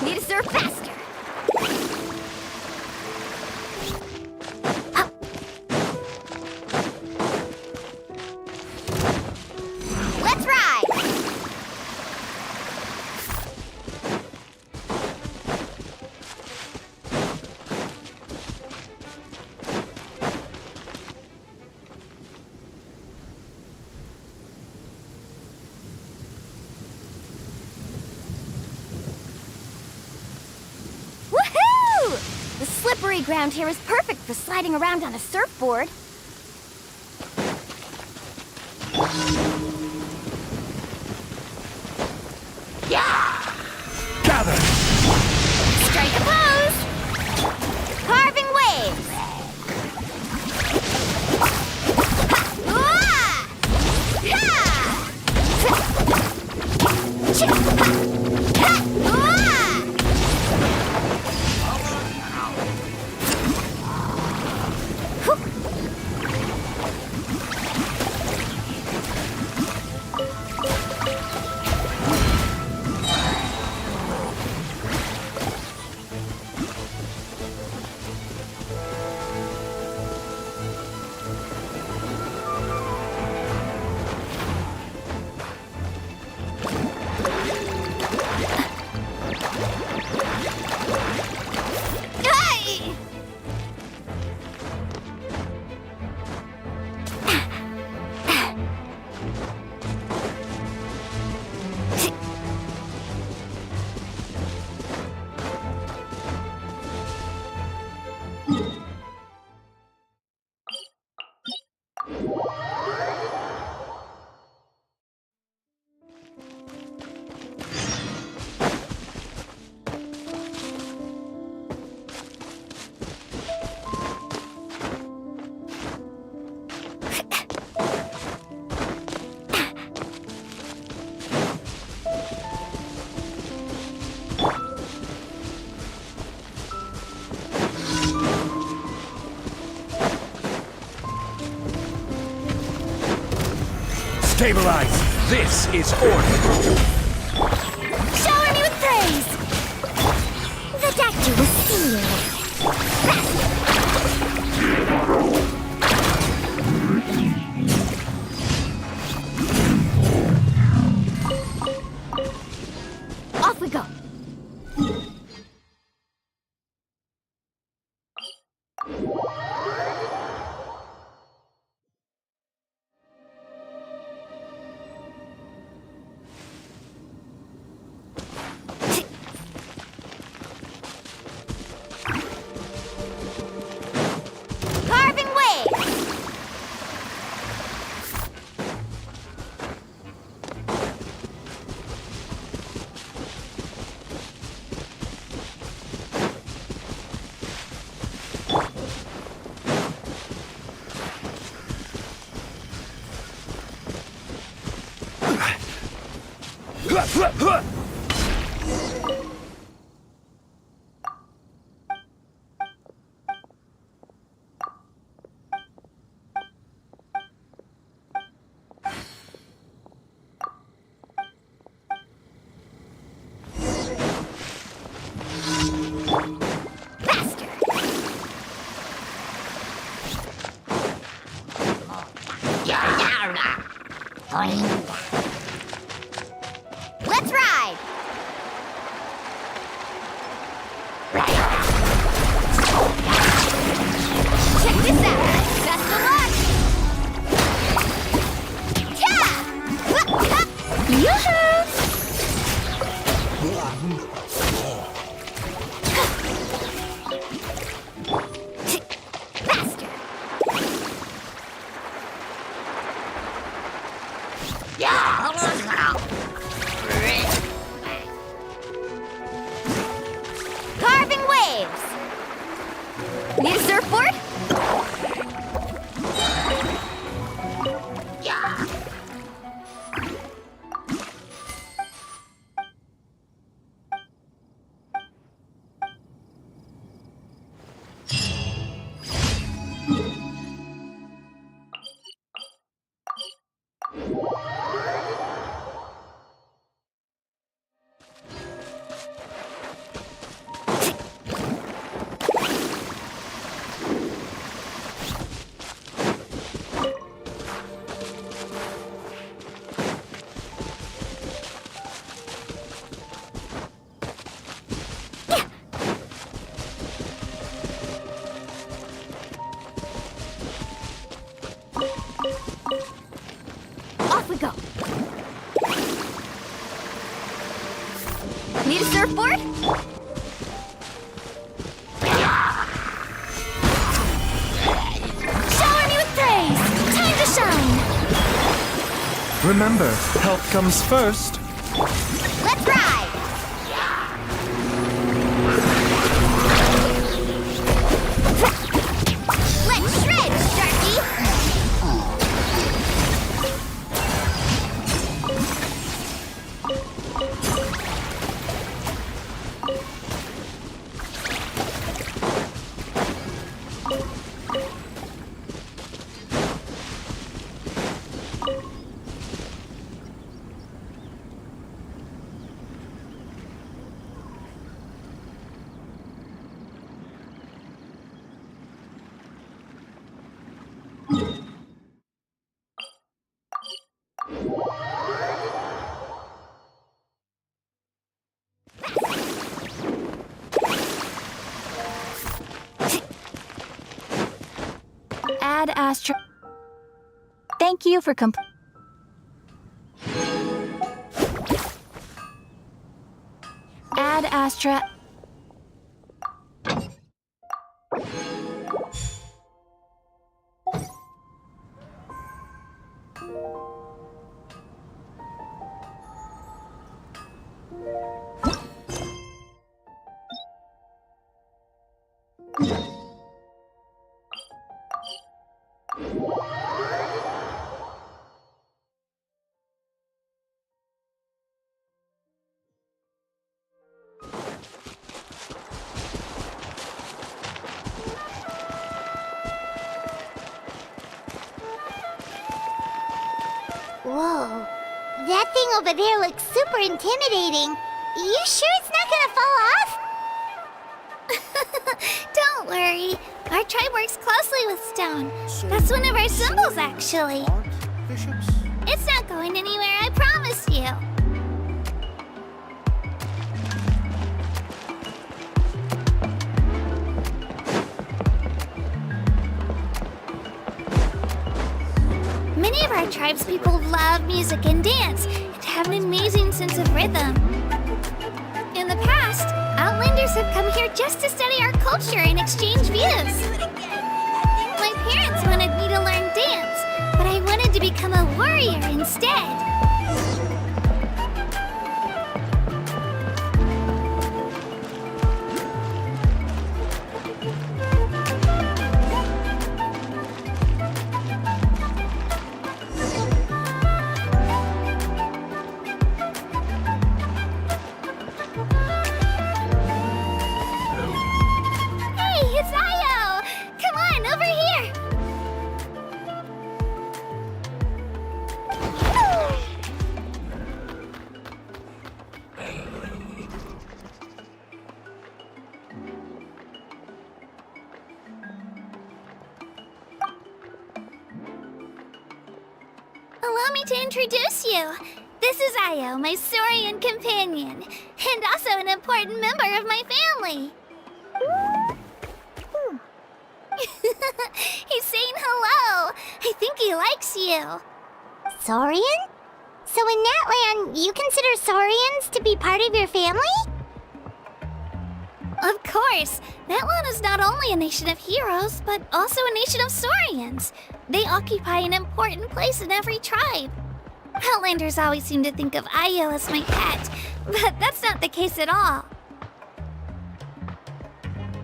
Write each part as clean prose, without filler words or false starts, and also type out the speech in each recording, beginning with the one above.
Need to surf faster. Let's ride! Woohoo! The slippery ground here is perfect for sliding around on a surfboard. Gather! Strike a pose! Carving waves! Ha! Stabilize! This is order! Shower me with praise! The doctor will see you. Off we go. Carving waves! Let's ride! Check this out! Best of luck! Yoo-hoo! Faster! Yeah! surfboard? Shower me with praise! Time to shine! Remember, health comes first. Let's ride! Let's shred, Sharky! Ad Astra. Thank you for Ad Astra. Whoa. That thing over there looks super intimidating. You sure it's not gonna fall off? Don't worry. Our tribe works closely with stone. That's one of our symbols, actually. It's not going anywhere, I promise you. Many of our tribes people love music and dance and have an amazing sense of rhythm. In the past, Outlanders have come here just to study our culture and exchange views. My parents wanted me to learn dance, but I wanted to become a warrior instead. It's Io! Come on, over here! Allow me to introduce you. This is Io, my Saurian companion, and also an important member of my family. He's saying hello. I think he likes you. Saurian? So in that land, you consider Saurians to be part of your family? Of course. That land is not only a nation of heroes, but also a nation of Saurians. They occupy an important place in every tribe. Outlanders always seem to think of Io as my pet, but that's not the case at all.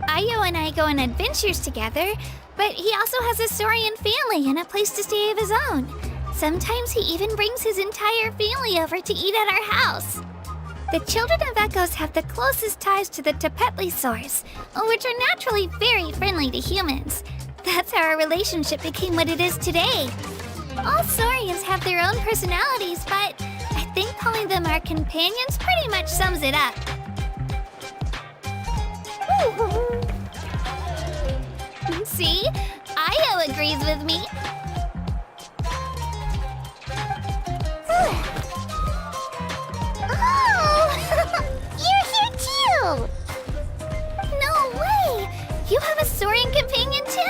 Io and I go on adventures together, but he also has a Saurian family and a place to stay of his own. Sometimes he even brings his entire family over to eat at our house. The children of Echoes have the closest ties to the Tepetli source, which are naturally very friendly to humans. That's how our relationship became what it is today. All Saurians have their own personalities, but I think calling them our companions pretty much sums it up. See? Io agrees with me. Oh! You're here too! No way! You have a Saurian companion too!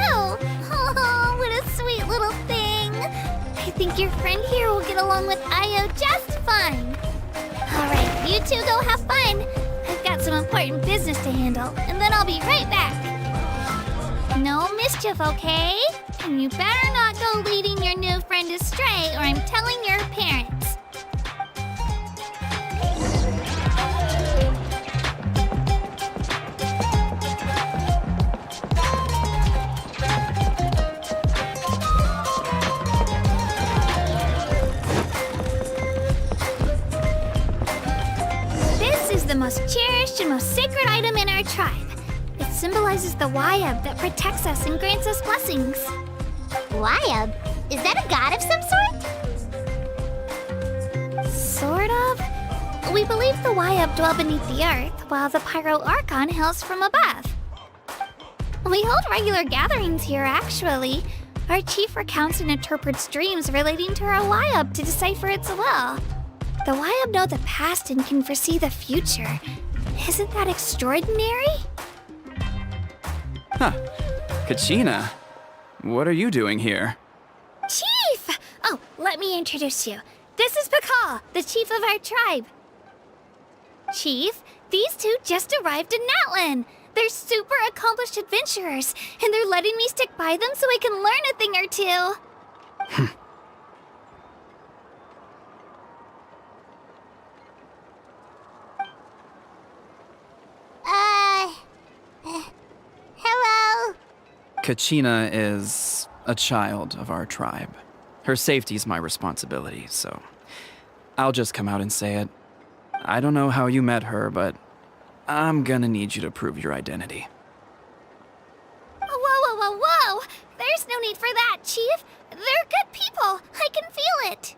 Oh, what a sweet little thing! I think your friend here will get along with Io just fine. Alright, you two go have fun. I've some important business to handle, and then I'll be right back. No mischief, okay? And you better not go leading your new friend astray, or I'm telling your parents. This is the most cherished and most sacred item in our tribe. It symbolizes the Wayab that protects us and grants us blessings. Wayab? Is that a god of some sort? Sort of. We believe the Wayab dwell beneath the earth, while the Pyro Archon hails from above. We hold regular gatherings here, actually. Our chief recounts and interprets dreams relating to our Wayab to decipher its will. The Wayab know the past and can foresee the future. Isn't that extraordinary? Huh. Kachina, what are you doing here? Chief! Oh, let me introduce you. This is Pakal, the chief of our tribe. Chief, these two just arrived in Natlan. They're super accomplished adventurers, and they're letting me stick by them so I can learn a thing or two. Hello? Kachina is a child of our tribe. Her safety's my responsibility, so I'll just come out and say it. I don't know how you met her, but I'm gonna need you to prove your identity. Whoa. There's no need for that, Chief. They're good people. I can feel it.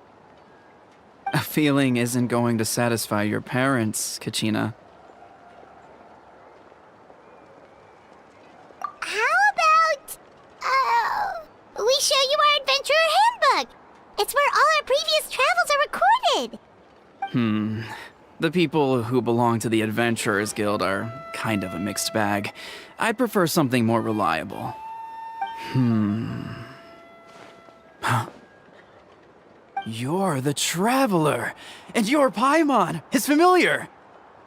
A feeling isn't going to satisfy your parents, Kachina. How about, we show you our adventurer handbook? It's where all our previous travels are recorded. The people who belong to the Adventurers Guild are kind of a mixed bag. I'd prefer something more reliable. You're the Traveler, and your Paimon is familiar.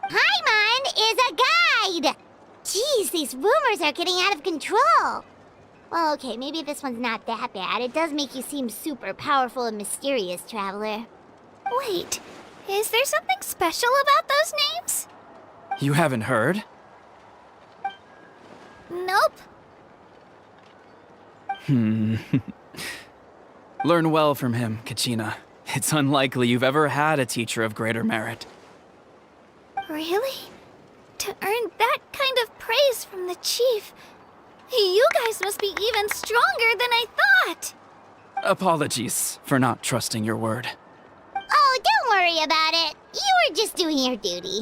Paimon is a guide! Jeez, these rumors are getting out of control. Well, okay, maybe this one's not that bad. It does make you seem super powerful and mysterious, Traveler. Wait, is there something special about those names? You haven't heard? Nope. Learn well from him, Kachina. It's unlikely you've ever had a teacher of greater merit. Really? To earn that kind of praise from the chief, you guys must be even stronger than I thought. Apologies for not trusting your word. Oh, don't worry about it. You were just doing your duty.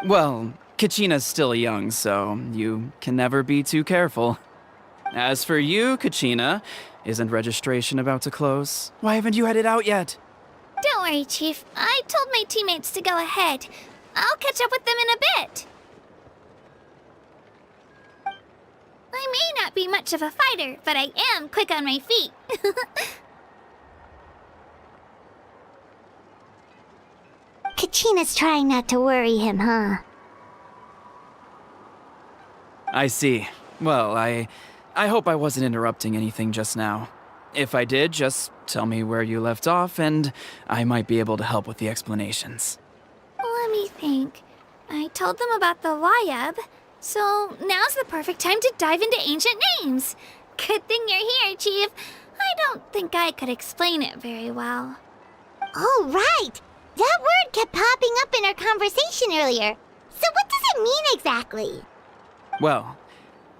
Well, Kachina's still young, so you can never be too careful. As for you, Kachina, isn't registration about to close? Why haven't you headed out yet? Don't worry, Chief. I told my teammates to go ahead. I'll catch up with them in a bit. I may not be much of a fighter, but I am quick on my feet. Kachina's trying not to worry him, huh? I see. Well, I hope I wasn't interrupting anything just now. If I did, just tell me where you left off, and I might be able to help with the explanations. Let me think. I told them about the Wayab, so now's the perfect time to dive into ancient names. Good thing you're here, Chief. I don't think I could explain it very well. Oh, right! That word kept popping up in our conversation earlier. So what does it mean exactly? Well,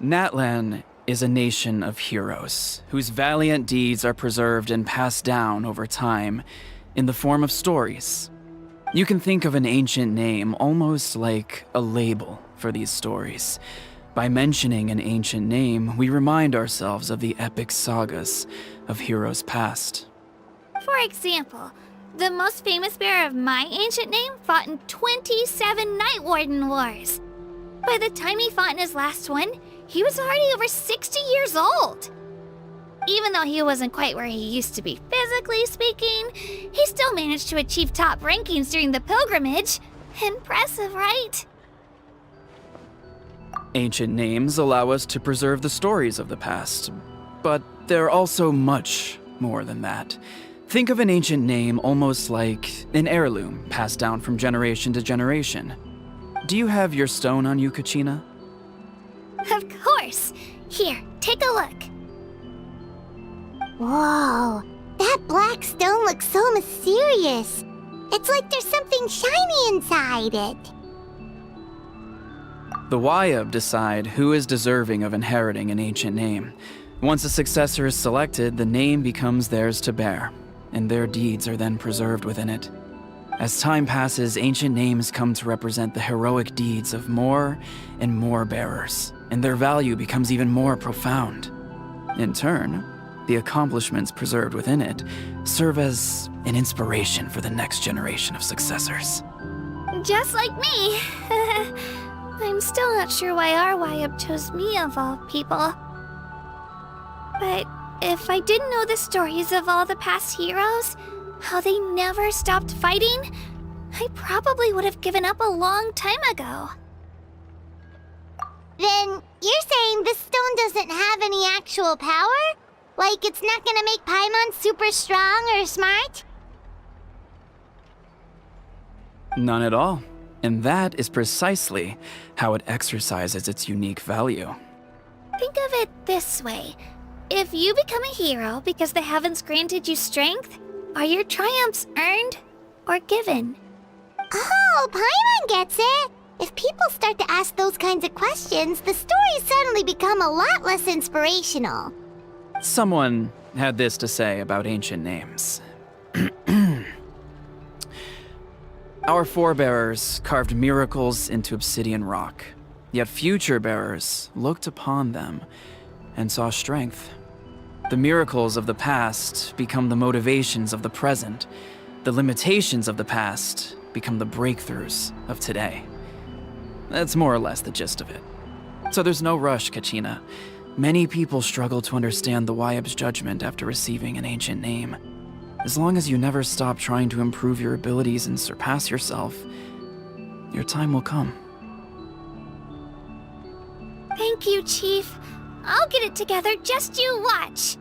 Natlan is a nation of heroes whose valiant deeds are preserved and passed down over time in the form of stories. You can think of an ancient name almost like a label for these stories. By mentioning an ancient name, we remind ourselves of the epic sagas of heroes past. For example, the most famous bearer of my ancient name fought in 27 Night Warden Wars. By the time he fought in his last one, he was already over 60 years old. Even though he wasn't quite where he used to be physically speaking, he still managed to achieve top rankings during the pilgrimage. Impressive, right? Ancient names allow us to preserve the stories of the past, but they're also much more than that. Think of an ancient name almost like an heirloom passed down from generation to generation. Do you have your stone on you, Kachina? Of course. Here, take a look. Whoa, that black stone looks so mysterious. It's like there's something shiny inside it. The Wayab decide who is deserving of inheriting an ancient name. Once a successor is selected, the name becomes theirs to bear, and their deeds are then preserved within it. As time passes, ancient names come to represent the heroic deeds of more and more bearers, and their value becomes even more profound. In turn, the accomplishments preserved within it serve as an inspiration for the next generation of successors. Just like me. I'm still not sure why our Wayab chose me of all people. But if I didn't know the stories of all the past heroes, how they never stopped fighting, I probably would have given up a long time ago. Then you're saying this stone doesn't have any actual power? Like it's not gonna make Paimon super strong or smart? None at all. And that is precisely how it exercises its unique value. Think of it this way. If you become a hero because the heavens granted you strength, are your triumphs earned or given? Oh, Paimon gets it! If people start to ask those kinds of questions, the stories suddenly become a lot less inspirational. Someone had this to say about ancient names. Our forebears carved miracles into obsidian rock, yet future bearers looked upon them and saw strength. The miracles of the past become the motivations of the present. The limitations of the past become the breakthroughs of today. That's more or less the gist of it. So there's no rush, Kachina. Many people struggle to understand the Wayab's judgment after receiving an ancient name. As long as you never stop trying to improve your abilities and surpass yourself, your time will come. Thank you, Chief. I'll get it together, just you watch.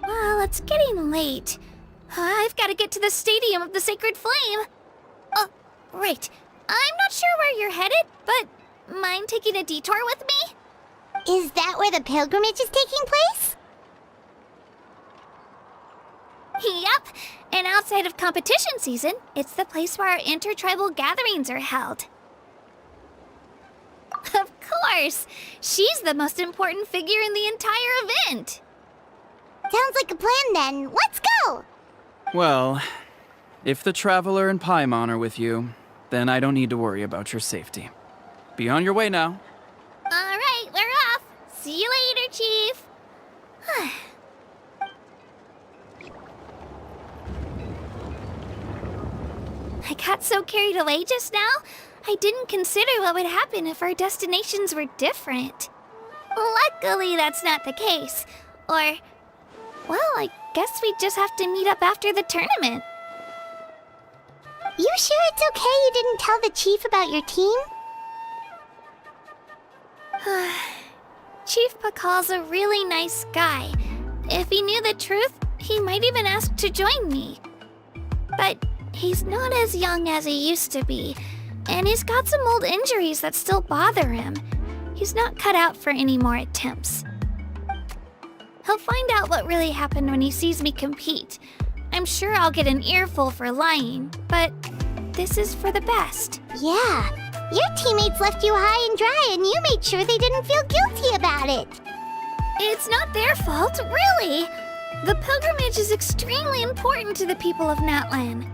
Well, it's getting late. I've got to get to the Stadium of the Sacred Flame. Oh, right. I'm not sure where you're headed, but mind taking a detour with me? Is that where the pilgrimage is taking place? Yep, and outside of competition season, it's the place where our intertribal gatherings are held. Of course! She's the most important figure in the entire event! Sounds like a plan then. Let's go! Well, if the Traveler and Paimon are with you, then I don't need to worry about your safety. Be on your way now. Alright, we're off! See you later, Chief! I got so carried away just now, I didn't consider what would happen if our destinations were different. Luckily, that's not the case. Or, well, I guess we just have to meet up after the tournament. You sure it's okay you didn't tell the chief about your team? Chief Pakal's a really nice guy. If he knew the truth, he might even ask to join me. But he's not as young as he used to be, and he's got some old injuries that still bother him. He's not cut out for any more attempts. He'll find out what really happened when he sees me compete. I'm sure I'll get an earful for lying, but this is for the best. Yeah, your teammates left you high and dry and you made sure they didn't feel guilty about it. It's not their fault, really. The pilgrimage is extremely important to the people of Natlan.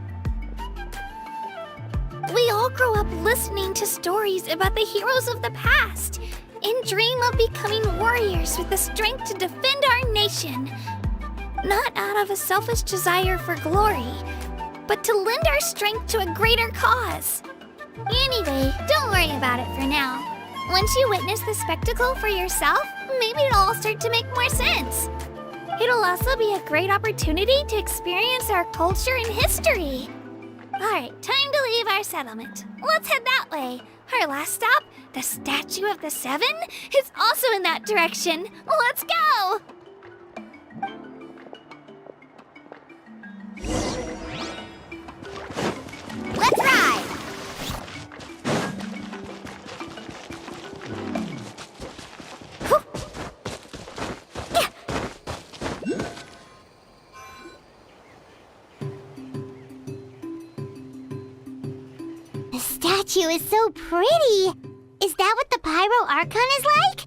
We all grow up listening to stories about the heroes of the past and dream of becoming warriors with the strength to defend our nation. Not out of a selfish desire for glory, but to lend our strength to a greater cause. Anyway, don't worry about it for now. Once you witness the spectacle for yourself, maybe it'll all start to make more sense. It'll also be a great opportunity to experience our culture and history. Alright, time to leave our settlement. Let's head that way. Our last stop, The statue of the seven is also in that direction. Let's go! Let's ride! The statue is so pretty. Is that what the Pyro Archon is like?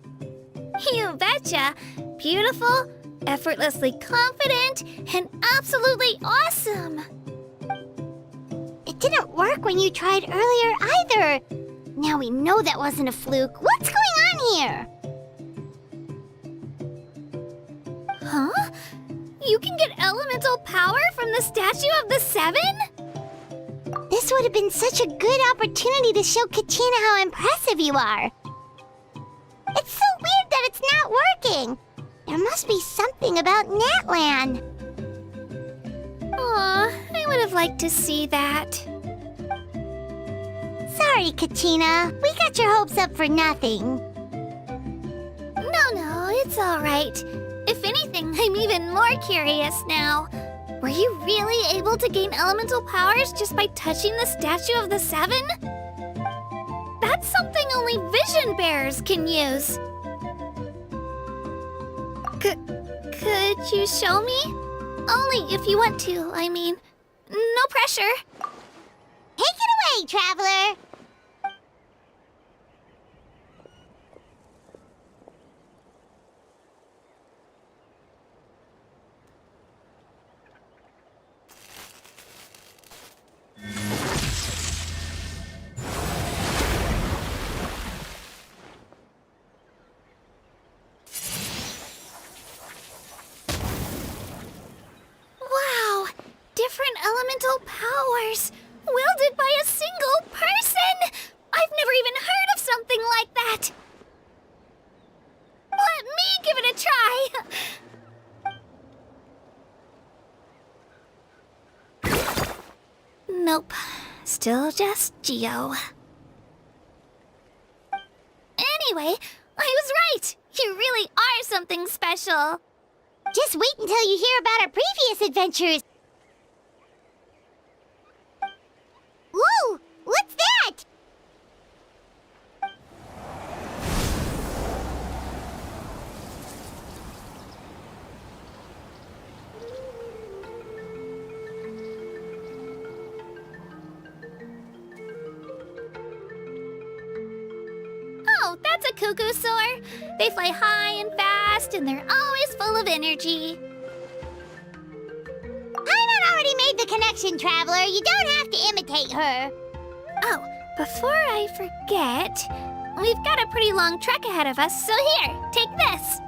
You betcha. Beautiful, effortlessly confident, and absolutely awesome. It didn't work when you tried earlier either. Now we know that wasn't a fluke. What's going on here? Huh? You can get elemental power from the statue of the seven? This would have been such a good opportunity to show Katina how impressive you are. It's so weird that it's not working. There must be something about Natlan. Aw, I would have liked to see that. Sorry, Katina. We got your hopes up for nothing. No, it's all right. If anything, I'm even more curious now. Were you really able to gain elemental powers just by touching the statue of the seven? That's something only vision bearers can use. Could you show me? Only if you want to, I mean. No pressure. Take it away, traveler. Wow, different elemental powers, wielded by a single person! I've never even heard of something like that! Let me give it a try! Nope, still just Geo. Anyway, I was right! You really are something special! Just wait until you hear about our previous adventures. Whoa! What's that? Oh, that's a cuckoo soar. They fly high and fast, and they're always full of energy. Paimon already made the connection, traveler. You don't have to imitate her. Oh, before I forget, we've got a pretty long trek ahead of us, so here, take this.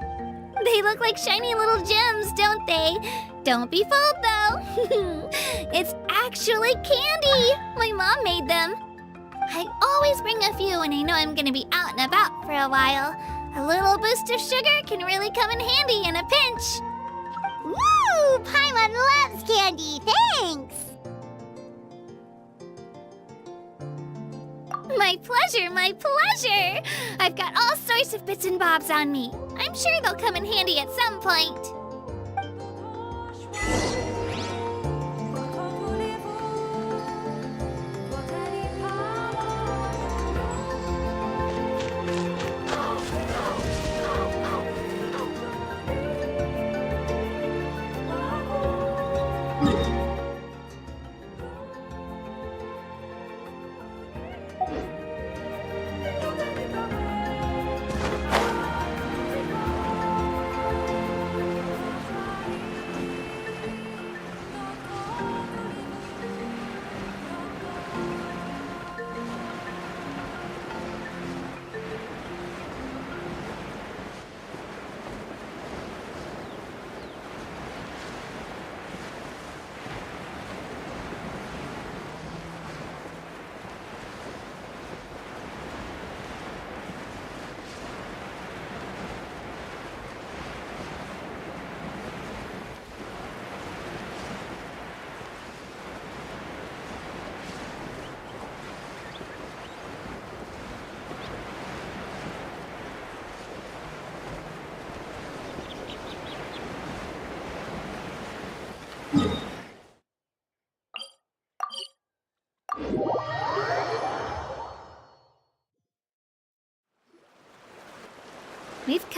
They look like shiny little gems, don't they? Don't be fooled, though. It's actually candy. My mom made them. I always bring a few when I know I'm gonna be out and about for a while. A little boost of sugar can really come in handy in a pinch. Woo! Paimon loves candy. Thanks. My pleasure, my pleasure! I've got all sorts of bits and bobs on me. I'm sure they'll come in handy at some point.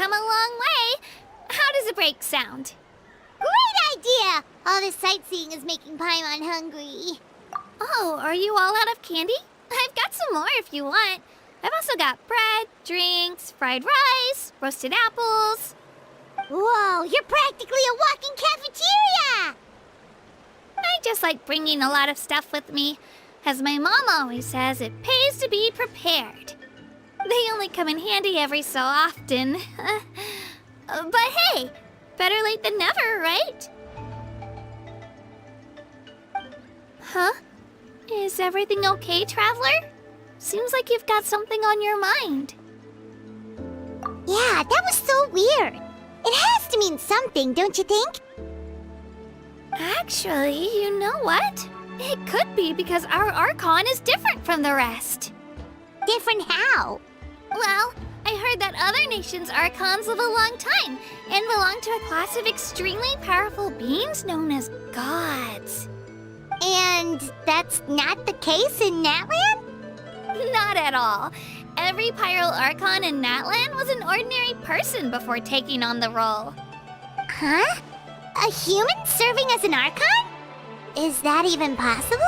come a long way. How does a break sound? Great idea! All this sightseeing is making Paimon hungry. Oh, are you all out of candy? I've got some more if you want. I've also got bread, drinks, fried rice, roasted apples. Whoa, you're practically a walking cafeteria! I just like bringing a lot of stuff with me. As my mom always says, it pays to be prepared. They only come in handy every so often. But hey, better late than never, right? Huh? Is everything okay, Traveler? Seems like you've got something on your mind. Yeah, that was so weird. It has to mean something, don't you think? Actually, you know what? It could be because our Archon is different from the rest. Different how? Well, I heard that other nations' Archons live a long time and belong to a class of extremely powerful beings known as gods. And that's not the case in Natland? Not at all. Every Pyro Archon in Natland was an ordinary person before taking on the role. Huh? A human serving as an Archon? Is that even possible?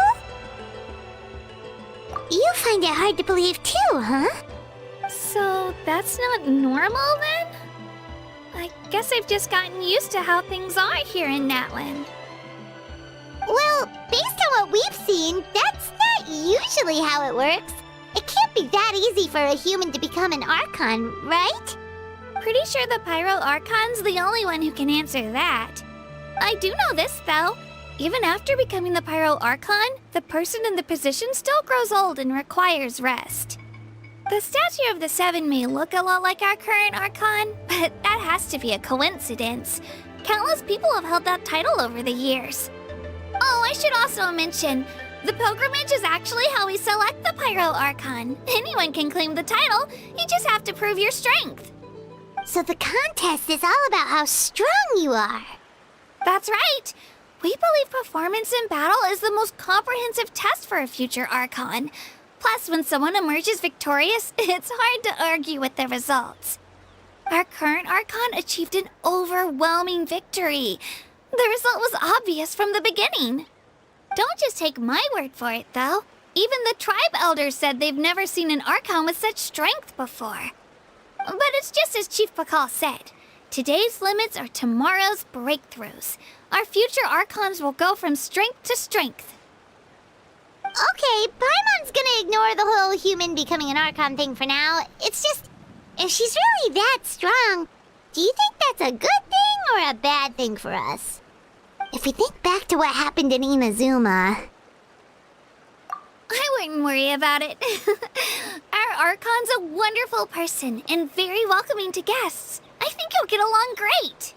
You find it hard to believe too, huh? So that's not normal then? I guess I've just gotten used to how things are here in Natland. Well, based on what we've seen, that's not usually how it works. It can't be that easy for a human to become an Archon, right? Pretty sure the Pyro Archon's the only one who can answer that. I do know this, though. Even after becoming the Pyro Archon, the person in the position still grows old and requires rest. The statue of the Seven may look a lot like our current Archon, but that has to be a coincidence. Countless people have held that title over the years. Oh, I should also mention, the pilgrimage is actually how we select the Pyro Archon. Anyone can claim the title, you just have to prove your strength. So the contest is all about how strong you are. That's right. We believe performance in battle is the most comprehensive test for a future Archon. Plus, when someone emerges victorious, it's hard to argue with the results. Our current Archon achieved an overwhelming victory. The result was obvious from the beginning. Don't just take my word for it, though. Even the tribe elders said they've never seen an Archon with such strength before. But it's just as Chief Pakal said. Today's limits are tomorrow's breakthroughs. Our future Archons will go from strength to strength. Okay, Paimon's gonna ignore the whole human becoming an Archon thing for now. It's just, if she's really that strong, do you think that's a good thing or a bad thing for us? If we think back to what happened in Inazuma... I wouldn't worry about it. Our Archon's a wonderful person and very welcoming to guests. I think he'll get along great.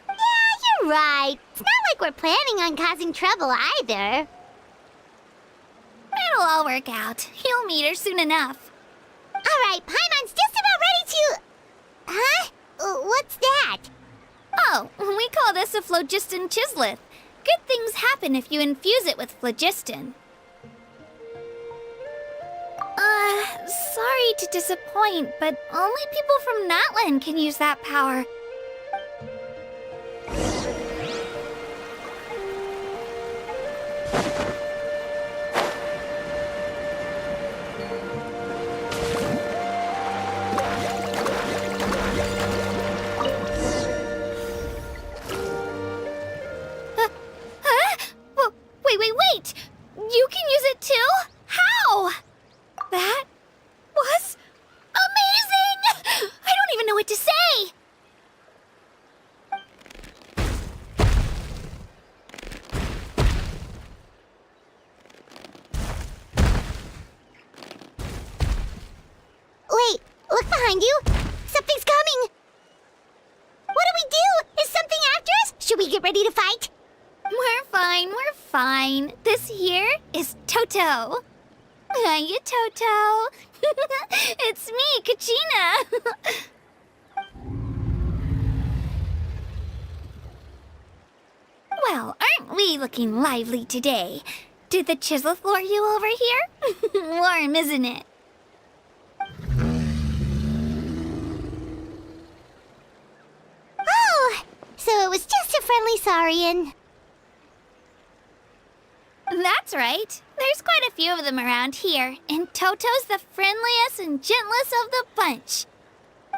Yeah, you're right. It's not like we're planning on causing trouble either. It'll all work out. He'll meet her soon enough. Alright, Paimon's just about ready to... Huh? What's that? Oh, we call this a phlogiston chisleth. Good things happen if you infuse it with phlogiston. Sorry to disappoint, but only people from Natland can use that power. Wait! You can use it too? How? That was amazing! I don't even know what to say! Wait, look behind you! Something's coming! What do we do? Is something after us? Should we get ready to fight? We're fine. This here is Toto. Hiya, Toto. It's me, Kachina. Well, aren't we looking lively today? Did the Chisleth lure you over here? Warm, isn't it? Saurian. That's right. There's quite a few of them around here, and Toto's the friendliest and gentlest of the bunch.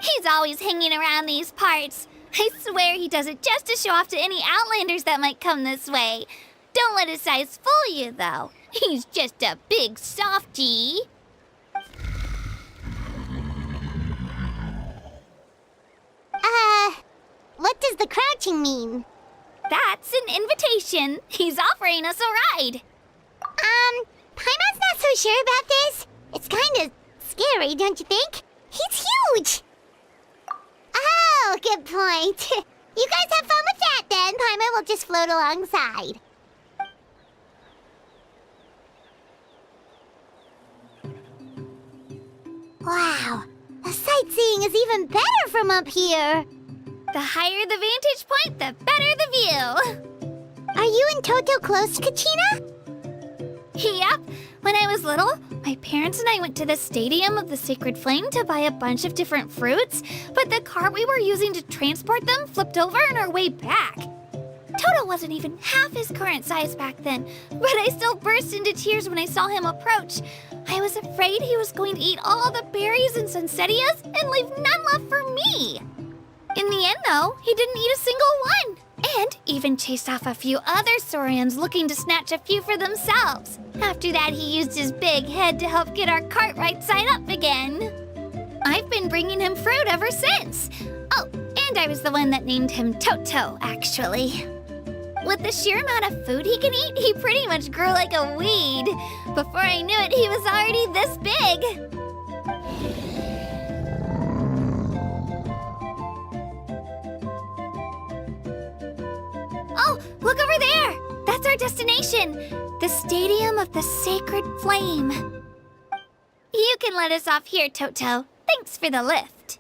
He's always hanging around these parts. I swear he does it just to show off to any Outlanders that might come this way. Don't let his size fool you, though. He's just a big softie. What does the crouching mean? That's an invitation. He's offering us a ride. Paimon's not so sure about this. It's kind of scary, don't you think? He's huge! Oh, good point. You guys have fun with that then. Paimon will just float alongside. Wow, the sightseeing is even better from up here. The higher the vantage point, the better the view. Are you and Toto close to Kachina? Yep. When I was little, my parents and I went to the Stadium of the Sacred Flame to buy a bunch of different fruits, but the cart we were using to transport them flipped over on our way back. Toto wasn't even half his current size back then, but I still burst into tears when I saw him approach. I was afraid he was going to eat all the berries and sunsettias and leave none left for me. In the end, though, he didn't eat a single one, and even chased off a few other Saurians looking to snatch a few for themselves. After that, he used his big head to help get our cart right side up again. I've been bringing him fruit ever since. Oh, and I was the one that named him Toto, actually. With the sheer amount of food he can eat, he pretty much grew like a weed. Before I knew it, he was already this big. Oh, look over there! That's our destination! The Stadium of the Sacred Flame. You can let us off here, Toto. Thanks for the lift.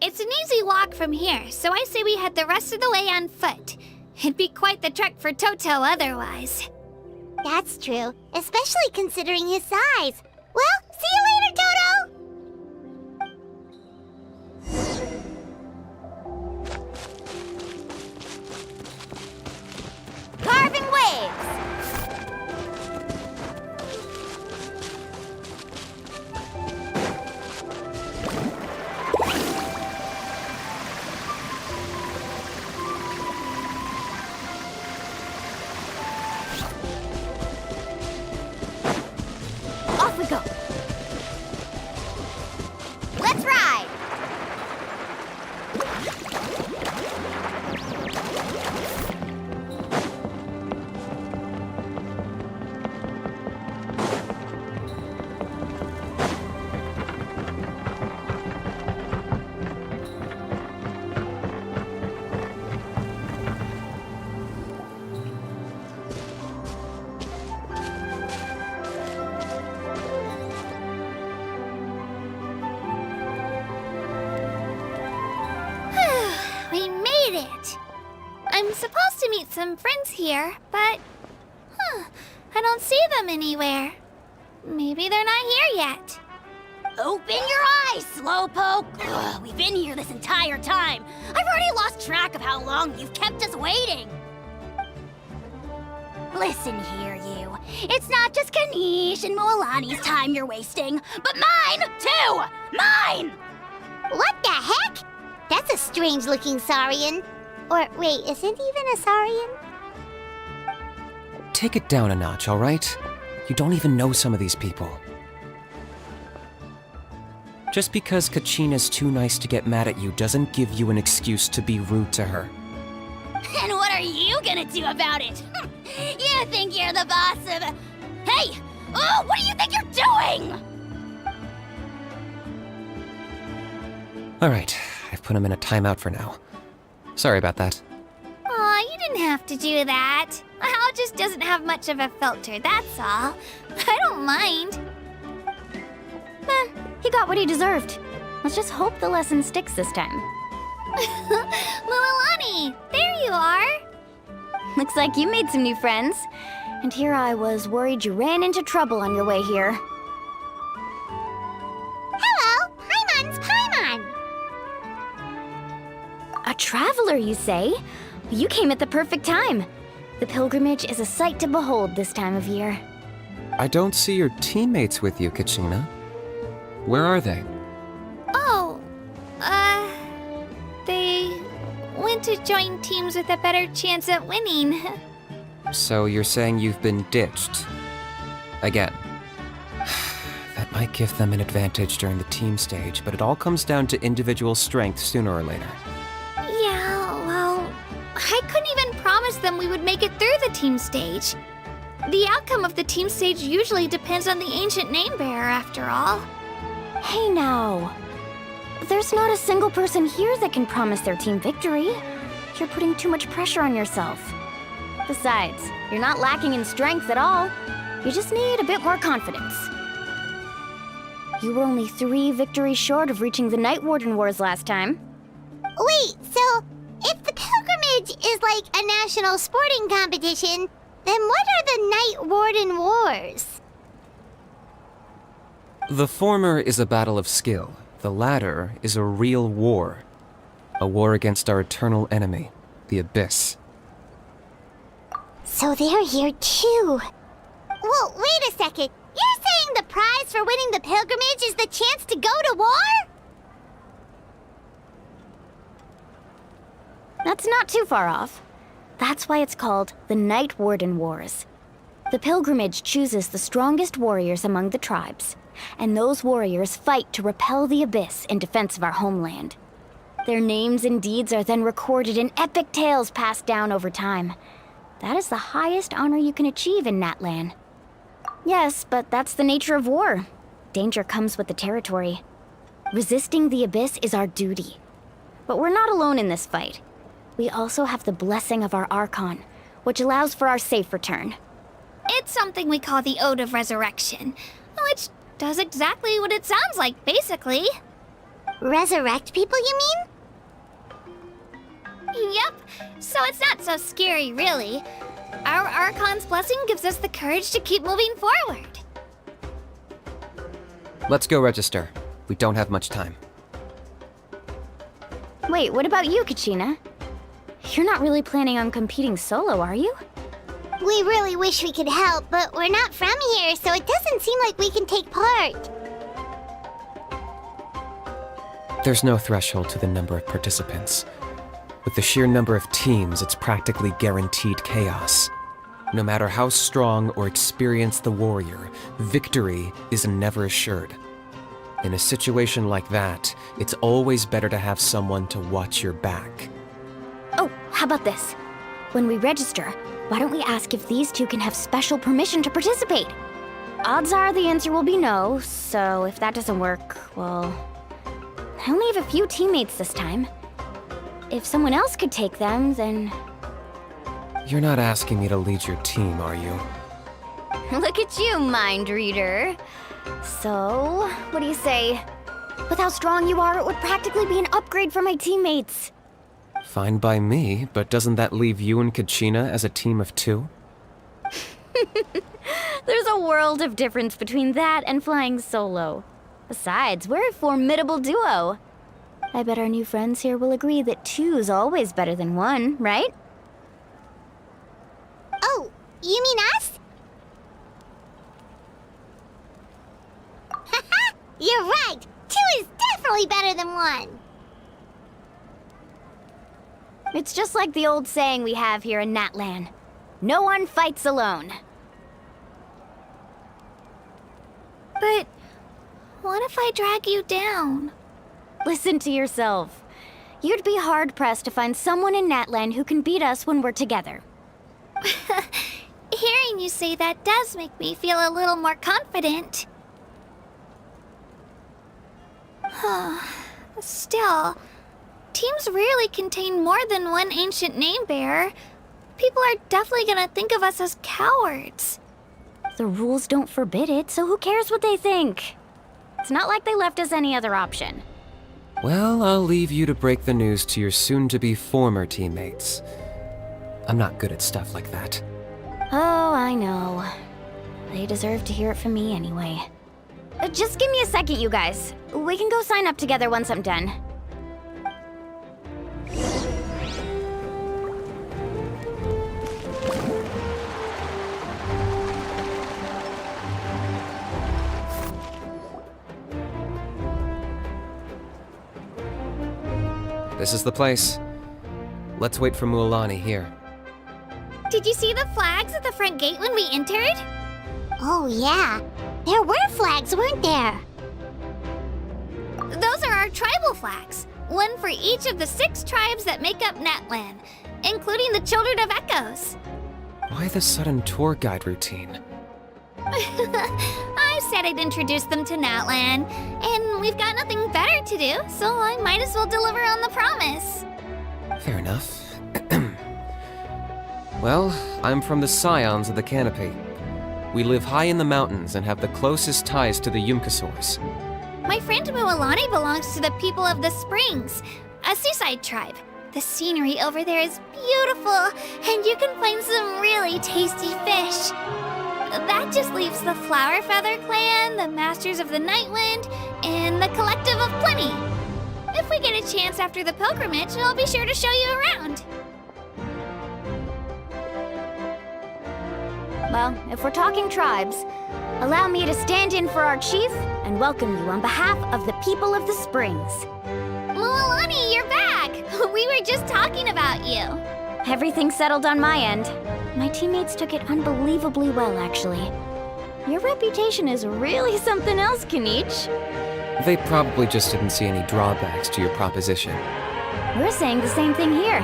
It's an easy walk from here, so I say we head the rest of the way on foot. It'd be quite the trek for Toto otherwise. That's true, especially considering his size. Well, see you later, Toto! Carving waves! Off we go! Let's ride! We made it! I'm supposed to meet some friends here, but... I don't see them anywhere. Maybe they're not here yet. Open your eyes, Slowpoke! Ugh, we've been here this entire time. I've already lost track of how long you've kept us waiting. Listen here, you. It's not just Kanish and Moalani's time you're wasting, but mine, too! Mine! What the heck? That's a strange-looking Saurian. Or, wait, is it even a Saurian? Take it down a notch, all right? You don't even know some of these people. Just because Kachina's too nice to get mad at you doesn't give you an excuse to be rude to her. And what are you gonna do about it? You think you're the boss of... Hey! Oh, what do you think you're doing? All right, I've put him in a timeout for now. Sorry about that. Aw, you didn't have to do that. Hal just doesn't have much of a filter, that's all. I don't mind. He got what he deserved. Let's just hope the lesson sticks this time. Mualani, there you are. Looks like you made some new friends. And here I was worried you ran into trouble on your way here. traveler, you say? You came at the perfect time. The pilgrimage is a sight to behold this time of year. I don't see your teammates with you, Kachina. Where are they? Oh, they went to join teams with a better chance at winning. So you're saying you've been ditched? Again. That might give them an advantage during the team stage, but it all comes down to individual strength sooner or later. Yeah, well, I couldn't even promise them we would make it through the team stage. The outcome of the team stage usually depends on the ancient name bearer, after all. Hey now. There's not a single person here that can promise their team victory. You're putting too much pressure on yourself. Besides, you're not lacking in strength at all. You just need a bit more confidence. You were only 3 victories short of reaching the Night Warden Wars last time. Wait, so if the pilgrimage is like a national sporting competition, then what are the Night Warden Wars? The former is a battle of skill. The latter is a real war. A war against our eternal enemy, the Abyss. So they're here too. Well, wait a second. You're saying the prize for winning the pilgrimage is the chance to go to war? That's not too far off. That's why it's called the Night Warden Wars. The pilgrimage chooses the strongest warriors among the tribes, and those warriors fight to repel the Abyss in defense of our homeland. Their names and deeds are then recorded in epic tales passed down over time. That is the highest honor you can achieve in Natlan. Yes, but that's the nature of war. Danger comes with the territory. Resisting the Abyss is our duty. But we're not alone in this fight. We also have the blessing of our Archon, which allows for our safe return. It's something we call the Ode of Resurrection, which does exactly what it sounds like, basically. Resurrect people, you mean? Yep, so it's not so scary, really. Our Archon's blessing gives us the courage to keep moving forward. Let's go register. We don't have much time. Wait, what about you, Kachina? You're not really planning on competing solo, are you? We really wish we could help, but we're not from here, so it doesn't seem like we can take part. There's no threshold to the number of participants. With the sheer number of teams, it's practically guaranteed chaos. No matter how strong or experienced the warrior, victory is never assured. In a situation like that, it's always better to have someone to watch your back. Oh, how about this? When we register, why don't we ask if these two can have special permission to participate? Odds are the answer will be no, so if that doesn't work, well... I only have a few teammates this time. If someone else could take them, then... You're not asking me to lead your team, are you? Look at you, mind reader. So, what do you say? With how strong you are, it would practically be an upgrade for my teammates. Fine by me, but doesn't that leave you and Kachina as a team of 2? There's a world of difference between that and flying solo. Besides, we're a formidable duo. I bet our new friends here will agree that 2's always better than 1, right? Oh, you mean us? Haha, you're right. 2 is definitely better than 1. It's just like the old saying we have here in Natlan. No one fights alone. But what if I drag you down? Listen to yourself. You'd be hard-pressed to find someone in Natlan who can beat us when we're together. Hearing you say that does make me feel a little more confident. Still, teams rarely contain more than one ancient name bearer. People are definitely gonna think of us as cowards. The rules don't forbid it, so who cares what they think? It's not like they left us any other option. Well, I'll leave you to break the news to your soon-to-be former teammates. I'm not good at stuff like that. Oh, I know. They deserve to hear it from me anyway. Just give me a second, you guys. We can go sign up together once I'm done. This is the place. Let's wait for Mualani here. Did you see the flags at the front gate when we entered? Oh, yeah. There were flags, weren't there? Those are our tribal flags. One for each of the 6 tribes that make up Natlan, including the Children of Echoes. Why the sudden tour guide routine? I said I'd introduce them to Natlan, and we've got nothing better to do, so I might as well deliver on the promise. Fair enough. Well, I'm from the Scions of the Canopy. We live high in the mountains and have the closest ties to the Yumkasaurs. My friend Mualani belongs to the people of the Springs, a seaside tribe. The scenery over there is beautiful, and you can find some really tasty fish. That just leaves the Flower Feather Clan, the Masters of the Nightwind, and the Collective of Plenty. If we get a chance after the pilgrimage, I'll be sure to show you around. Well, if we're talking tribes, allow me to stand in for our chief and welcome you on behalf of the people of the Springs. Mualani, you're back! We were just talking about you. Everything's settled on my end. My teammates took it unbelievably well, actually. Your reputation is really something else, Kanich. They probably just didn't see any drawbacks to your proposition. We're saying the same thing here.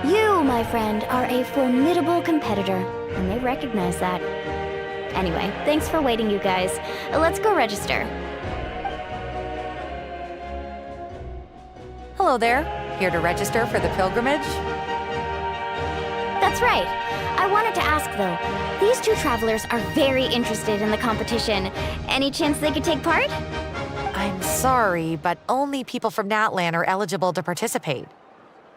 You, my friend, are a formidable competitor, and they recognize that. Anyway, thanks for waiting, you guys. Let's go register. Hello there. Here to register for the pilgrimage? That's right. I wanted to ask, though. These 2 travelers are very interested in the competition. Any chance they could take part? I'm sorry, but only people from Natlan are eligible to participate.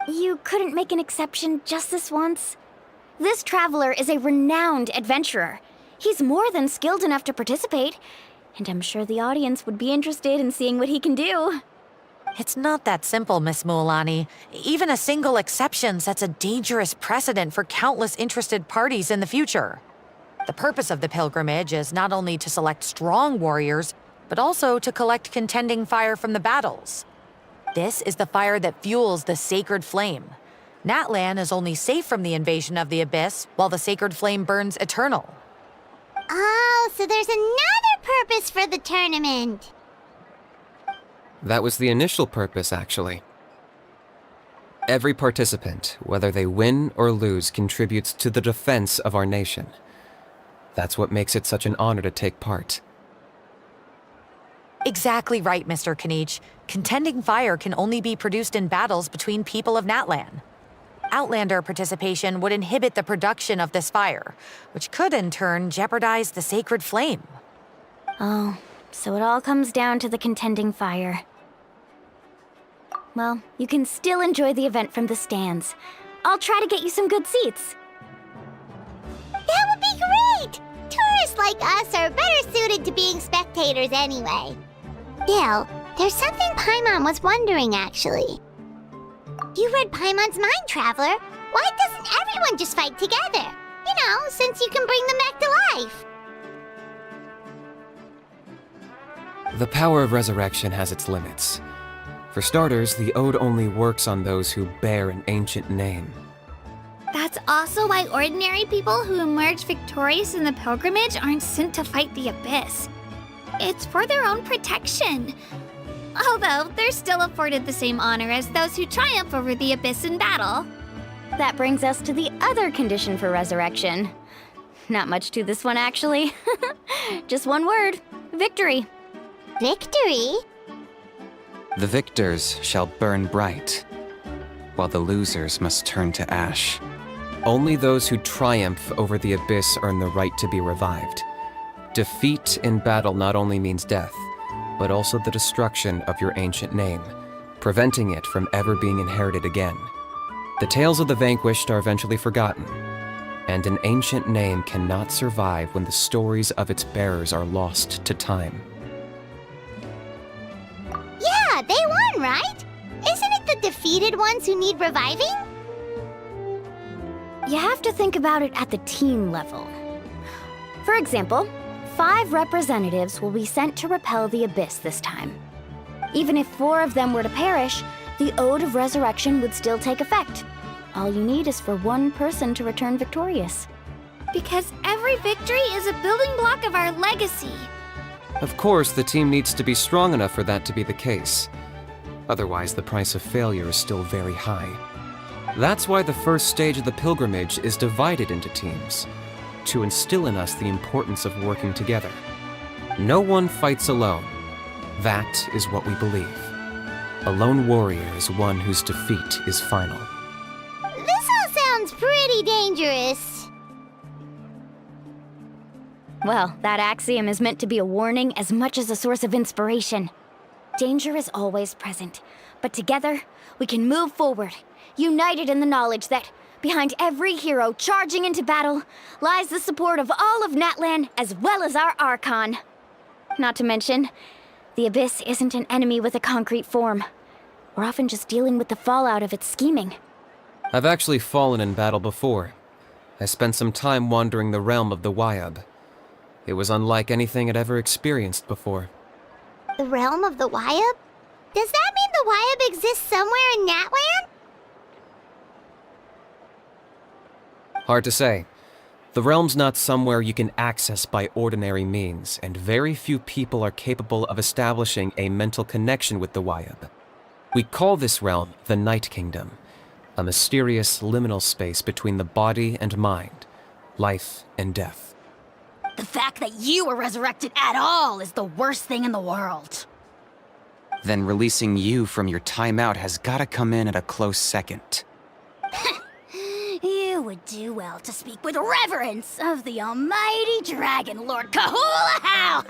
You couldn't make an exception just this once? This traveler is a renowned adventurer. He's more than skilled enough to participate, and I'm sure the audience would be interested in seeing what he can do. It's not that simple, Miss Mualani. Even a single exception sets a dangerous precedent for countless interested parties in the future. The purpose of the pilgrimage is not only to select strong warriors, but also to collect contending fire from the battles. This is the fire that fuels the sacred flame. Natlan is only safe from the invasion of the Abyss, while the sacred flame burns eternal. Oh, so there's another purpose for the tournament. That was the initial purpose, actually. Every participant, whether they win or lose, contributes to the defense of our nation. That's what makes it such an honor to take part. Exactly right, Mr. Kanich. Contending fire can only be produced in battles between people of Natlan. Outlander participation would inhibit the production of this fire, which could in turn jeopardize the sacred flame. Oh, so it all comes down to the contending fire. Well, you can still enjoy the event from the stands. I'll try to get you some good seats. That would be great! Tourists like us are better suited to being spectators anyway. Still, there's something Paimon was wondering, actually. You read Paimon's mind, Traveler. Why doesn't everyone just fight together? You know, since you can bring them back to life. The power of resurrection has its limits. For starters, the ode only works on those who bear an ancient name. That's also why ordinary people who emerge victorious in the pilgrimage aren't sent to fight the Abyss. It's for their own protection. Although, they're still afforded the same honor as those who triumph over the Abyss in battle. That brings us to the other condition for resurrection. Not much to this one, actually. Just one word: victory. Victory? The victors shall burn bright, while the losers must turn to ash. Only those who triumph over the Abyss earn the right to be revived. Defeat in battle not only means death, but also the destruction of your ancient name, preventing it from ever being inherited again. The tales of the vanquished are eventually forgotten, and an ancient name cannot survive when the stories of its bearers are lost to time. Yeah, they won, right? Isn't it the defeated ones who need reviving? You have to think about it at the team level. For example, 5 representatives will be sent to repel the Abyss this time. Even if 4 of them were to perish, the Ode of Resurrection would still take effect. All you need is for one person to return victorious. Because every victory is a building block of our legacy. Of course, the team needs to be strong enough for that to be the case. Otherwise, the price of failure is still very high. That's why the first stage of the pilgrimage is divided into teams, to instill in us the importance of working together. No one fights alone. That is what we believe. A lone warrior is one whose defeat is final. This all sounds pretty dangerous. Well, that axiom is meant to be a warning as much as a source of inspiration. Danger is always present, but together, we can move forward, united in the knowledge that behind every hero charging into battle lies the support of all of Natlan as well as our Archon. Not to mention, the Abyss isn't an enemy with a concrete form. We're often just dealing with the fallout of its scheming. I've actually fallen in battle before. I spent some time wandering the realm of the Wyab. It was unlike anything I'd ever experienced before. The realm of the Wyab? Does that mean the Wyab exists somewhere in Natlan? Hard to say. The realm's not somewhere you can access by ordinary means, and very few people are capable of establishing a mental connection with the Wyab. We call this realm the Night Kingdom, a mysterious liminal space between the body and mind, life and death. The fact that you were resurrected at all is the worst thing in the world. Then releasing you from your timeout has gotta come in at a close second. You would do well to speak with reverence of the almighty Dragon Lord Kahula-How!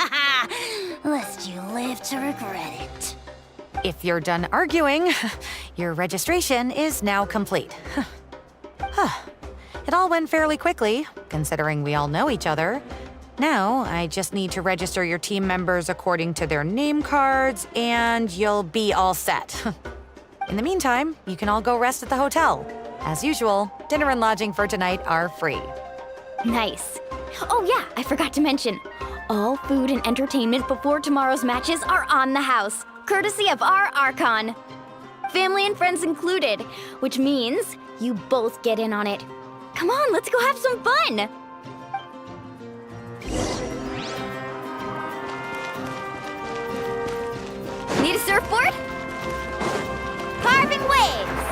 Lest you live to regret it. If you're done arguing, your registration is now complete. It all went fairly quickly, considering we all know each other. Now, I just need to register your team members according to their name cards, and you'll be all set. In the meantime, you can all go rest at the hotel. As usual, dinner and lodging for tonight are free. Nice. Oh yeah, I forgot to mention. All food and entertainment before tomorrow's matches are on the house, courtesy of our Archon. Family and friends included, which means you both get in on it. Come on, let's go have some fun! Need a surfboard? Carving waves!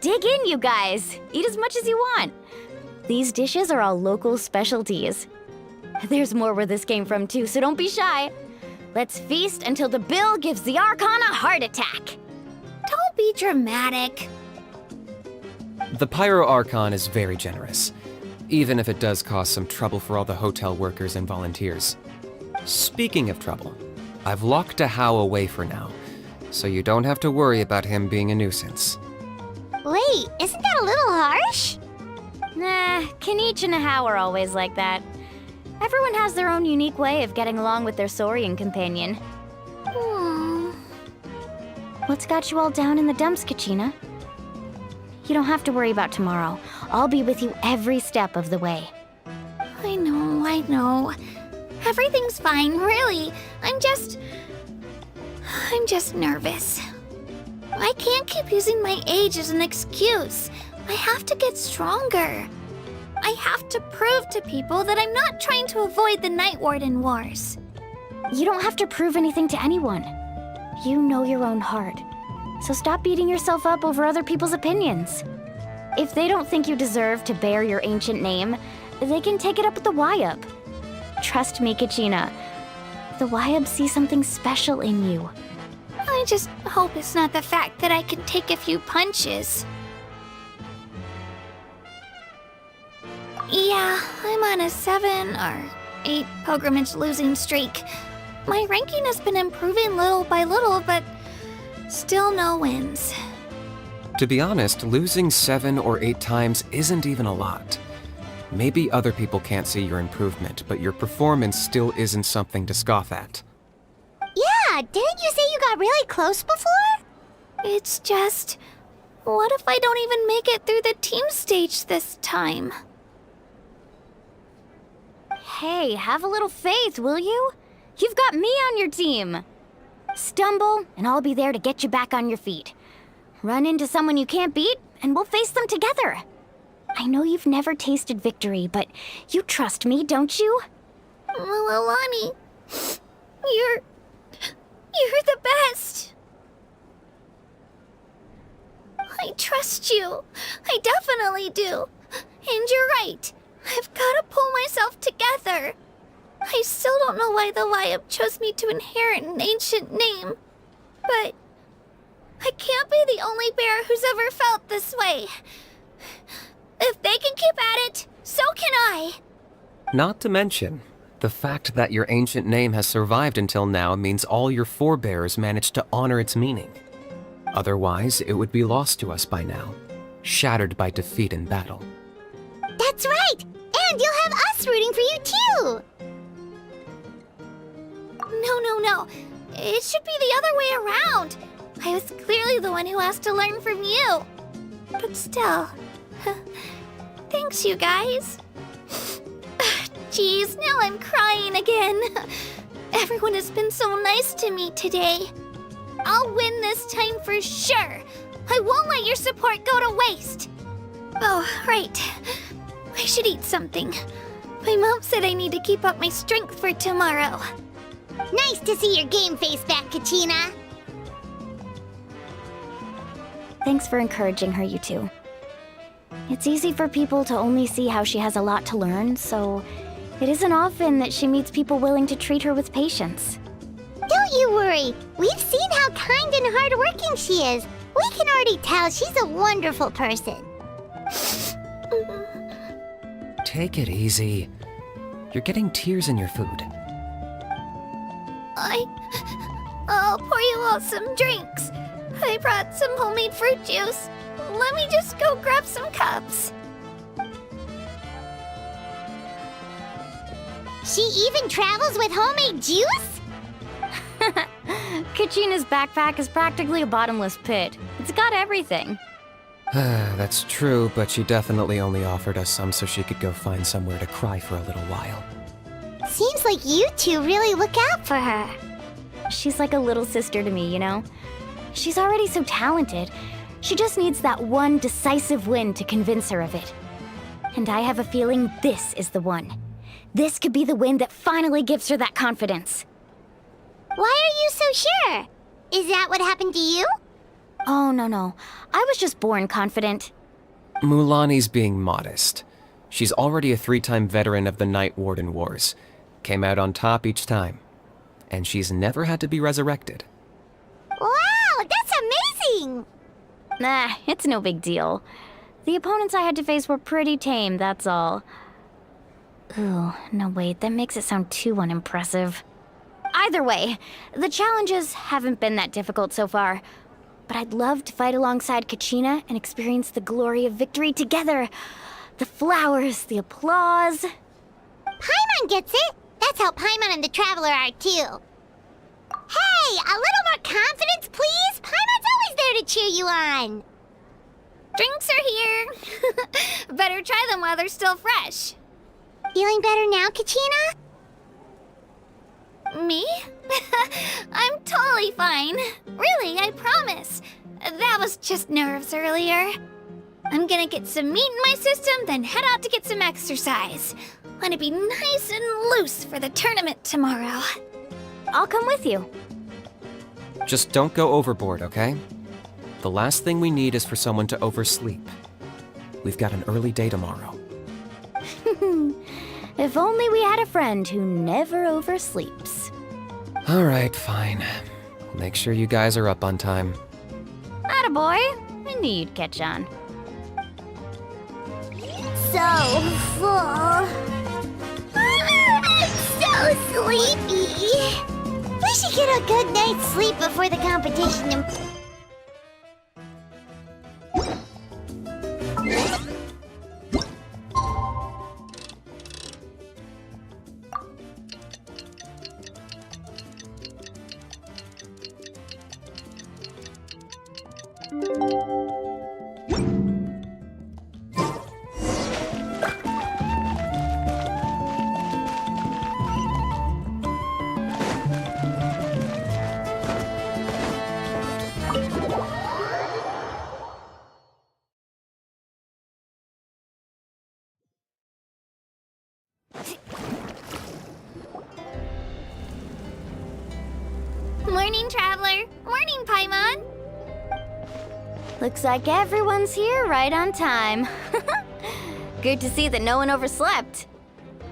Dig in, you guys. Eat as much as you want. These dishes are all local specialties. There's more where this came from too, so don't be shy. Let's feast until the bill gives the Archon a heart attack. Don't be dramatic. The Pyro Archon is very generous, even if it does cause some trouble for all the hotel workers and volunteers. Speaking of trouble, I've locked a How away for now, so you don't have to worry about him being a nuisance. Wait, isn't that a little harsh? Nah, Kenichi and How are always like that. Everyone has their own unique way of getting along with their Saurian companion. What's got you all down in the dumps, Kachina? You don't have to worry about tomorrow. I'll be with you every step of the way. I know. Everything's fine, really. I'm just nervous. I can't keep using my age as an excuse. I have to get stronger. I have to prove to people that I'm not trying to avoid the Night Warden Wars. You don't have to prove anything to anyone. You know your own heart. So stop beating yourself up over other people's opinions. If they don't think you deserve to bear your ancient name, they can take it up with the Wyab. Trust me, Kachina. The Wyab see something special in you. I just hope it's not the fact that I can take a few punches. Yeah, I'm on a 7 or 8 pilgrimage losing streak. My ranking has been improving little by little, but still no wins. To be honest, losing 7 or 8 times isn't even a lot. Maybe other people can't see your improvement, but your performance still isn't something to scoff at. Yeah, didn't you say you got really close before? It's just, what if I don't even make it through the team stage this time? Hey, have a little faith, will you? You've got me on your team. Stumble, and I'll be there to get you back on your feet. Run into someone you can't beat, and we'll face them together. I know you've never tasted victory, but you trust me, don't you? Well, Alani, you're the best. I trust you. I definitely do. And you're right. I've got to pull myself together. I still don't know why the Wyab chose me to inherit an ancient name. But I can't be the only bear who's ever felt this way. If they can keep at it, so can I. Not to mention, the fact that your ancient name has survived until now means all your forebears managed to honor its meaning. Otherwise, it would be lost to us by now, shattered by defeat in battle. That's right! And you'll have us rooting for you too! No. It should be the other way around. I was clearly the one who asked to learn from you. But still, thanks you guys. Jeez, now I'm crying again. Everyone has been so nice to me today. I'll win this time for sure. I won't let your support go to waste. Oh, right. I should eat something. My mom said I need to keep up my strength for tomorrow. Nice to see your game face back, Kachina. Thanks for encouraging her, you two. It's easy for people to only see how she has a lot to learn, so it isn't often that she meets people willing to treat her with patience. Don't you worry. We've seen how kind and hardworking she is. We can already tell she's a wonderful person. Take it easy. You're getting tears in your food. I'll pour you all some drinks. I brought some homemade fruit juice. Let me just go grab some cups. She even travels with homemade juice? Kachina's backpack is practically a bottomless pit. It's got everything. That's true, but she definitely only offered us some so she could go find somewhere to cry for a little while. Seems like you two really look out for her. She's like a little sister to me, you know? She's already so talented. She just needs that one decisive win to convince her of it. And I have a feeling this is the one. This could be the win that finally gives her that confidence. Why are you so sure? Is that what happened to you? Oh, no. I was just born confident. Mulani's being modest. She's already a 3-time veteran of the Night Warden Wars. Came out on top each time. And she's never had to be resurrected. Wow, that's amazing! Nah, it's no big deal. The opponents I had to face were pretty tame, that's all. Ooh, no wait, that makes it sound too unimpressive. Either way, the challenges haven't been that difficult so far. But I'd love to fight alongside Kachina and experience the glory of victory together. The flowers, the applause. Paimon gets it! That's how Paimon and the Traveler are too. Hey, a little more confidence, please! Paimon's always there to cheer you on! Drinks are here. Better try them while they're still fresh. Feeling better now, Kachina? Me? I'm totally fine. Really, I promise. That was just nerves earlier. I'm gonna get some meat in my system, then head out to get some exercise. Wanna be nice and loose for the tournament tomorrow. I'll come with you. Just don't go overboard, okay? The last thing we need is for someone to oversleep. We've got an early day tomorrow. If only we had a friend who never oversleeps. Alright, fine. I'll make sure you guys are up on time. Attaboy. I knew you'd catch on. So full. I'm so sleepy. We should get a good night's sleep before the competition. Morning, Traveler. Morning, Paimon. Looks like everyone's here right on time. Good to see that no one overslept.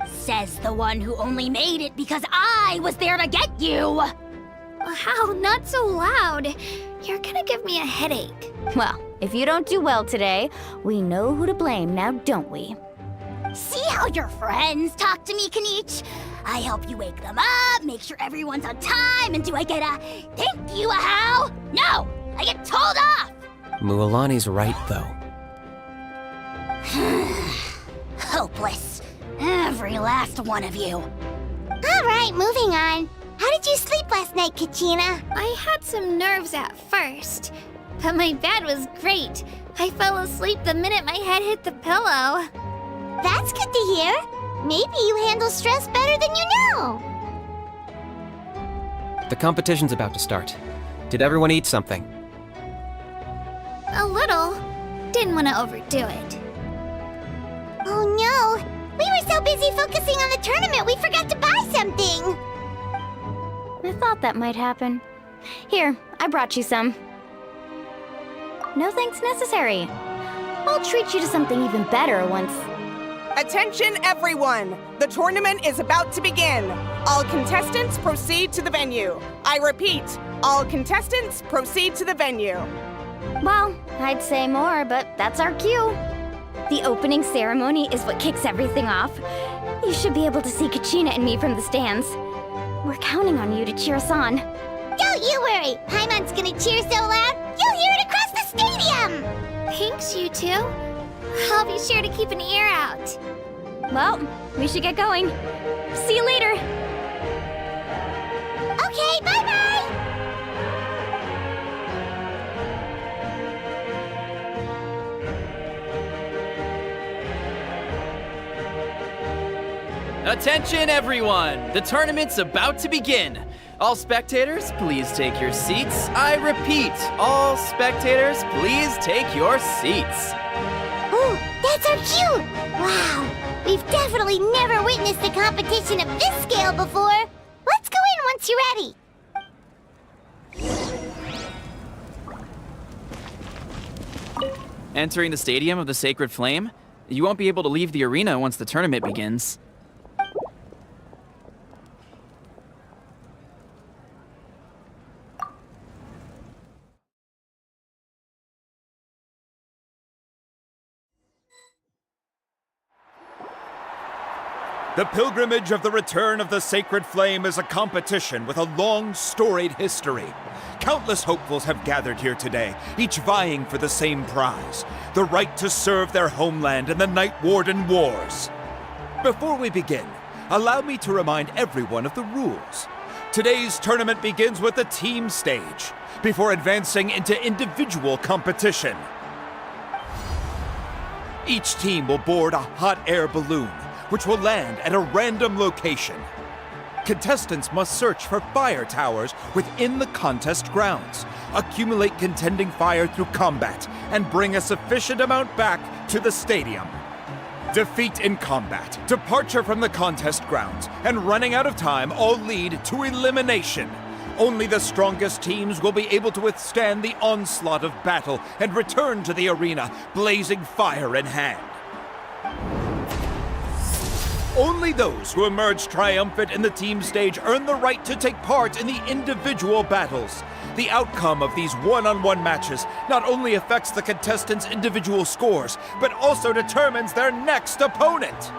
Says the one who only made it because I was there to get you! Wow, not so loud. You're gonna give me a headache. Well, if you don't do well today, we know who to blame now, don't we? See how your friends talk to me, Kanich? I help you wake them up, make sure everyone's on time, and do I get a thank you, a how? No! I get told off! Mualani's right, though. Hopeless. Every last one of you. Alright, moving on. How did you sleep last night, Kachina? I had some nerves at first, but my bed was great. I fell asleep the minute my head hit the pillow. That's good to hear. Maybe you handle stress better than you know. The competition's about to start. Did everyone eat something? A little. Didn't want to overdo it. Oh no! We were so busy focusing on the tournament we forgot to buy something! I thought that might happen. Here, I brought you some. No thanks necessary. I'll treat you to something even better once. Attention everyone! The tournament is about to begin. All contestants proceed to the venue. I repeat, all contestants proceed to the venue. Well, I'd say more, but that's our cue. The opening ceremony is what kicks everything off. You should be able to see Kachina and me from the stands. We're counting on you to cheer us on. Don't you worry! Paimon's gonna cheer so loud, you'll hear it across the stadium! Thanks, you two. I'll be sure to keep an ear out. Well, we should get going. See you later. Okay, bye-bye! Attention, everyone! The tournament's about to begin. All spectators, please take your seats. I repeat, all spectators, please take your seats. Ooh, that's our cue! Wow, we've definitely never witnessed a competition of this scale before. Let's go in once you're ready. Entering the Stadium of the Sacred Flame, you won't be able to leave the arena once the tournament begins. The pilgrimage of the return of the Sacred Flame is a competition with a long, storied history. Countless hopefuls have gathered here today, each vying for the same prize, the right to serve their homeland in the Night Warden Wars. Before we begin, allow me to remind everyone of the rules. Today's tournament begins with the team stage, before advancing into individual competition. Each team will board a hot air balloon, which will land at a random location. Contestants must search for fire towers within the contest grounds, accumulate contending fire through combat, and bring a sufficient amount back to the stadium. Defeat in combat, departure from the contest grounds, and running out of time all lead to elimination. Only the strongest teams will be able to withstand the onslaught of battle and return to the arena, blazing fire in hand. Only those who emerge triumphant in the team stage earn the right to take part in the individual battles. The outcome of these one-on-one matches not only affects the contestants' individual scores, but also determines their next opponent.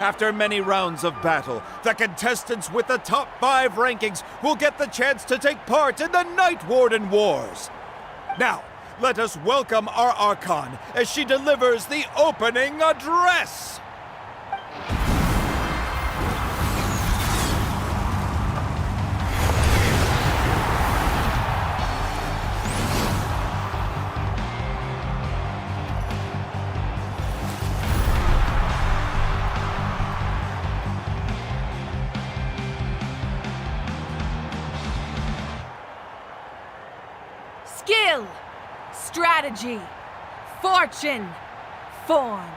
After many rounds of battle, the contestants with the top 5 rankings will get the chance to take part in the Night Warden Wars. Now, let us welcome our Archon as she delivers the opening address. Skill, strategy, fortune, form.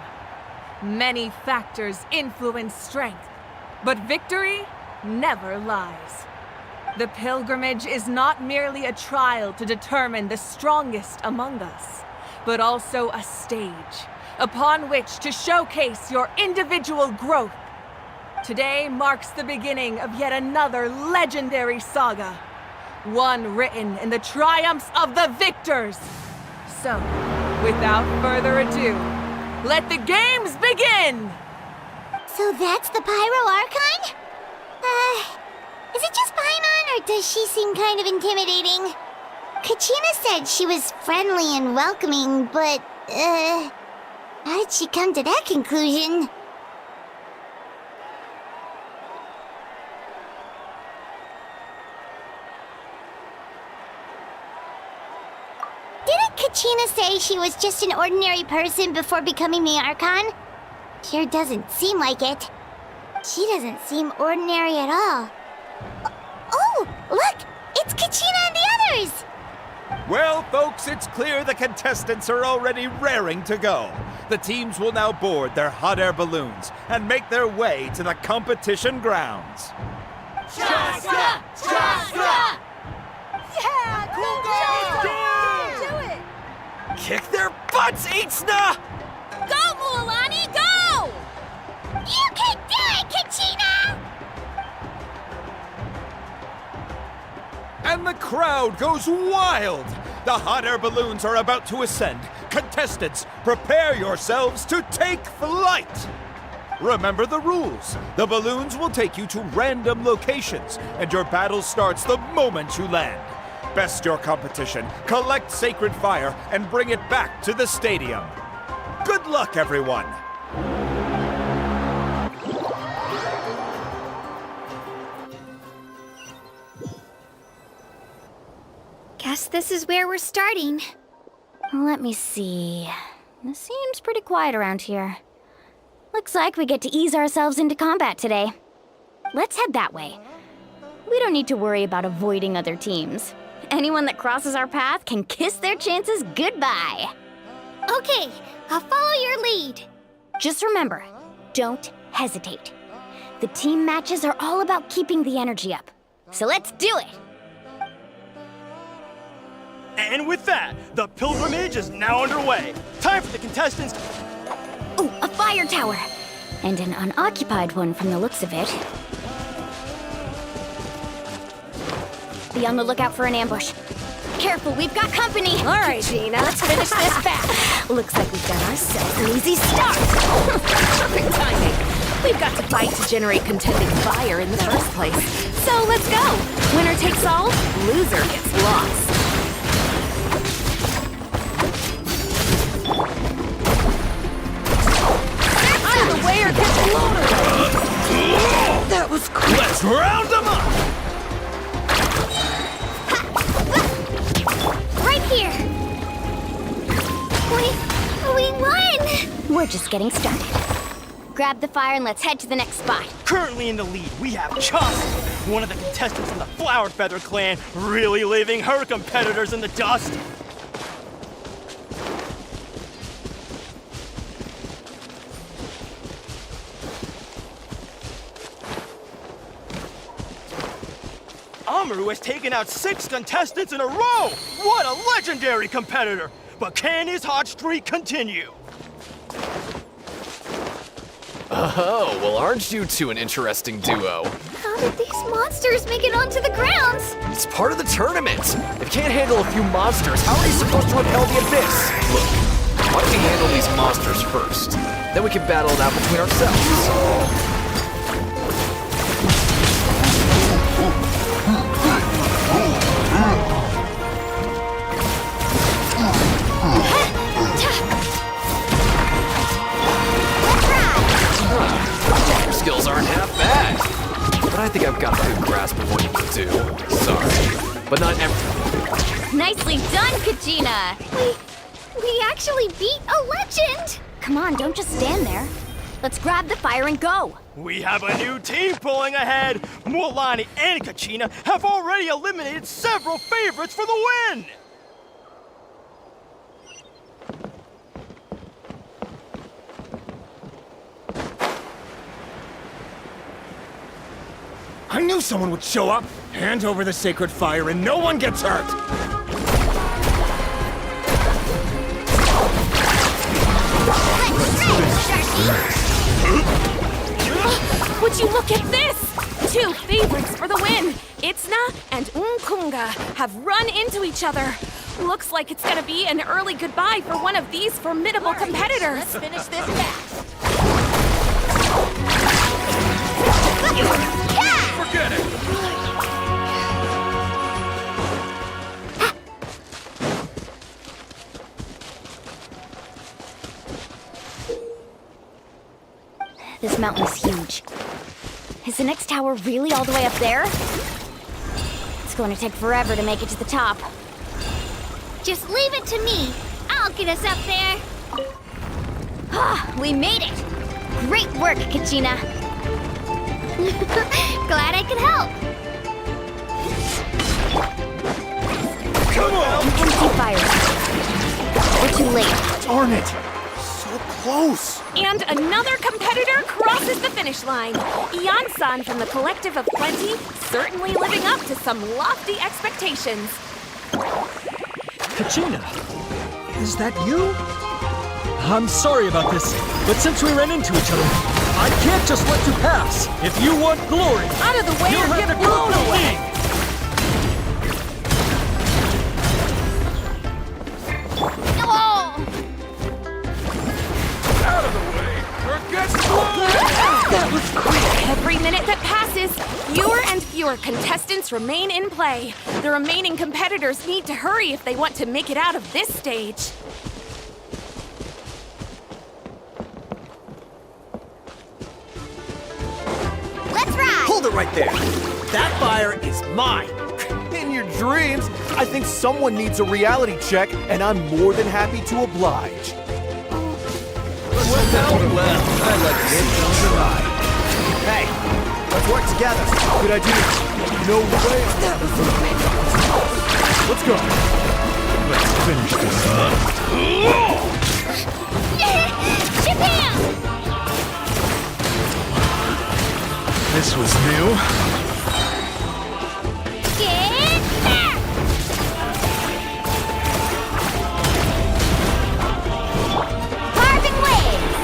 Many factors influence strength, but victory never lies. The pilgrimage is not merely a trial to determine the strongest among us, but also a stage upon which to showcase your individual growth. Today marks the beginning of yet another legendary saga, one written in the triumphs of the victors. So, without further ado, let the games begin! So that's the Pyro Archon? Is it just Paimon, or does she seem kind of intimidating? Kachina said she was friendly and welcoming, but, how did she come to that conclusion? Didn't Kachina say she was just an ordinary person before becoming the Archon? Sure doesn't seem like it. She doesn't seem ordinary at all. Oh, look! It's Kachina and the others! Well, folks, it's clear the contestants are already raring to go. The teams will now board their hot air balloons and make their way to the competition grounds. Shasta! Shasta! Yeah! Cool girl! Do it! Kick their butts, Itzna! Go, Mualani, go! You can do it, Kachina! And the crowd goes wild! The hot air balloons are about to ascend. Contestants, prepare yourselves to take flight! Remember the rules. The balloons will take you to random locations, and your battle starts the moment you land. Best your competition, collect sacred fire, and bring it back to the stadium. Good luck, everyone! Guess this is where we're starting. Let me see. It seems pretty quiet around here. Looks like we get to ease ourselves into combat today. Let's head that way. We don't need to worry about avoiding other teams. Anyone that crosses our path can kiss their chances goodbye. Okay, I'll follow your lead. Just remember, don't hesitate. The team matches are all about keeping the energy up. So let's do it! And with that, the pilgrimage is now underway. Time for the contestants. Ooh, a fire tower! And an unoccupied one from the looks of it. Be on the lookout for an ambush. Careful, we've got company! All right, Gina, let's finish this fast. Looks like we've got ourselves an easy start! Perfect timing. We've got to fight to generate contending fire in the first place. So let's go. Winner takes all, loser gets lost. Either way or get the loader. That was cool. Let's round them up! Right here. We won! We're just getting started. Grab the fire and let's head to the next spot. Currently in the lead, we have Chasta, one of the contestants from the Flower Feather clan, really leaving her competitors in the dust. Amaru has taken out 6 contestants in a row! What a legendary competitor! But can his hot streak continue? Oh, well, aren't you two an interesting duo? How did these monsters make it onto the grounds? It's part of the tournament. If you can't handle a few monsters, how are you supposed to repel the abyss? Look, why don't we handle these monsters first? Then we can battle it out between ourselves. Your skills aren't half bad. But I think I've got a good grasp of what you can do. Sorry, but not everything. Nicely done, Kachina! We actually beat a legend! Come on, don't just stand there. Let's grab the fire and go! We have a new team pulling ahead! Mualani and Kachina have already eliminated several favorites for the win! I knew someone would show up. Hand over the sacred fire and no one gets hurt. Would you look at this? 2 favorites for the win. Itzna and Unkunga have run into each other. Looks like it's gonna be an early goodbye for one of these formidable competitors. Let's finish this fast. Forget it! This mountain is huge. Is the next tower really all the way up there? It's going to take forever to make it to the top. Just leave it to me. I'll get us up there. Ah, we made it! Great work, Kachina. Glad I could help. Come on! Empty fires. We're too late. Darn it! So close! And another competitor crosses the finish line. Ian-san from the Collective of Plenty, certainly living up to some lofty expectations. Kachina, is that you? I'm sorry about this, but since we ran into each other, I can't just let you pass. If you want glory, Out of the way you'll or have get to blown go away! Oh! Out of the way, or get blown! That was quick! Every minute that passes, fewer and fewer contestants remain in play. The remaining competitors need to hurry if they want to make it out of this stage. Let's ride! Hold it right there! That fire is mine! In your dreams, I think someone needs a reality check, and I'm more than happy to oblige. Well, I like to see them survive. Hey, let's work together. Good idea. No way. Let's go. Let's finish this up. Japan! This was new. Get back! Carving waves!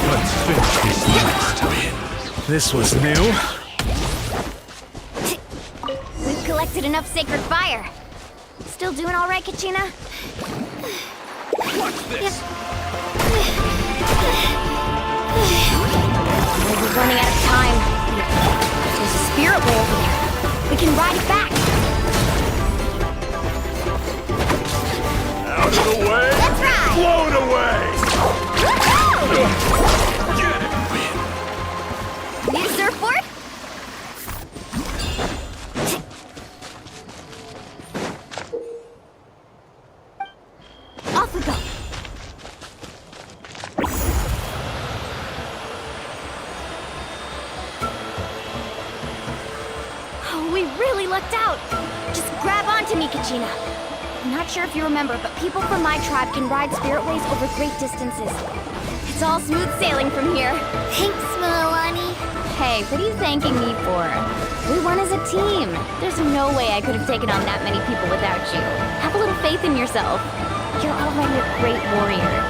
Let's finish this next. This was new. We've collected enough sacred fire. Still doing all right, Kachina? Watch this! We're running out of time. There's a spirit way over there. We can ride it back. Out of the way! Let's ride! Blown away! Woohoo! Get it! Need a surfboard? Off we go. Oh, we really lucked out. Just grab onto me, Kachina. I'm not sure if you remember, but people from my tribe can ride spiritways over great distances. It's all smooth sailing from here. Thanks, Milani. Hey, what are you thanking me for? We won as a team. There's no way I could have taken on that many people without you. Have a little faith in yourself. You're already a great warrior.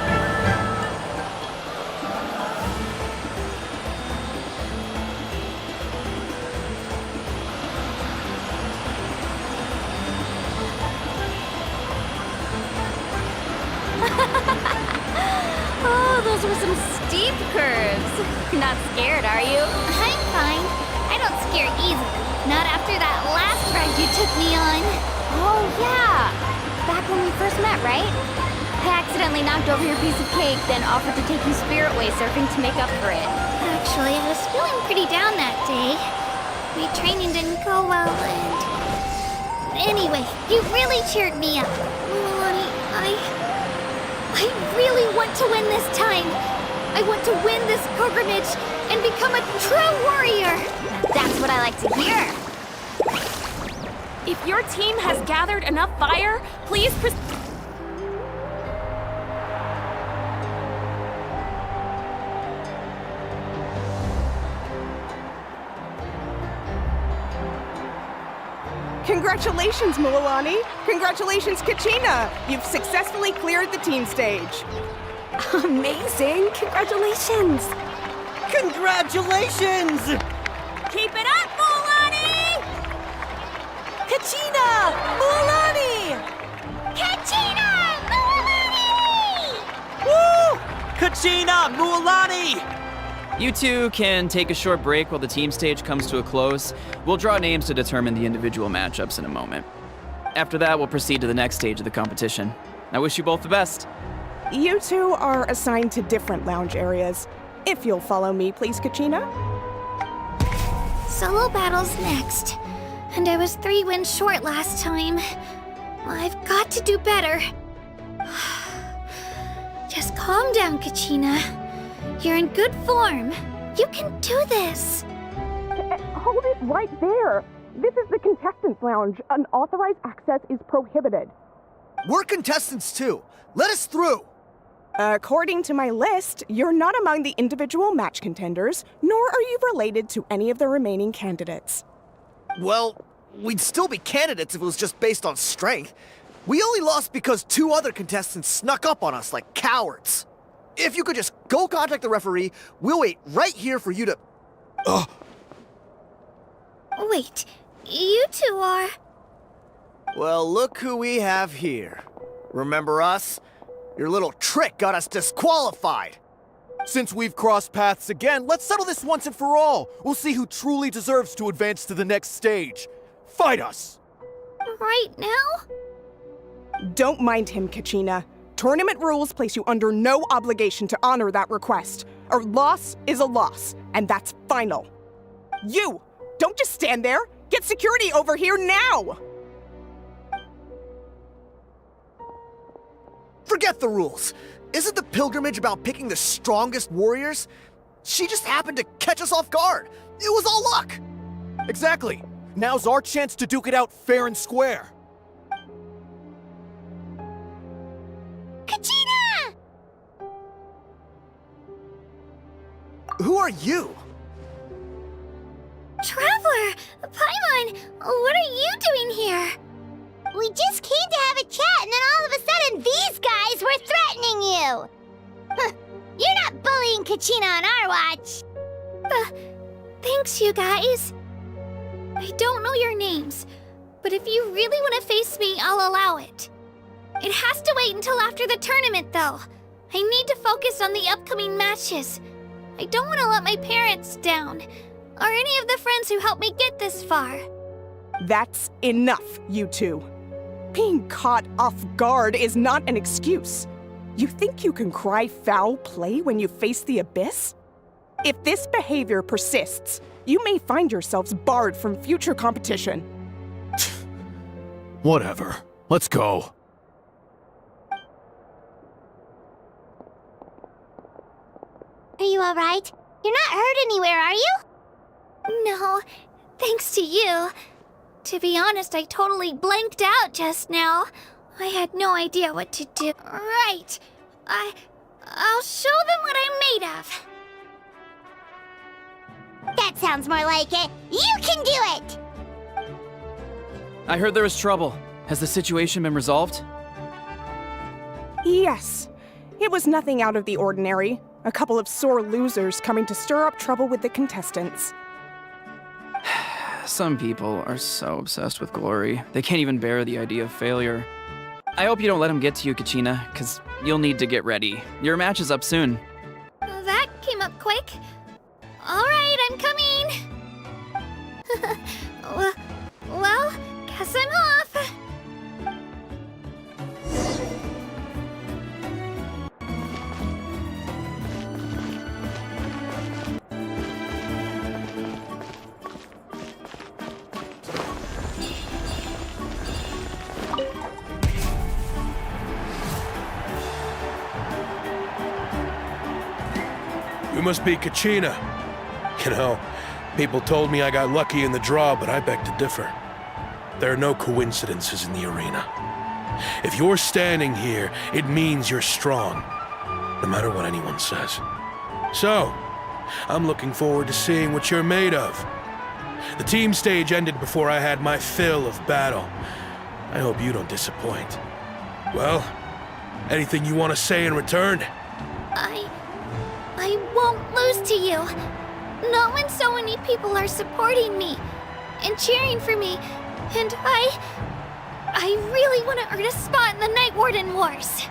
Oh, those were some steep curves. Not scared, are you? I'm fine. I don't scare easily. Not after that last ride you took me on. Oh, yeah. Back when we first met, right? I accidentally knocked over your piece of cake, then offered to take you spiritway surfing to make up for it. Actually, I was feeling pretty down that day. My training didn't go well, and... Anyway, you really cheered me up. Milani, I really want to win this time. I want to win this pilgrimage and become a true warrior. That's what I like to hear. If your team has gathered enough fire, please Congratulations, Mualani! Congratulations, Kachina! You've successfully cleared the team stage. Amazing! Congratulations! Congratulations! Keep it up, Mualani! Kachina! Mualani! Kachina! Mualani! Woo! Kachina! Mualani! You two can take a short break while the team stage comes to a close. We'll draw names to determine the individual matchups in a moment. After that, we'll proceed to the next stage of the competition. I wish you both the best. You two are assigned to different lounge areas. If you'll follow me, please, Kachina. Solo battles next. And I was 3 wins short last time. I've got to do better. Just calm down, Kachina. You're in good form. You can do this. Hold it right there. This is the contestants' lounge. Unauthorized access is prohibited. We're contestants too. Let us through. According to my list, you're not among the individual match contenders, nor are you related to any of the remaining candidates. Well, we'd still be candidates if it was just based on strength. We only lost because 2 other contestants snuck up on us like cowards. If you could just go contact the referee, we'll wait right here for you to... Ugh. Wait, you two are... Well, look who we have here. Remember us? Your little trick got us disqualified. Since we've crossed paths again, let's settle this once and for all. We'll see who truly deserves to advance to the next stage. Fight us! Right now? Don't mind him, Kachina. Tournament rules place you under no obligation to honor that request. A loss is a loss, and that's final. You! Don't just stand there! Get security over here now! Forget the rules. Isn't the pilgrimage about picking the strongest warriors? She just happened to catch us off guard. It was all luck. Exactly. Now's our chance to duke it out fair and square. Kachina! Who are you? Traveler! Paimon! What are you doing here? We just came to have a chat, and then all of a sudden these guys were threatening you! Huh, you're not bullying Kachina on our watch! Thanks, you guys. I don't know your names, but if you really want to face me, I'll allow it. It has to wait until after the tournament, though. I need to focus on the upcoming matches. I don't want to let my parents down, or any of the friends who helped me get this far. That's enough, you two. Being caught off guard is not an excuse. You think you can cry foul play when you face the abyss? If this behavior persists, you may find yourselves barred from future competition. Whatever. Let's go. Are you alright? You're not hurt anywhere, are you? No, thanks to you. To be honest, I totally blanked out just now. I had no idea what to do. Right. I'll show them what I'm made of. That sounds more like it. You can do it! I heard there was trouble. Has the situation been resolved? Yes. It was nothing out of the ordinary. A couple of sore losers coming to stir up trouble with the contestants. Some people are so obsessed with glory, they can't even bear the idea of failure. I hope you don't let them get to you, Kachina, because you'll need to get ready. Your match is up soon. That came up quick. All right, I'm coming. Well, guess I'm off. You must be Kachina. You know, people told me I got lucky in the draw, but I beg to differ. There are no coincidences in the arena. If you're standing here, it means you're strong, no matter what anyone says. So, I'm looking forward to seeing what you're made of. The team stage ended before I had my fill of battle. I hope you don't disappoint. Well, anything you want to say in return? I won't lose to you. Not when so many people are supporting me and cheering for me, and I really want to earn a spot in the Night Warden Wars.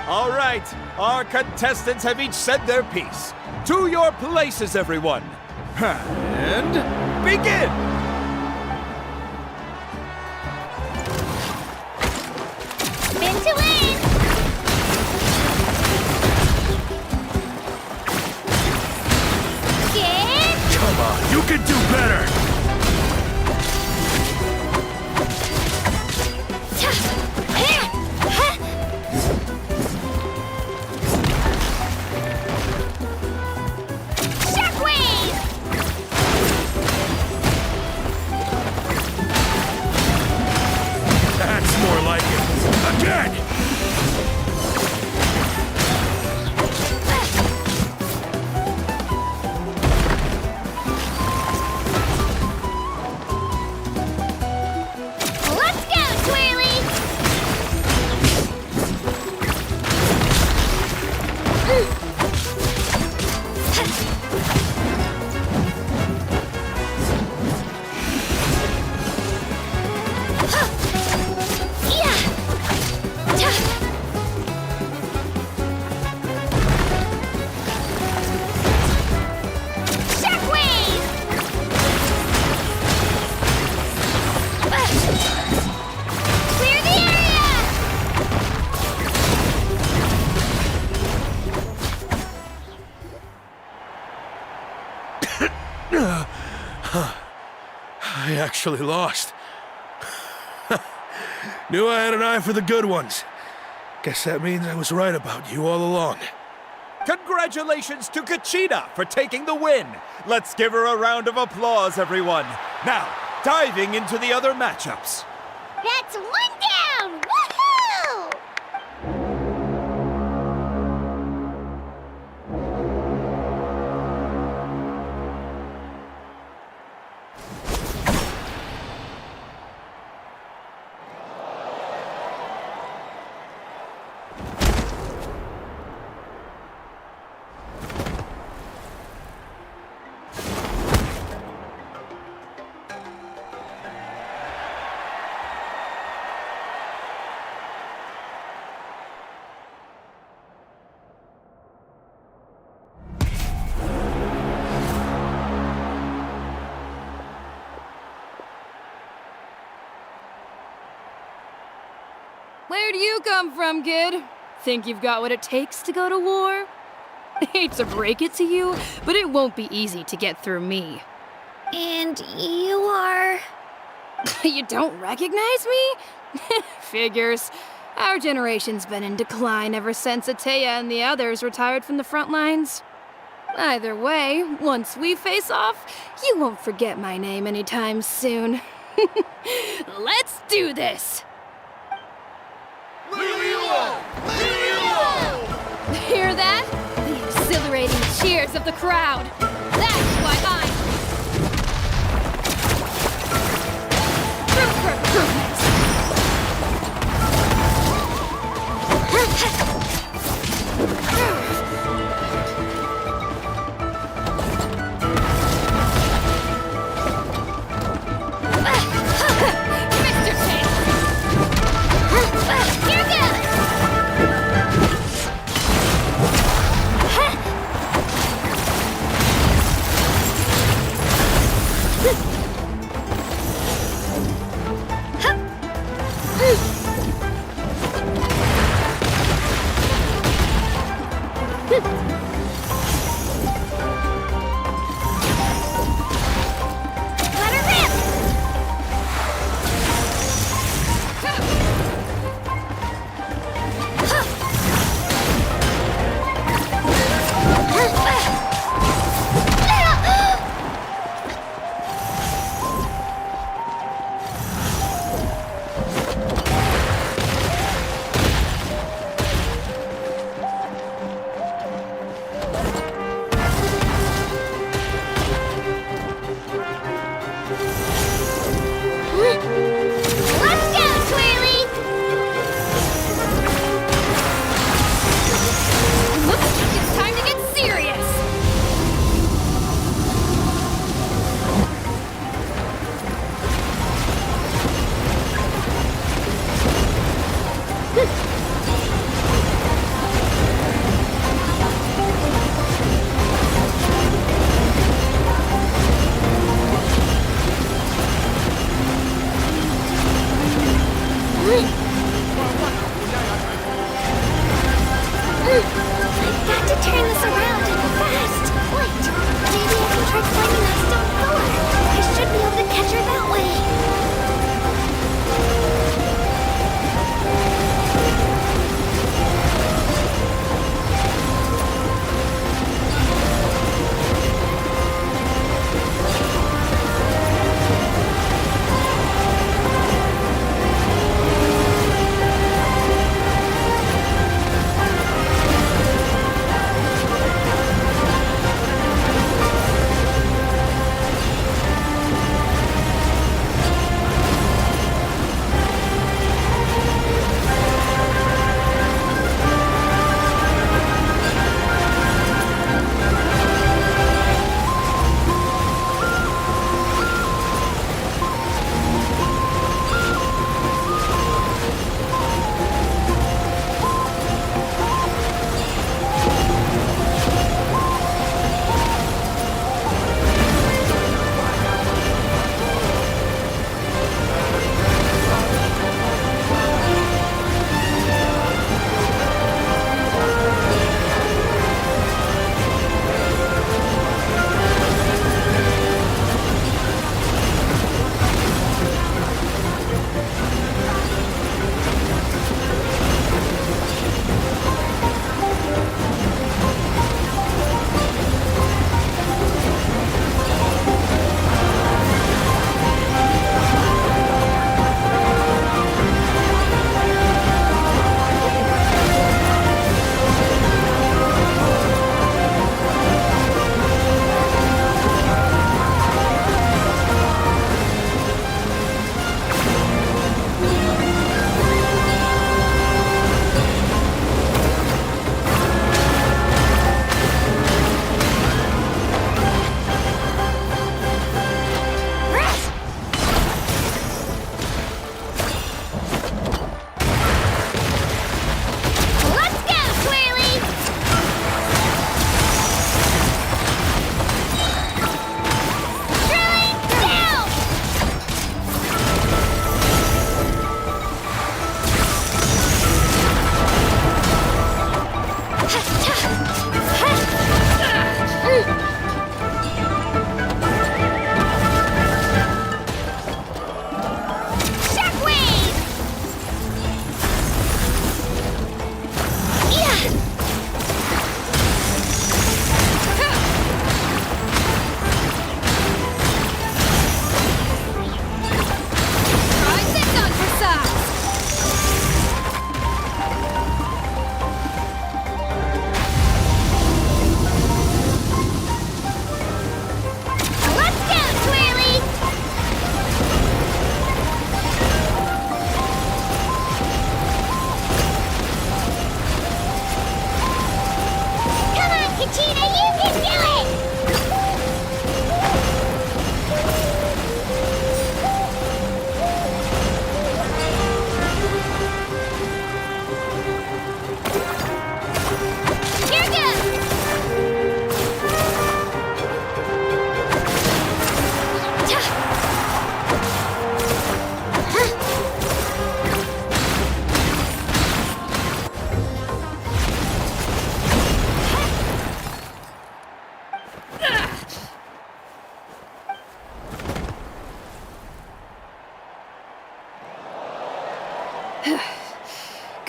All right, our contestants have each said their piece. To your places, everyone. And begin! Spin to win! Get... Come on, you can do better! That's more like it. Again! Let's go, Twirly! Clear the area! I actually lost. Knew I had an eye for the good ones. Guess that means I was right about you all along. Congratulations to Kachina for taking the win. Let's give her a round of applause, everyone. Now, diving into the other matchups. That's one down! Woohoo! Where do you come from, kid? Think you've got what it takes to go to war? Hate to break it to you, but it won't be easy to get through me. And you are... You don't recognize me? Figures. Our generation's been in decline ever since Ateya and the others retired from the front lines. Either way, once we face off, you won't forget my name anytime soon. Let's do this! Hear that? The exhilarating cheers of the crowd. That's why I'm... Room for improvement. Mr. Chase! Here goes!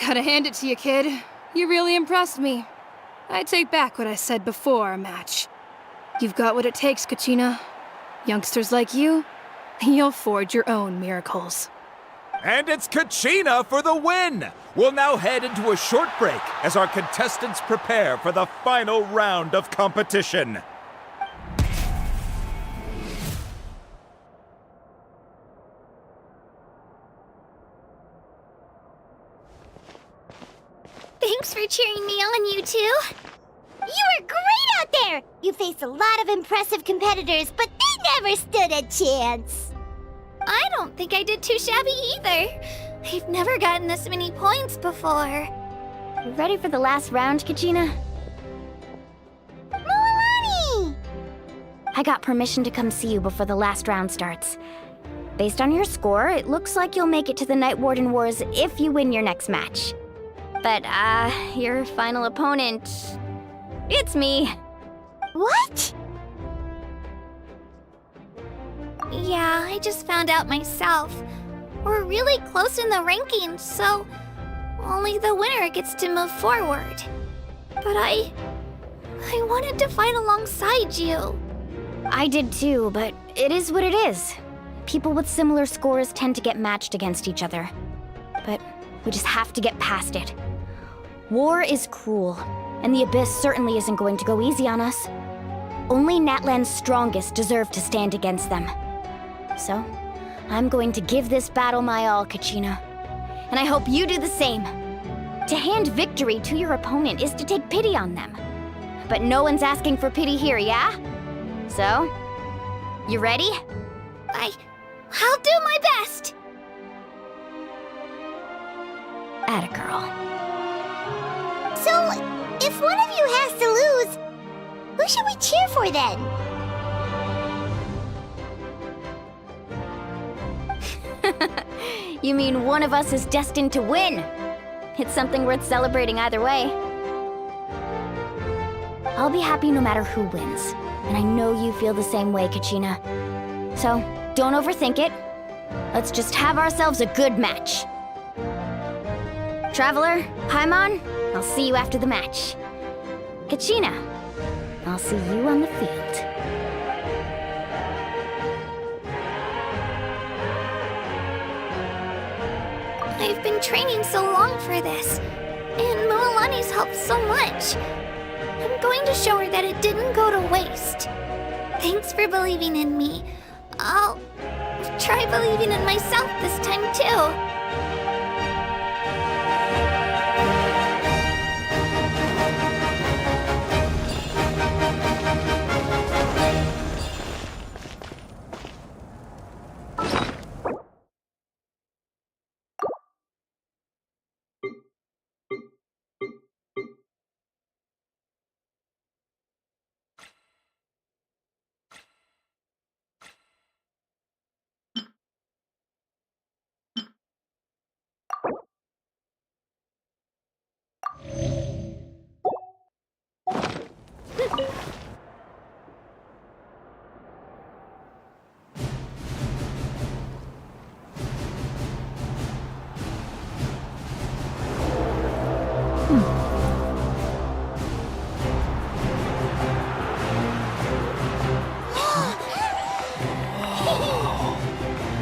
Gotta hand it to you, kid. You really impressed me. I take back what I said before our match. You've got what it takes, Kachina. Youngsters like you, you'll forge your own miracles. And it's Kachina for the win! We'll now head into a short break as our contestants prepare for the final round of competition. Thanks for cheering me on, you two. You were great out there! You faced a lot of impressive competitors, but they never stood a chance. I don't think I did too shabby either. I've never gotten this many points before. You ready for the last round, Kachina? Mualani! I got permission to come see you before the last round starts. Based on your score, it looks like you'll make it to the Night Warden Wars if you win your next match. But, your final opponent... it's me. What? Yeah, I just found out myself. We're really close in the rankings, so only the winner gets to move forward. But I wanted to fight alongside you. I did too, but it is what it is. People with similar scores tend to get matched against each other. But we just have to get past it. War is cruel, and the Abyss certainly isn't going to go easy on us. Only Natlan's strongest deserve to stand against them. So, I'm going to give this battle my all, Kachina. And I hope you do the same. To hand victory to your opponent is to take pity on them. But no one's asking for pity here, yeah? So, you ready? I'll do my best! Atta girl. So, if one of you has to lose, who should we cheer for then? You mean one of us is destined to win? It's something worth celebrating either way. I'll be happy no matter who wins, and I know you feel the same way, Kachina. So, don't overthink it. Let's just have ourselves a good match. Traveler, Paimon, I'll see you after the match. Kachina, I'll see you on the field. I've been training so long for this, and Mualani's helped so much. I'm going to show her that it didn't go to waste. Thanks for believing in me. I'll try believing in myself this time too.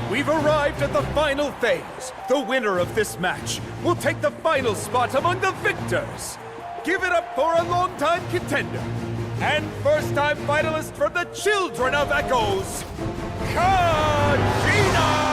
We've arrived at the final phase. The winner of this match will take the final spot among the victors. Give it up for a long-time contender and first-time finalist from the Children of Echoes, Kachina!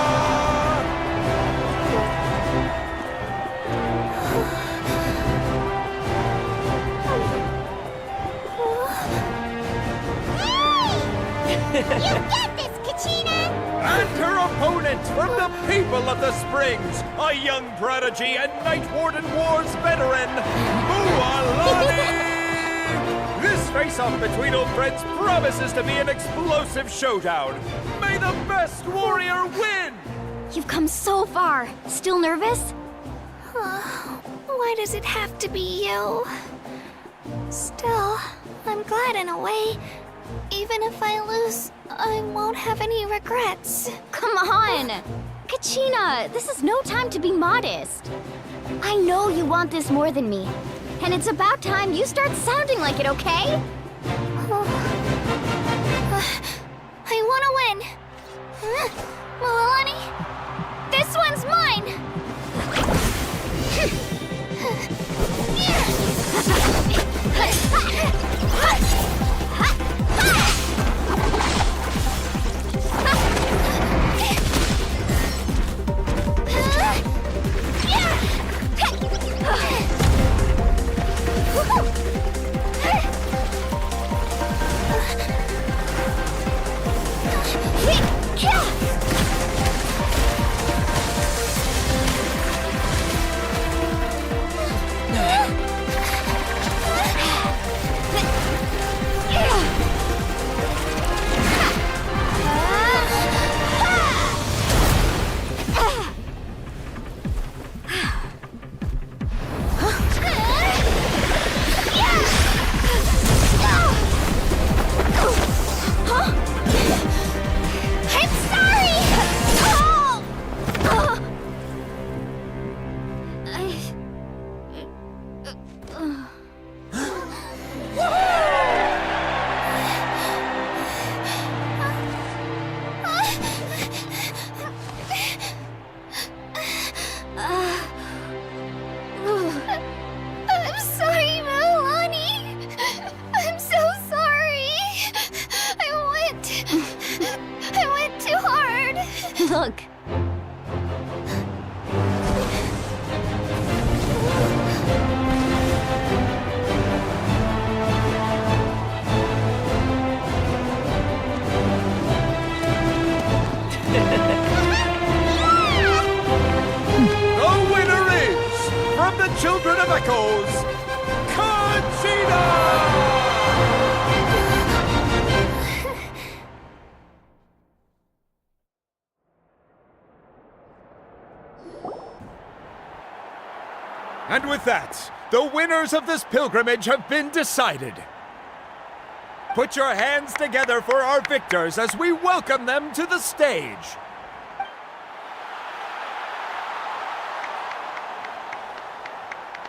You get this, Kachina! And her opponent from the people of the Springs, a young prodigy and Night Warden Wars veteran, Mualani! This face-off between old friends promises to be an explosive showdown. May the best warrior win! You've come so far. Still nervous? Why does it have to be you? Still, I'm glad in a way. Even if I lose, I won't have any regrets. Come on! Kachina, this is no time to be modest. I know you want this more than me. And it's about time you start sounding like it, okay? I want to win. Milani, this one's mine. I'm sorry, Milani. I'm so sorry. I went too hard. Look. The winner is, from the Children of Echoes, Conchita! And with that, the winners of this pilgrimage have been decided. Put your hands together for our victors as we welcome them to the stage.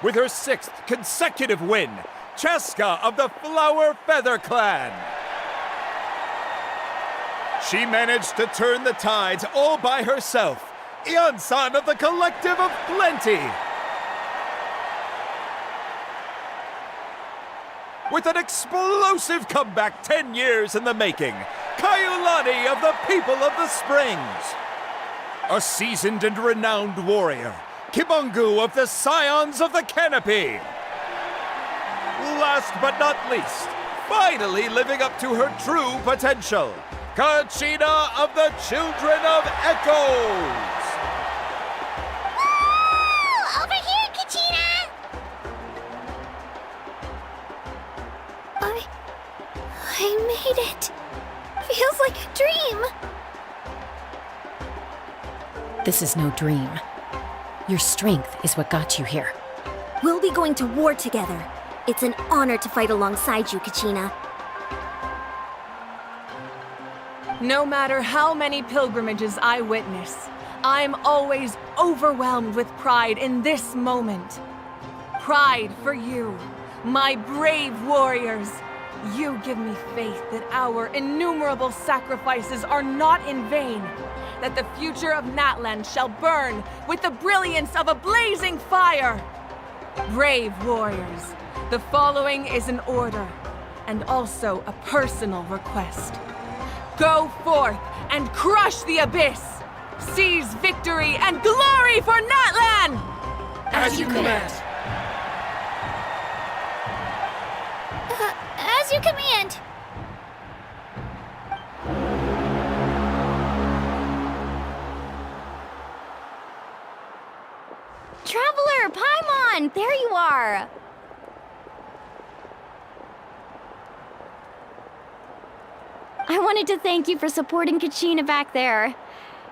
With her 6th consecutive win, Cheska of the Flower Feather Clan. She managed to turn the tides all by herself. Ian-san of the Collective of Plenty. With an explosive comeback 10 years in the making, Kaiulani of the People of the Springs. A seasoned and renowned warrior, Kibungu of the Scions of the Canopy. Last but not least, finally living up to her true potential, Kachina of the Children of Echoes. Woo! Over here, Kachina! I made it. Feels like a dream. This is no dream. Your strength is what got you here. We'll be going to war together. It's an honor to fight alongside you, Kachina. No matter how many pilgrimages I witness, I'm always overwhelmed with pride in this moment. Pride for you, my brave warriors. You give me faith that our innumerable sacrifices are not in vain, that the future of Natlan shall burn with the brilliance of a blazing fire. Brave warriors, the following is an order, and also a personal request. Go forth and crush the abyss! Seize victory and glory for Natlan! As you command. As you command. Traveler, Paimon, there you are. I wanted to thank you for supporting Kachina back there.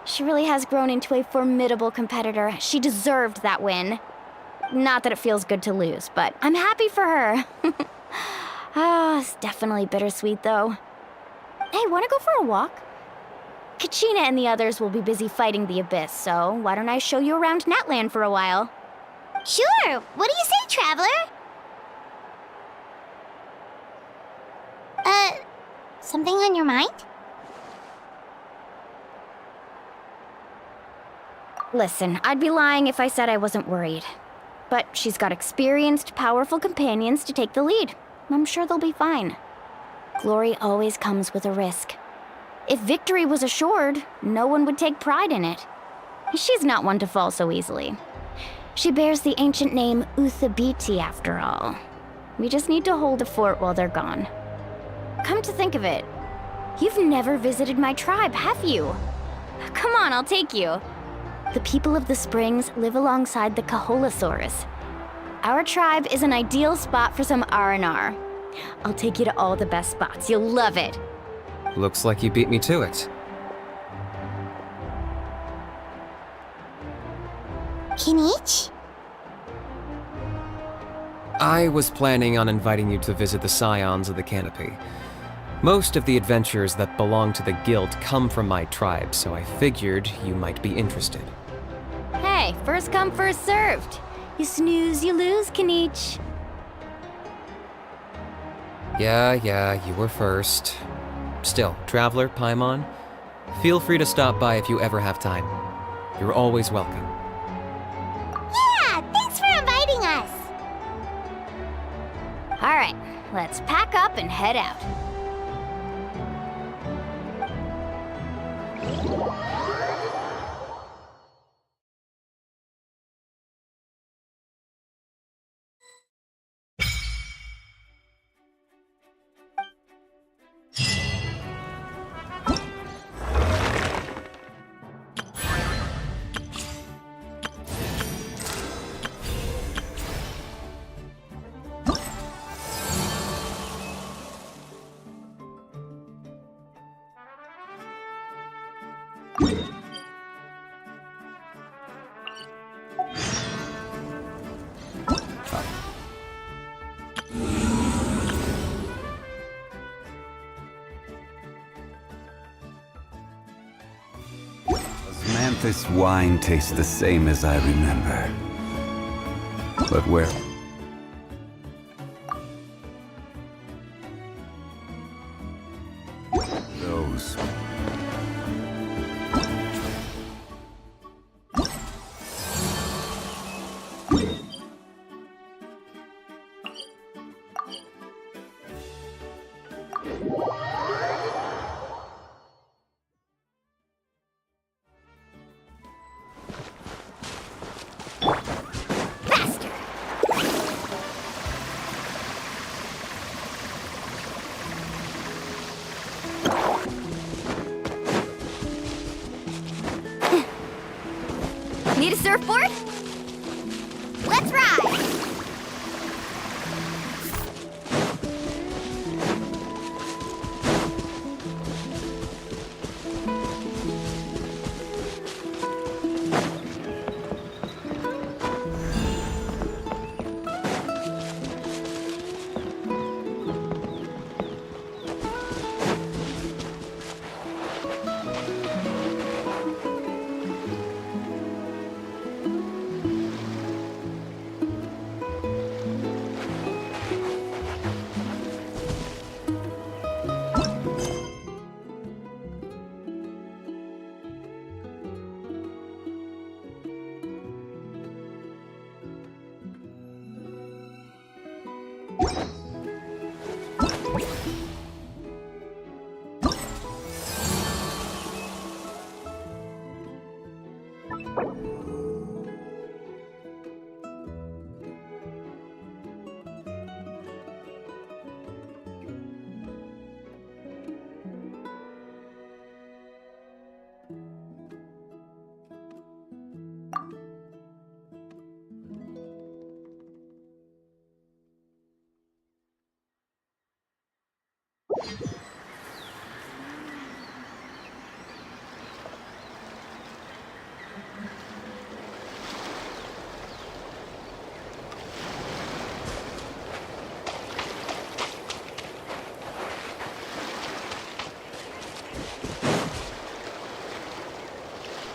She really has grown into a formidable competitor. She deserved that win. Not that it feels good to lose, but I'm happy for her. It's definitely bittersweet, though. Hey, wanna go for a walk? Kachina and the others will be busy fighting the Abyss, so why don't I show you around Natlan for a while? Sure, what do you say, Traveler? Something on your mind? Listen, I'd be lying if I said I wasn't worried. But she's got experienced, powerful companions to take the lead. I'm sure they'll be fine. Glory always comes with a risk. If victory was assured, no one would take pride in it. She's not one to fall so easily. She bears the ancient name Uthabiti, after all. We just need to hold the fort while they're gone. Come to think of it, you've never visited my tribe, have you? Come on, I'll take you. The people of the Springs live alongside the Kaholasaurus. Our tribe is an ideal spot for some R&R. I'll take you to all the best spots. You'll love it. Looks like you beat me to it. Kinich? I was planning on inviting you to visit the Scions of the Canopy. Most of the adventurers that belong to the guild come from my tribe, so I figured you might be interested. Hey, first come, first served. You snooze, you lose, Kinich. Yeah, you were first. Still, Traveler, Paimon, feel free to stop by if you ever have time. You're always welcome. Yeah, thanks for inviting us. All right, let's pack up and head out. This wine tastes the same as I remember. But where? Those. Need a surfboard? Let's ride!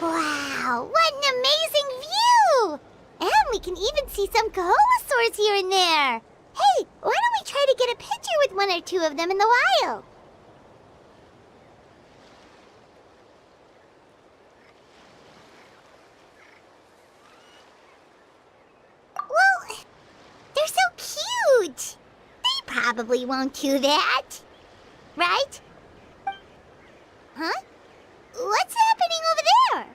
Wow, what an amazing view! And we we can even see some Kaholosaurs here and there. Hey, why don't we try to get a picture with one or two of them in the wild? Well, they're so cute. They probably won't do that. Right? Huh? What's happening over there?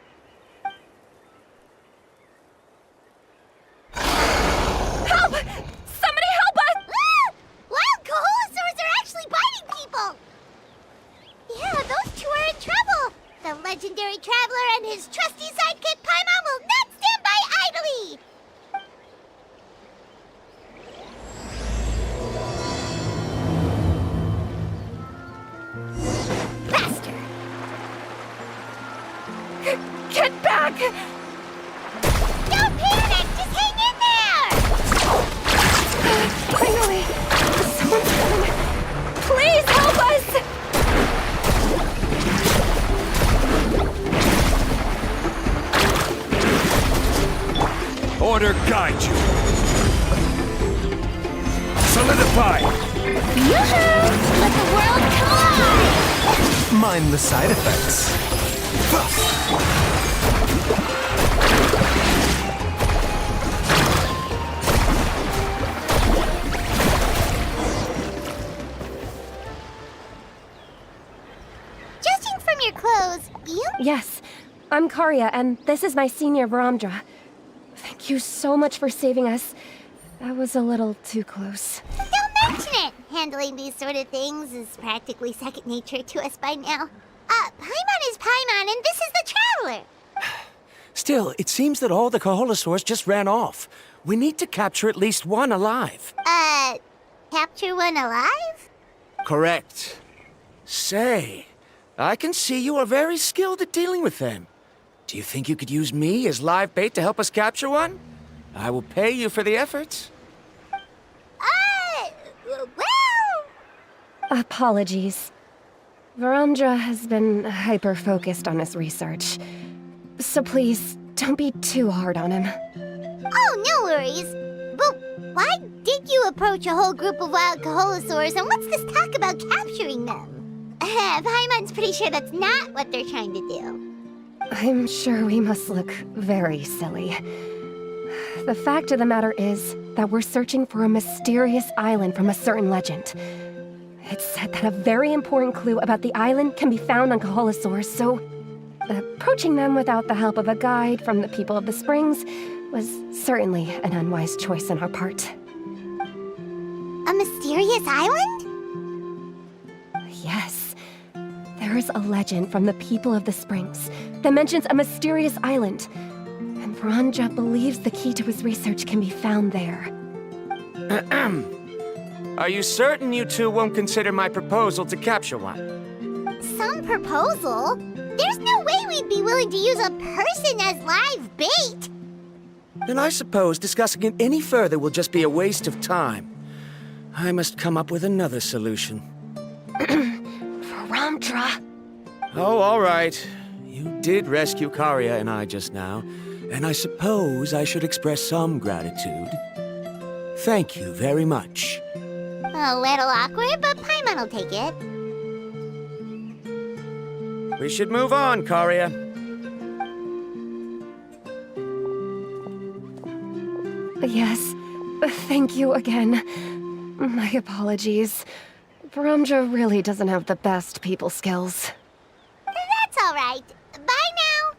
Help! Somebody help us! Ah! Wild Kaholosaurs are actually biting people! Yeah, those two are in trouble! The legendary traveler and his trusty sidekick Paimon will not stand by idly! Faster! Get back! Don't panic! Just hang in there! Finally! Someone's coming! Please help us! Order guide you. Solidify. Yoo-hoo! Let the world collide! Mind the side effects. Judging from your clothes, you... Yes, I'm Karya, and this is my senior Varamdra. Thank you so much for saving us. That was a little too close. Don't mention it! Handling these sort of things is practically second nature to us by now. Paimon is Paimon, and this is the Traveler! Still, it seems that all the Kaholosaurs just ran off. We need to capture at least one alive. Capture one alive? Correct. Say, I can see you are very skilled at dealing with them. Do you think you could use me as live bait to help us capture one? I will pay you for the efforts. Well... Apologies. Varamdra has been hyper-focused on his research. So please, don't be too hard on him. Oh, no worries. But why did you approach a whole group of wild Kaholosaurs, and what's this talk about capturing them? Paimon's pretty sure that's not what they're trying to do. I'm sure we must look very silly. The fact of the matter is that we're searching for a mysterious island from a certain legend. It's said that a very important clue about the island can be found on Kaholosaurs, so approaching them without the help of a guide from the people of the Springs was certainly an unwise choice on our part. A mysterious island? Yes. There is a legend from the people of the Springs that mentions a mysterious island, and Varamdra believes the key to his research can be found there. Are you certain you two won't consider my proposal to capture one? Some proposal? There's no way we'd be willing to use a person as live bait! Then I suppose discussing it any further will just be a waste of time. I must come up with another solution. Varamdra! Oh, all right. You did rescue Karya and I just now, and I suppose I should express some gratitude. Thank you very much. A little awkward, but Paimon will take it. We should move on, Karya. Yes, thank you again. My apologies. Varamdra really doesn't have the best people skills. That's all right. Bye now.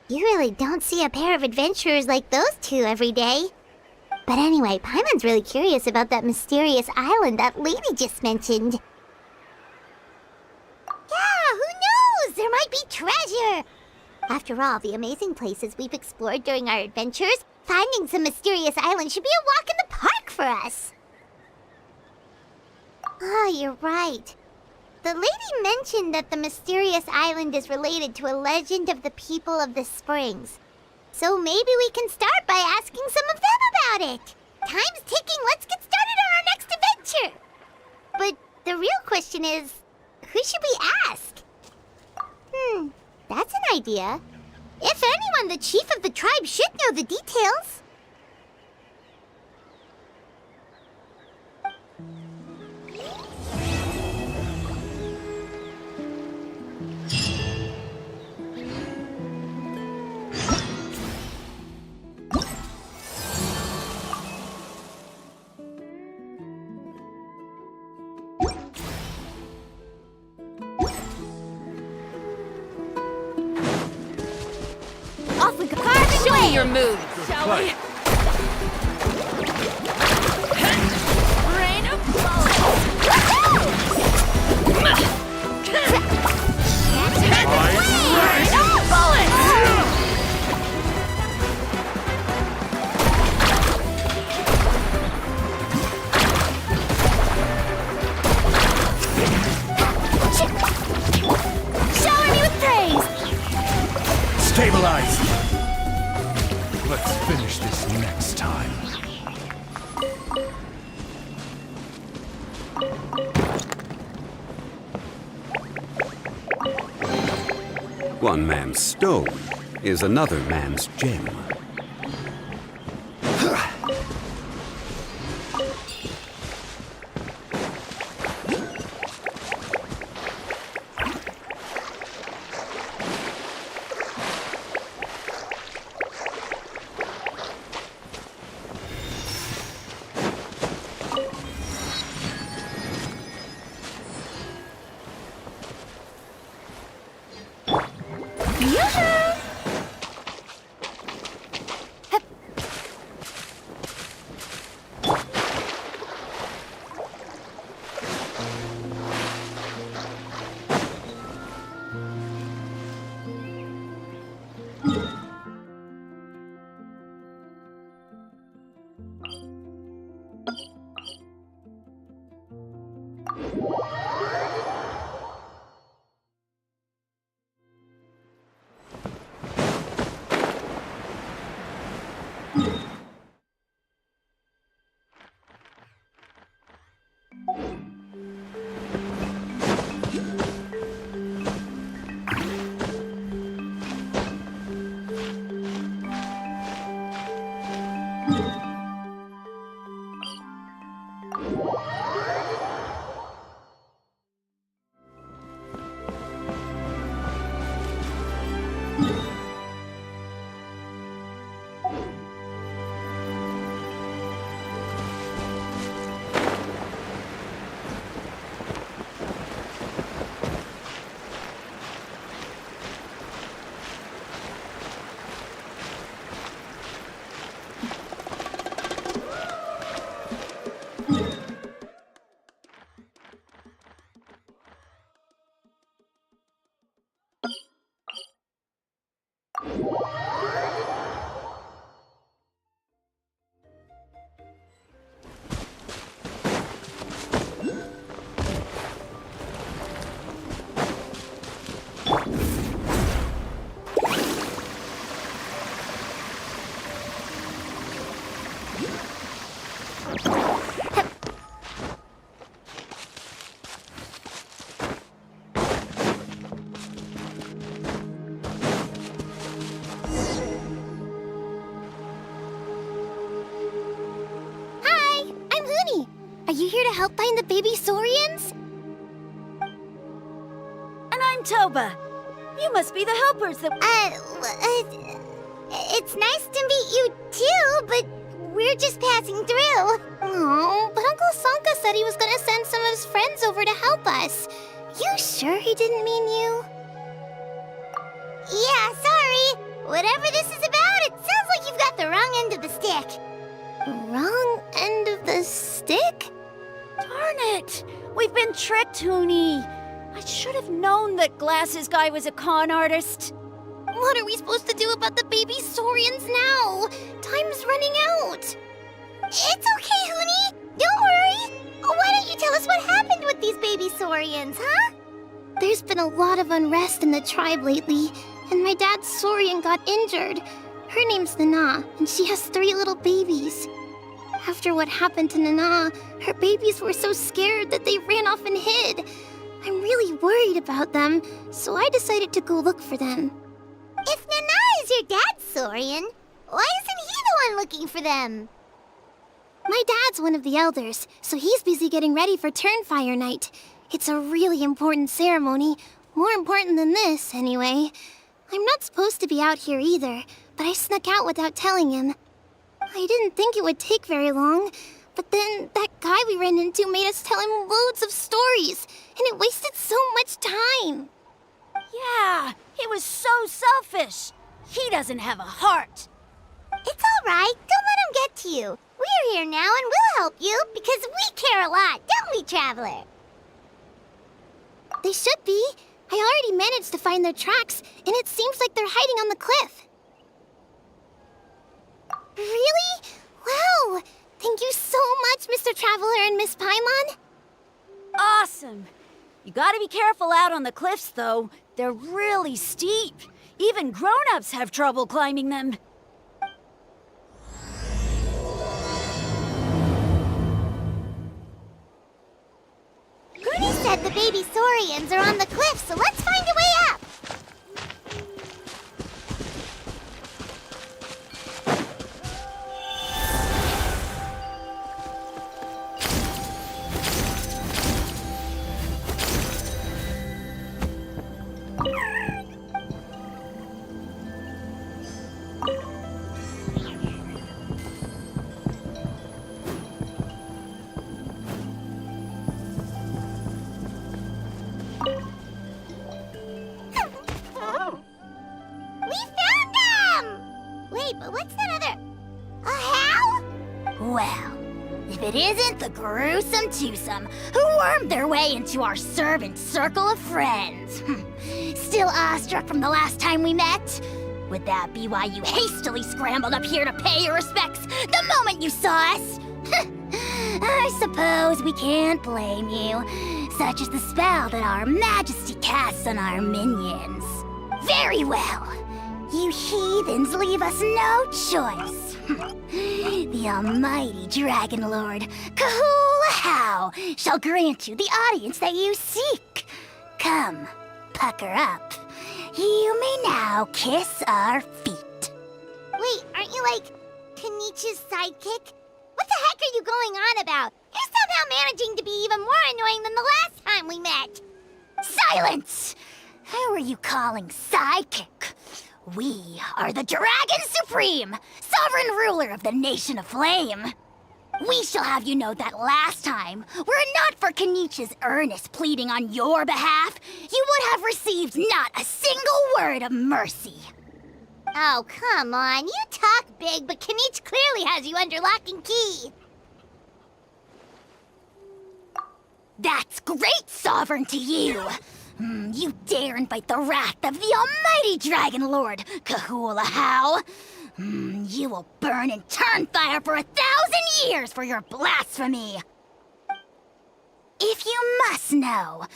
You really don't see a pair of adventurers like those two every day. But anyway, Paimon's really curious about that mysterious island that lady just mentioned. Yeah, who knows? There might be treasure! After all the amazing places we've explored during our adventures, finding some mysterious island should be a walk in the park for us. Oh, you're right. The lady mentioned that the mysterious island is related to a legend of the people of the Springs. So maybe we can start by asking some of them about it. Time's ticking. Let's get started on our next adventure. true. But the real question is, who should we ask? That's an idea. If anyone, the chief of the tribe should know the details. Off we go. Show me your moves, shall we? Rain of Shower me with praise! Stabilize! Let's finish this next time. One man's stone is another man's gem. Are you here to help find the baby Saurians? And I'm Toba. You must be the helpers that... It's nice to meet you too, but we're just passing through. Oh, but Uncle Sanka said he was gonna send some of his friends over to help us. You sure he didn't mean you? Yeah, sorry. Whatever this is about, it sounds like you've got the wrong end of the stick. Wrong end of the stick? Darn it! We've been tricked, Hoonie. I should have known that Glasses Guy was a con artist. What are we supposed to do about the baby Saurians now? Time's running out. It's okay, Hoonie. Don't worry. Why don't you tell us what happened with these baby Saurians, huh? There's been a lot of unrest in the tribe lately, and my dad's Saurian got injured. Her name's Nana, and she has 3 little babies. After what happened to Nana, her babies were so scared that they ran off and hid. I'm really worried about them, so I decided to go look for them. If Nana is your dad, Saurian, why isn't he the one looking for them? My dad's one of the elders, so he's busy getting ready for Turnfire Night. It's a really important ceremony, more important than this, anyway. I'm not supposed to be out here either, but I snuck out without telling him. I didn't think it would take very long, but then that guy we ran into made us tell him loads of stories, and it wasted so much time. Yeah, he was so selfish. He doesn't have a heart. It's all right. Don't let him get to you. We're here now and we'll help you because we care a lot, don't we, Traveler? They should be. I already managed to find their tracks, and it seems like they're hiding on the cliff. Really? Wow! Thank you so much, Mr. Traveler and Miss Paimon. Awesome. You gotta be careful out on the cliffs, though. They're really steep. Even grown-ups have trouble climbing them. Goody said the baby Saurians are on the cliff, so let's find a way up. It isn't the gruesome twosome who wormed their way into our servant circle of friends. Still awestruck from the last time we met? Would that be why you hastily scrambled up here to pay your respects the moment you saw us? I suppose we can't blame you. Such is the spell that our majesty casts on our minions. Very well. You heathens leave us no choice. The almighty Dragon Lord, Kahula shall grant you the audience that you seek. Come, pucker up. You may now kiss our feet. Wait, aren't you like Kenichi's sidekick? What the heck are you going on about? You're somehow managing to be even more annoying than the last time we met. Silence! Who are you calling sidekick? We are the Dragon Supreme, sovereign ruler of the Nation of Flame. We shall have you know that last time, were it not for Kenichi's earnest pleading on your behalf, you would have received not a single word of mercy. Oh, come on. You talk big, but Kenichi clearly has you under lock and key. That's great, Sovereign, to you. You dare invite the wrath of the almighty Dragon Lord, Kahula. You will burn in Turnfire for 1,000 years for your blasphemy. If you must know,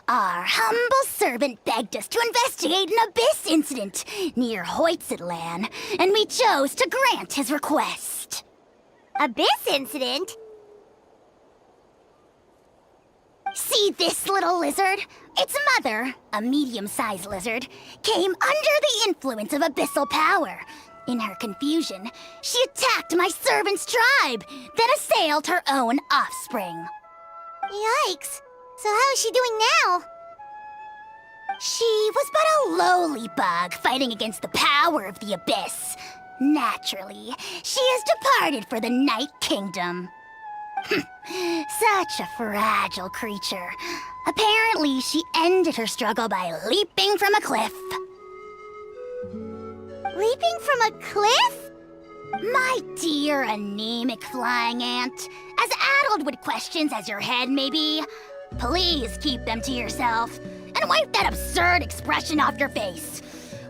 our humble servant begged us to investigate an abyss incident near Hoytsidlan, and we chose to grant his request. Abyss incident? See this little lizard? Its mother, a medium-sized lizard, came under the influence of abyssal power. In her confusion, she attacked my servant's tribe, then assailed her own offspring. Yikes. So how is she doing now? She was but a lowly bug fighting against the power of the abyss. Naturally, she has departed for the Night Kingdom. Such a fragile creature. Apparently, she ended her struggle by leaping from a cliff. Leaping from a cliff? My dear anemic flying ant, as addled with questions as your head may be, please keep them to yourself and wipe that absurd expression off your face.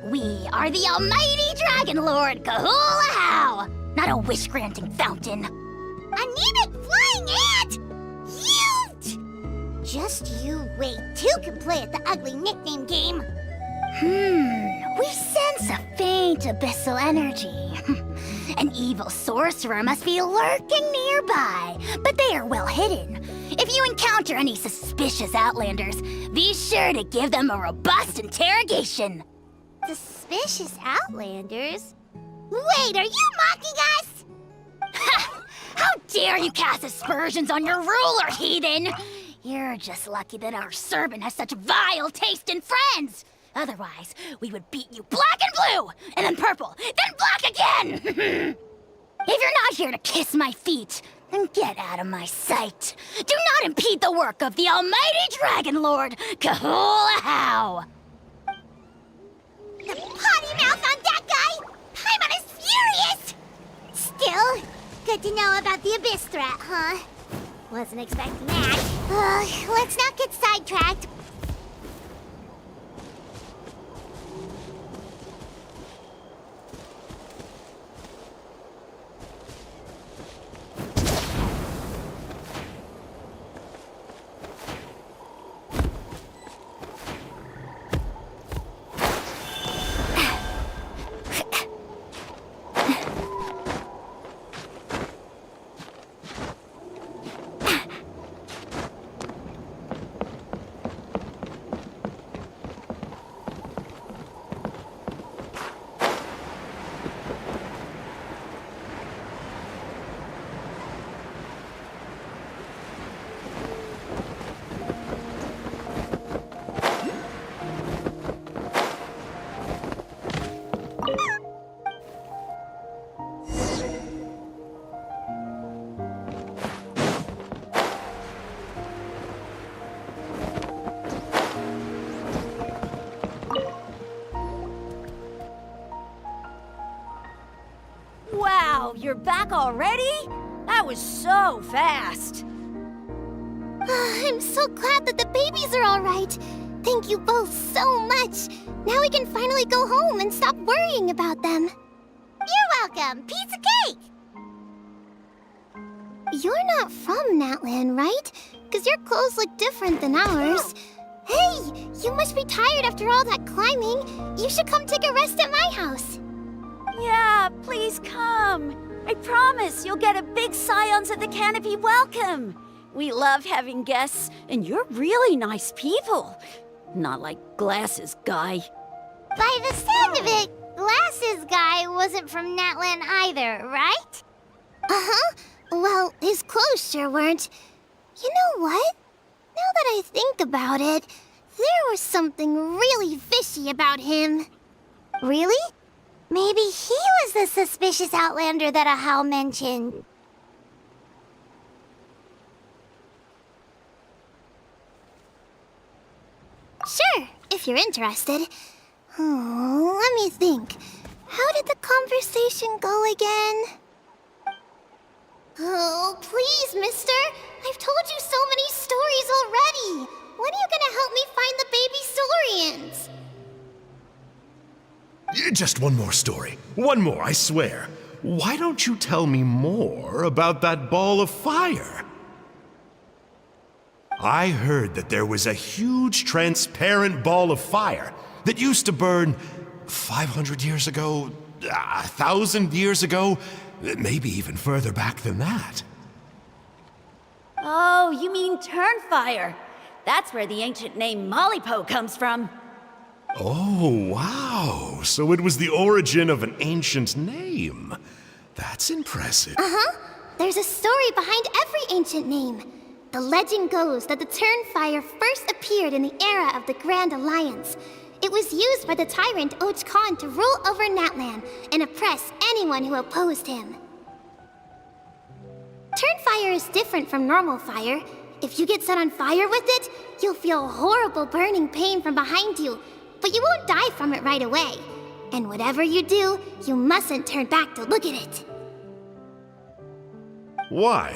We are the almighty Dragon Lord Kahula, not a wish-granting fountain. Anemic flying ant? You! Just you wait. Two can play at the ugly nickname game. We sense a faint abyssal energy. An evil sorcerer must be lurking nearby, but they are well hidden. If you encounter any suspicious outlanders, be sure to give them a robust interrogation. Suspicious outlanders? Wait, are you mocking us? How dare you cast aspersions on your ruler, heathen! You're just lucky that our servant has such vile taste in friends! Otherwise, we would beat you black and blue, and then purple, then black again! If you're not here to kiss my feet, then get out of my sight. Do not impede the work of the almighty Dragon Lord, Kahula-How! The potty mouth on that guy! Paimon is furious! Still, good to know about the Abyss threat, huh? Wasn't expecting that. Let's not get sidetracked. Wow, you're back already? That was so fast. I'm so glad that the babies are all right. Thank you both so much. Now we can finally go home and stop worrying about them. You're welcome. Piece of cake. You're not from Natlan, right? Because your clothes look different than ours. Hey, you must be tired after all that climbing. You should come take a rest at my house. Yeah, please come. I promise you'll get a big Scions of the Canopy welcome. We love having guests, and you're really nice people. Not like Glasses Guy. By the sound of it, Glasses Guy wasn't from Natlan either, right? Uh-huh. Well, his clothes sure weren't. You know what? Now that I think about it, there was something really fishy about him. Really? Maybe he was the suspicious outlander that Ahau mentioned. Sure, if you're interested. Oh, let me think. How did the conversation go again? Oh, please, mister. I've told you so many stories already. When are you gonna help me find the baby Saurians? Just one more story. One more, I swear. Why don't you tell me more about that ball of fire? I heard that there was a huge transparent ball of fire that used to burn 500 years ago, 1,000 years ago, maybe even further back than that. Oh, you mean Turnfire. That's where the ancient name Malipo comes from. Oh, wow. So it was the origin of an ancient name. That's impressive. Uh-huh. There's a story behind every ancient name. The legend goes that the Turnfire first appeared in the era of the Grand Alliance. It was used by the tyrant Archon to rule over Natlan and oppress anyone who opposed him. Turnfire is different from normal fire. If you get set on fire with it, you'll feel horrible burning pain from behind you, but you won't die from it right away. And whatever you do, you mustn't turn back to look at it. Why?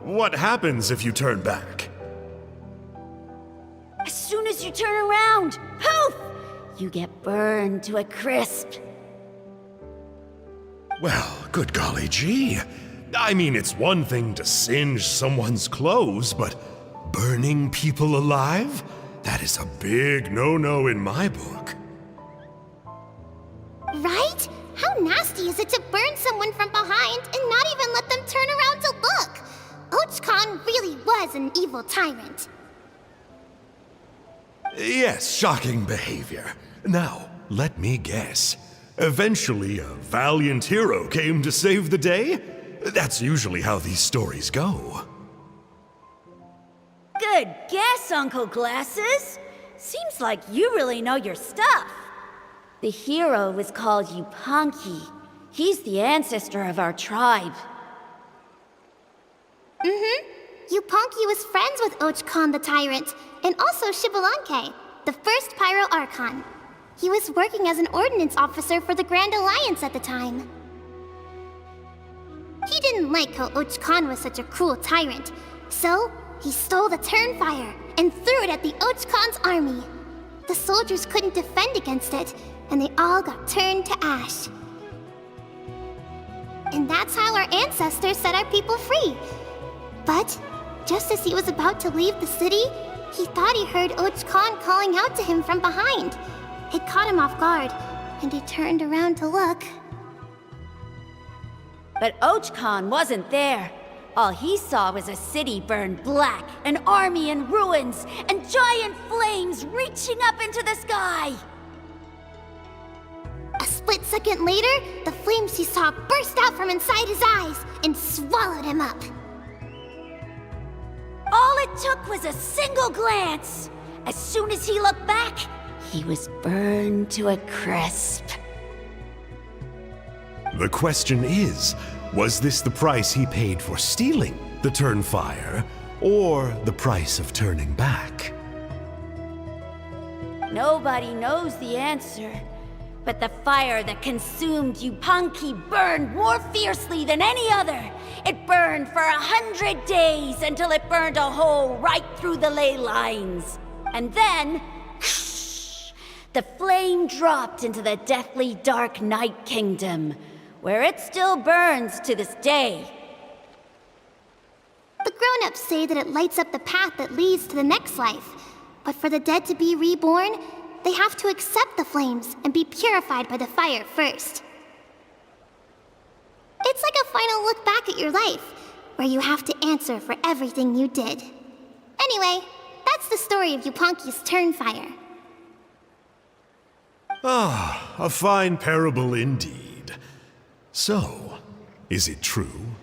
What happens if you turn back? As soon as you turn around, poof! You get burned to a crisp. Well, good golly gee. I mean, it's one thing to singe someone's clothes, but burning people alive? That is a big no-no in my book. Right? How nasty is it to burn someone from behind and not even let them turn around to look? Archon really was an evil tyrant. Yes, shocking behavior. Now, let me guess. Eventually, a valiant hero came to save the day? That's usually how these stories go. Good guess, Uncle Glasses. Seems like you really know your stuff. The hero was called Yupanqui. He's the ancestor of our tribe. Yupanqui was friends with Archon the Tyrant, and also Shibalanke, the first Pyro Archon. He was working as an ordnance officer for the Grand Alliance at the time. He didn't like how Archon was such a cruel tyrant, so he stole the Turnfire and threw it at the Archon's army. The soldiers couldn't defend against it, and they all got turned to ash. And that's how our ancestors set our people free. But just as he was about to leave the city, he thought he heard Archon calling out to him from behind. It caught him off guard, and he turned around to look. But Archon wasn't there. All he saw was a city burned black, an army in ruins, and giant flames reaching up into the sky. A split second later, the flames he saw burst out from inside his eyes and swallowed him up. All it took was a single glance. As soon as he looked back, he was burned to a crisp. The question is, was this the price he paid for stealing the Turnfire, or the price of turning back? Nobody knows the answer. But the fire that consumed Yupanqui burned more fiercely than any other. It burned for 100 days until it burned a hole right through the ley lines. And then, the flame dropped into the deathly dark Night Kingdom, where it still burns to this day. The grown-ups say that it lights up the path that leads to the next life. But for the dead to be reborn, they have to accept the flames and be purified by the fire first. It's like a final look back at your life, where you have to answer for everything you did. Anyway, that's the story of Yupanqui's Turnfire. Ah, a fine parable indeed. So, is it true?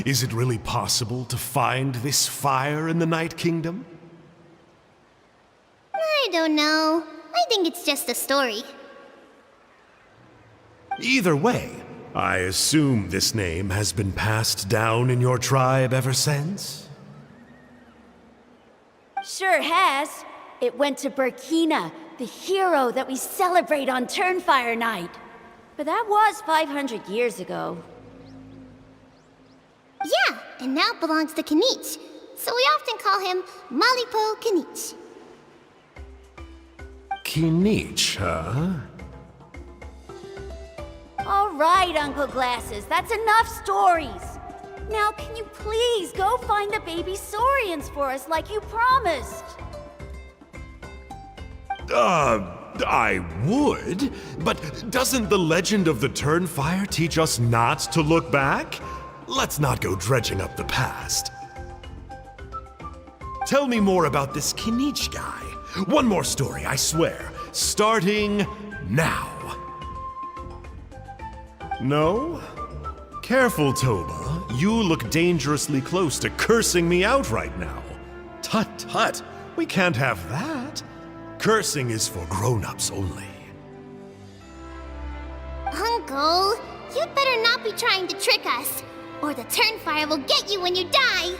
Is it really possible to find this fire in the Night Kingdom? I don't know. I think it's just a story. Either way, I assume this name has been passed down in your tribe ever since? Sure has. It went to Burkina, the hero that we celebrate on Turnfire Night. But that was 500 years ago. Yeah, and now it belongs to Kinich. So we often call him Malipo Kinich. Kinich, huh? All right, Uncle Glasses, that's enough stories. Now, can you please go find the baby Saurians for us like you promised? I would, but doesn't the legend of the Turnfire teach us not to look back? Let's not go dredging up the past. Tell me more about this Kinich guy. One more story, I swear. Starting now. No? Careful, Toba. You look dangerously close to cursing me out right now. Tut tut, we can't have that. Cursing is for grown-ups only. Uncle, you'd better not be trying to trick us, or the Turnfire will get you when you die.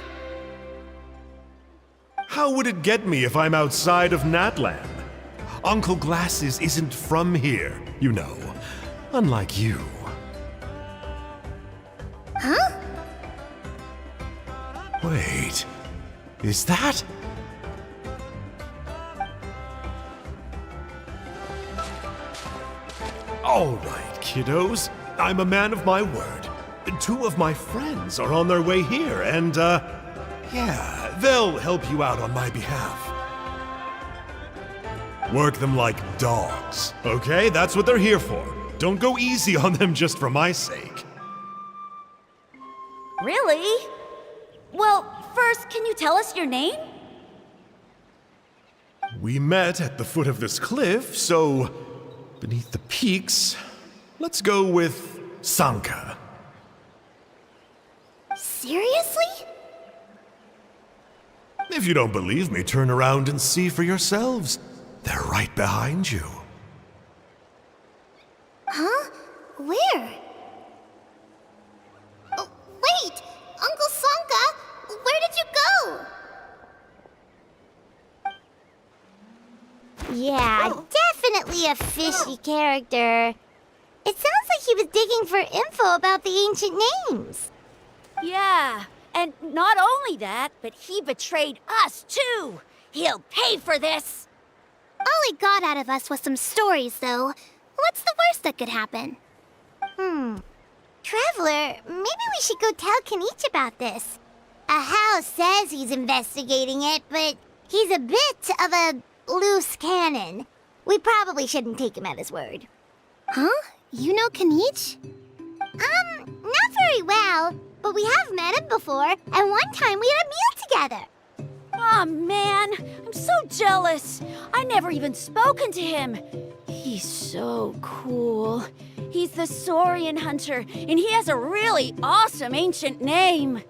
How would it get me if I'm outside of Natland? Uncle Glasses isn't from here, you know. Unlike you. Huh? Wait, is that? All right, kiddos. I'm a man of my word. 2 of my friends are on their way here, and, yeah, they'll help you out on my behalf. Work them like dogs, okay? That's what they're here for. don't go easy on them just for my sake. Really? Well, first, can you tell us your name? We met at the foot of this cliff, so beneath the peaks, let's go with Sanka. Seriously? If you don't believe me, turn around and see for yourselves. They're right behind you. Huh? Where? Oh, wait! Uncle Sanka! Where did you go? Yeah, definitely a fishy character. It sounds like he was digging for info about the ancient names. Yeah, and not only that, but he betrayed us too. He'll pay for this. All he got out of us was some stories, though. What's the worst that could happen? Traveler, maybe we should go tell Kanich about this. Ahau says he's investigating it, but he's a bit of a loose cannon. We probably shouldn't take him at his word. Huh? You know Kanich? Not very well, but we have met him before, and one time we had a meal together. Aw, man, I'm so jealous. I never even spoken to him. He's so cool. He's the Saurian hunter, and he has a really awesome ancient name.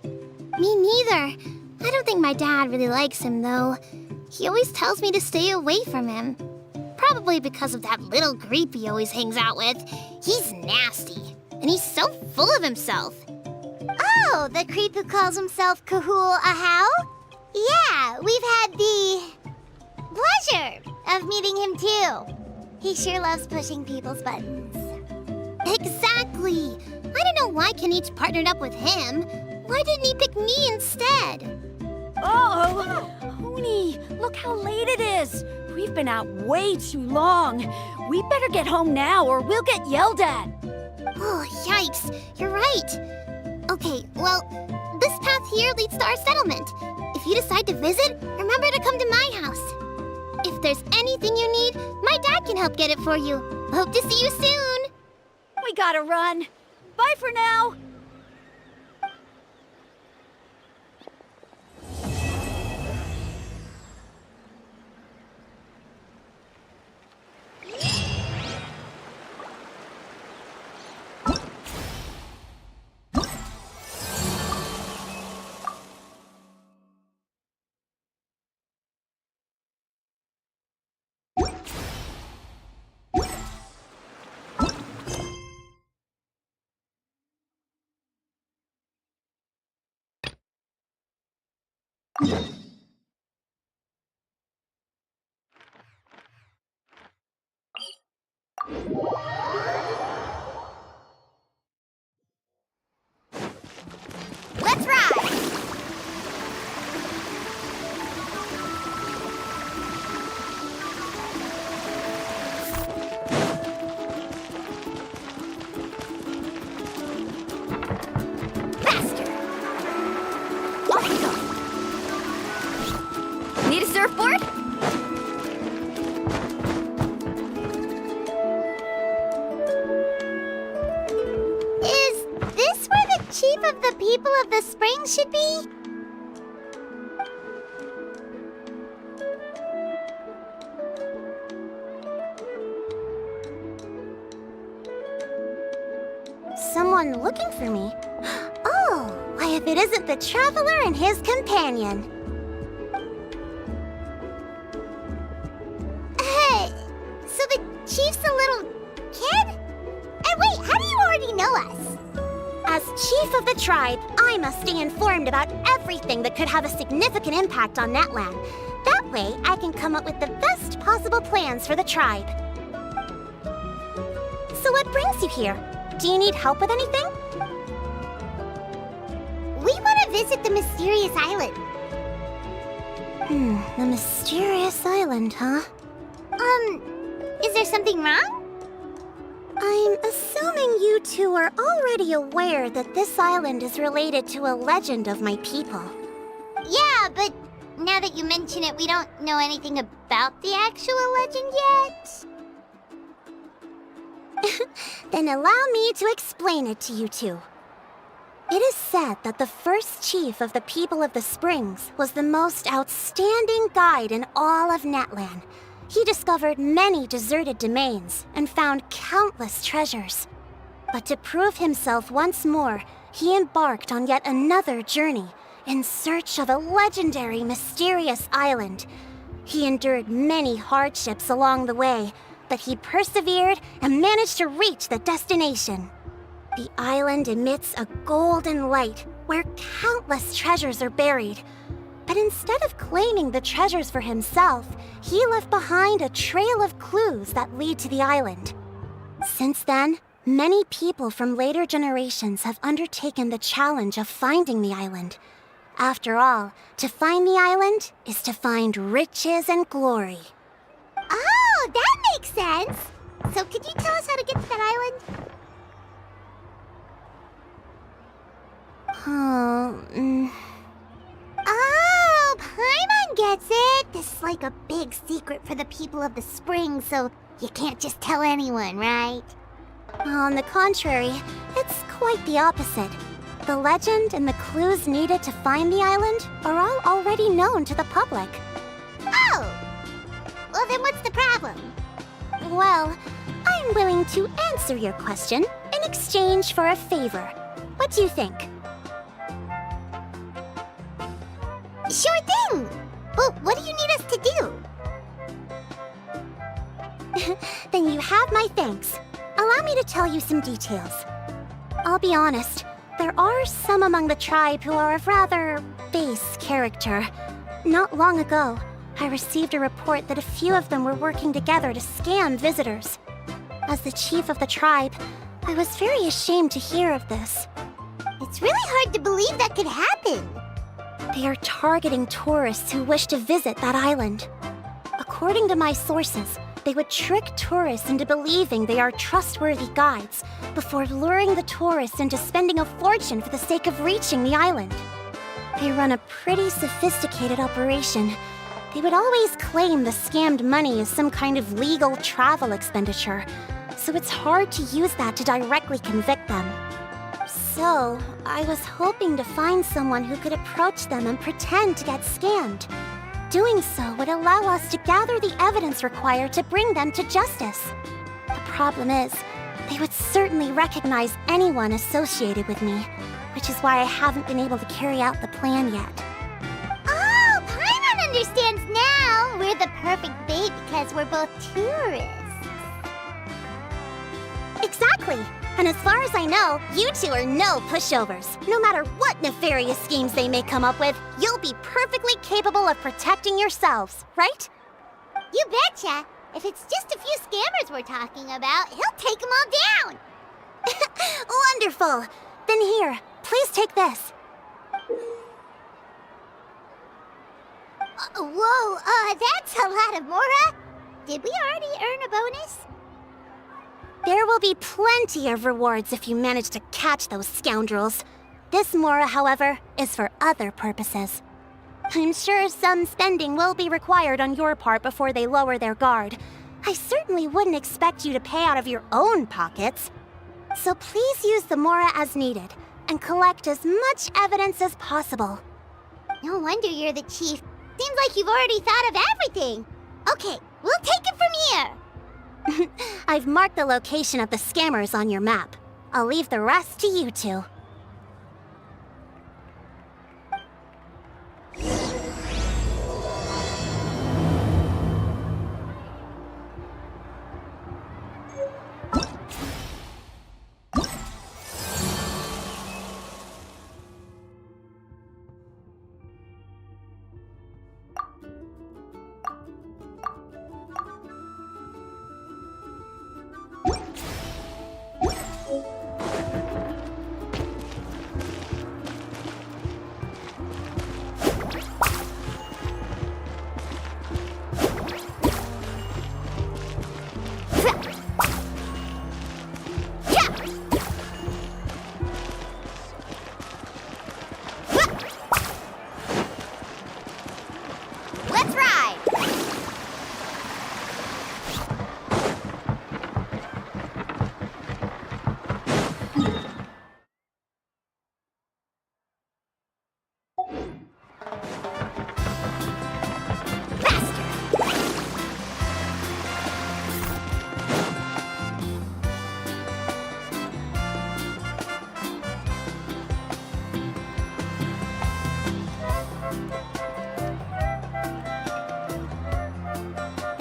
Me neither. I don't think my dad really likes him, though. He always tells me to stay away from him. Probably because of that little creep he always hangs out with. He's nasty, and he's so full of himself. Oh, the creep who calls himself Kahul Ahau? Yeah, we've had the pleasure of meeting him too. He sure loves pushing people's buttons. Exactly. I don't know why Kanich partnered up with him. Why didn't he pick me instead? Oh, Oni, look how late it is. We've been out way too long. We better get home now or we'll get yelled at. Oh, yikes. You're right. Okay, well, this path here leads to our settlement. If you decide to visit, remember to come to my house. If there's anything you need, my dad can help get it for you. Hope to see you soon. We gotta run. Bye for now. Let's ride! Faster! Off we go! Need a surfboard? Is this where the chief of the people of the spring should be? Someone looking for me? Oh, why if it isn't the traveler and his companion? Hey, so the chief's a little kid? And wait, how do you already know us? As chief of the tribe, I must stay informed about everything that could have a significant impact on Natlan. That way, I can come up with the best possible plans for the tribe. So what brings you here? Do you need help with anything? We want to visit the mysterious island. The mysterious island, huh? Is there something wrong? I'm assuming you two are already aware that this island is related to a legend of my people. Yeah, but now that you mention it, we don't know anything about the actual legend yet. Then allow me to explain it to you two. It is said that the first chief of the people of the Springs was the most outstanding guide in all of Natlan. He discovered many deserted domains and found countless treasures. But to prove himself once more, he embarked on yet another journey in search of a legendary, mysterious island. He endured many hardships along the way, but he persevered and managed to reach the destination. The island emits a golden light where countless treasures are buried. But instead of claiming the treasures for himself, he left behind a trail of clues that lead to the island. Since then, many people from later generations have undertaken the challenge of finding the island. After all, to find the island is to find riches and glory. Oh, that makes sense! So could you tell us how to get to that island? Oh, Paimon gets it! This is like a big secret for the people of the Spring, so you can't just tell anyone, right? On the contrary, it's quite the opposite. The legend and the clues needed to find the island are all already known to the public. Oh! Well, then what's the problem? Well, I'm willing to answer your question in exchange for a favor. What do you think? Sure thing! Well, what do you need us to do? Then you have my thanks. Allow me to tell you some details. I'll be honest, there are some among the tribe who are of rather base character. Not long ago, I received a report that a few of them were working together to scam visitors. As the chief of the tribe, I was very ashamed to hear of this. It's really hard to believe that could happen. They are targeting tourists who wish to visit that island. According to my sources, they would trick tourists into believing they are trustworthy guides before luring the tourists into spending a fortune for the sake of reaching the island. They run a pretty sophisticated operation. They would always claim the scammed money is some kind of legal travel expenditure, so it's hard to use that to directly convict them. So, I was hoping to find someone who could approach them and pretend to get scammed. Doing so would allow us to gather the evidence required to bring them to justice. The problem is, they would certainly recognize anyone associated with me, which is why I haven't been able to carry out the plan yet. Oh, Paimon understands now! We're the perfect bait because we're both tourists. Exactly! And as far as I know, you two are no pushovers. No matter what nefarious schemes they may come up with, you'll be perfectly capable of protecting yourselves, right? You betcha! If it's just a few scammers we're talking about, he'll take them all down! Wonderful! Then here, please take this. Whoa, that's a lot of Mora! Did we already earn a bonus? There will be plenty of rewards if you manage to catch those scoundrels. This Mora, however, is for other purposes. I'm sure some spending will be required on your part before they lower their guard. I certainly wouldn't expect you to pay out of your own pockets. So please use the Mora as needed, and collect as much evidence as possible. No wonder you're the chief. Seems like you've already thought of everything. Okay, we'll take it from here. I've marked the location of the scammers on your map. I'll leave the rest to you two.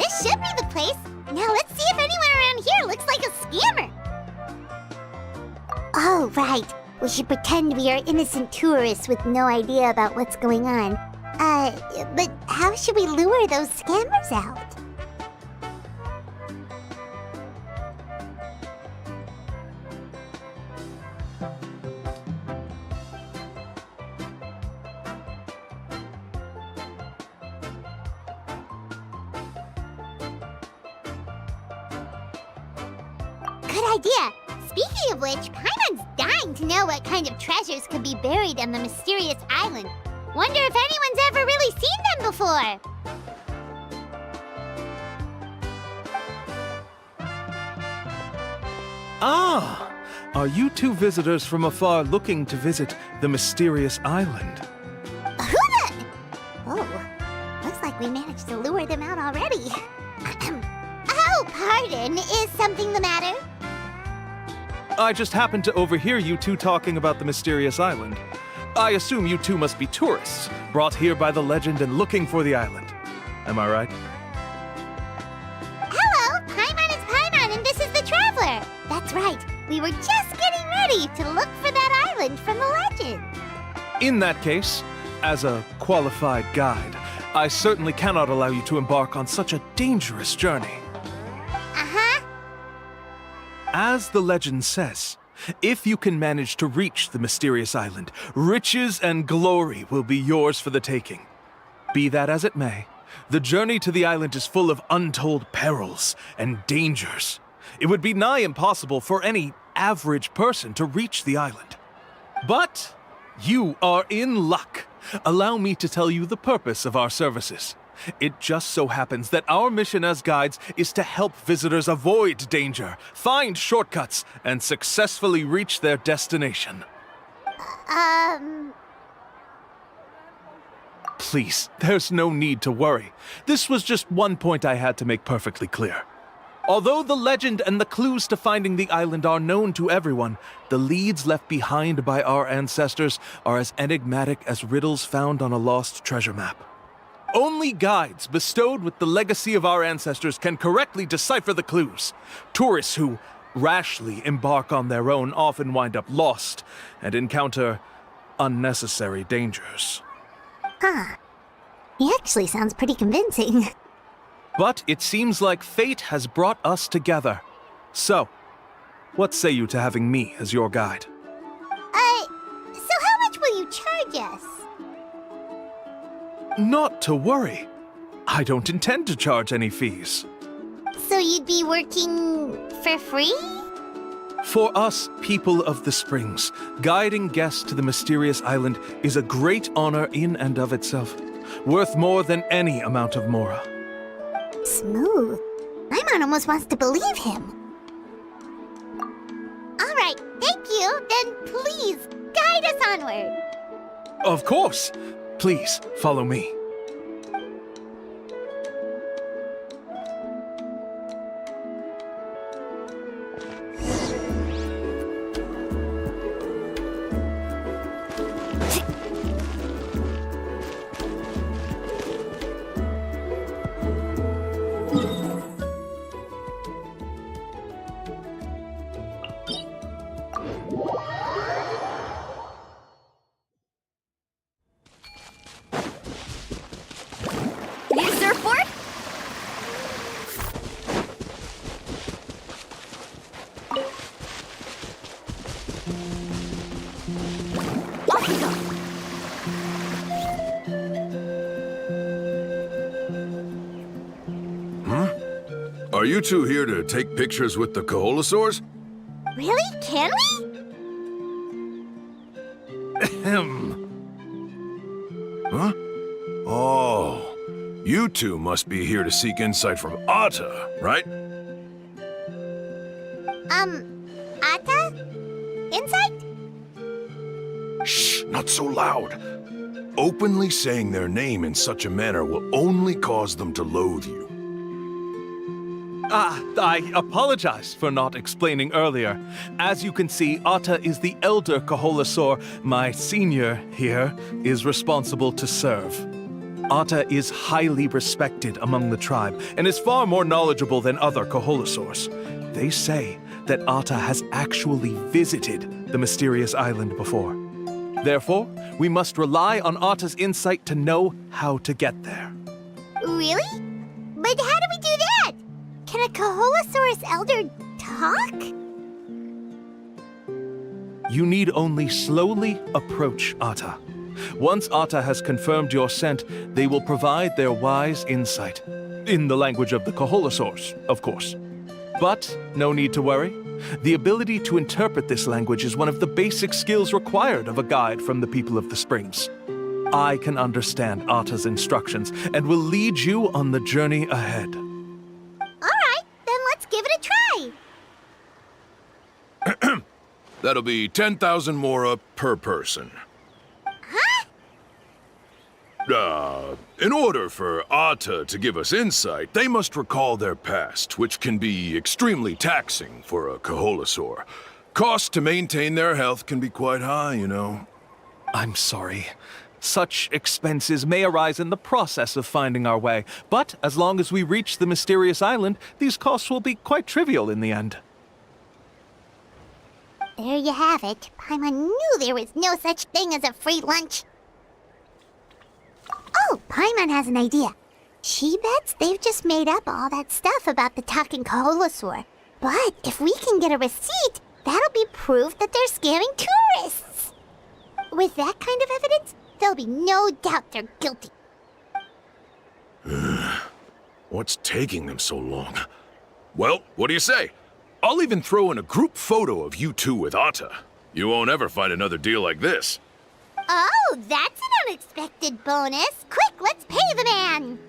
This should be the place. Now let's see if anyone around here looks like a scammer. Oh, right. We should pretend we are innocent tourists with no idea about what's going on. But how should we lure those scammers out? Good idea! Speaking of which, Paimon's dying to know what kind of treasures could be buried on the mysterious island. Wonder if anyone's ever really seen them before? Ah! Are you two visitors from afar looking to visit the mysterious island? Oh, looks like we managed to lure them out already. Oh, pardon. Is something the matter? I just happened to overhear you two talking about the mysterious island. I assume you two must be tourists, brought here by the legend and looking for the island. Am I right? Hello, Paimon is Paimon, and this is the Traveler. That's right. We were just getting ready to look for that island from the legend. In that case, as a qualified guide, I certainly cannot allow you to embark on such a dangerous journey. Uh-huh. As the legend says, if you can manage to reach the mysterious island, riches and glory will be yours for the taking. Be that as it may, the journey to the island is full of untold perils and dangers. It would be nigh impossible for any average person to reach the island. But you are in luck. Allow me to tell you the purpose of our services. It just so happens that our mission as guides is to help visitors avoid danger, find shortcuts, and successfully reach their destination. Please, there's no need to worry. This was just one point I had to make perfectly clear. Although the legend and the clues to finding the island are known to everyone, the leads left behind by our ancestors are as enigmatic as riddles found on a lost treasure map. Only guides bestowed with the legacy of our ancestors can correctly decipher the clues. Tourists who rashly embark on their own often wind up lost and encounter unnecessary dangers. Huh. He actually sounds pretty convincing. But it seems like fate has brought us together. So, what say you to having me as your guide? So how much will you charge us? Not to worry. I don't intend to charge any fees. So you'd be working for free? For us, people of the Springs, guiding guests to the mysterious island is a great honor in and of itself, worth more than any amount of mora. Smooth. Paimon almost wants to believe him. All right, thank you. Then please, guide us onward. Of course. Please, follow me. Need a surfboard? Off we go. Are you two here to take pictures with the Koholosaurs? Really? Can we? Huh? Oh, you two must be here to seek insight from Atta, right? Atta? Insight? Shh, not so loud. Openly saying their name in such a manner will only cause them to loathe you. I apologize for not explaining earlier. As you can see, Atta is the elder Koholosaur. My senior here is responsible to serve. Atta is highly respected among the tribe and is far more knowledgeable than other Koholosaurs. They say that Atta has actually visited the mysterious island before. Therefore, we must rely on Atta's insight to know how to get there. Really? But how do we do that? Can a Koholosaurus elder talk? You need only slowly approach Atta. Once Atta has confirmed your scent, they will provide their wise insight. In the language of the Koholosaurs, of course. But no need to worry. The ability to interpret this language is one of the basic skills required of a guide from the people of the Springs. I can understand Atta's instructions and will lead you on the journey ahead. Alright, then let's give it a try. That'll be 10,000 mora per person. In order for Atta to give us insight, they must recall their past, which can be extremely taxing for a Koholosaur. Costs to maintain their health can be quite high, you know. I'm sorry. Such expenses may arise in the process of finding our way, but as long as we reach the mysterious island, these costs will be quite trivial in the end. There you have it. Paimon knew there was no such thing as a free lunch. Oh, Paimon has an idea. She bets they've just made up all that stuff about the talking Koholosaur. But if we can get a receipt, that'll be proof that they're scamming tourists. With that kind of evidence, there'll be no doubt they're guilty. What's taking them so long? Well, what do you say? I'll even throw in a group photo of you two with Atta. You won't ever find another deal like this. Oh, that's an unexpected bonus. Quick, let's pay the man.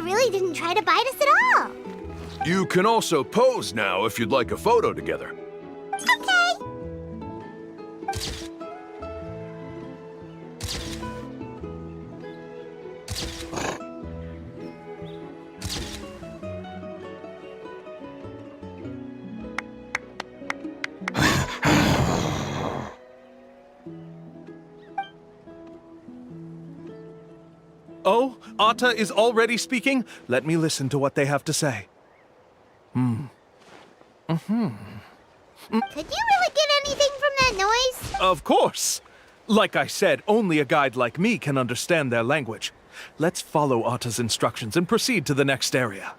Really didn't try to bite us at all. You can also pose now if you'd like a photo together. Okay. Oh, Atta is already speaking? Let me listen to what they have to say. Could you really get anything from that noise? Of course! Like I said, only a guide like me can understand their language. Let's follow Atta's instructions and proceed to the next area.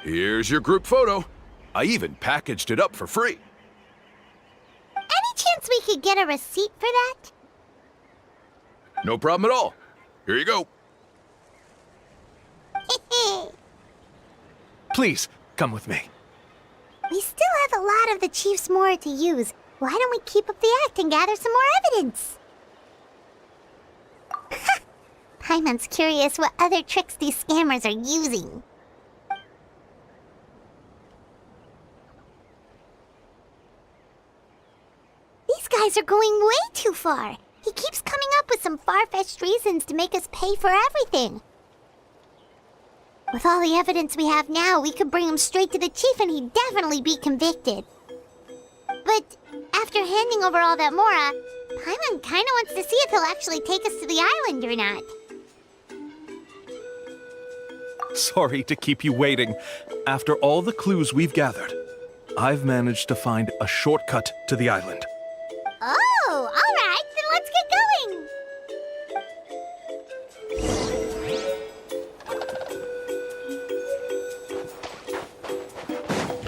Here's your group photo. I even packaged it up for free. Any chance we could get a receipt for that? No problem at all. Here you go. Please, come with me. We still have a lot of the Chief's Mora to use. Why don't we keep up the act and gather some more evidence? Paimon's curious what other tricks these scammers are using. These guys are going way too far. He keeps coming up with some far-fetched reasons to make us pay for everything. With all the evidence we have now, we could bring him straight to the chief and he'd definitely be convicted. But after handing over all that Mora, Paimon kinda wants to see if he'll actually take us to the island or not. Sorry to keep you waiting. After all the clues we've gathered, I've managed to find a shortcut to the island. Oh, all right, then let's get going.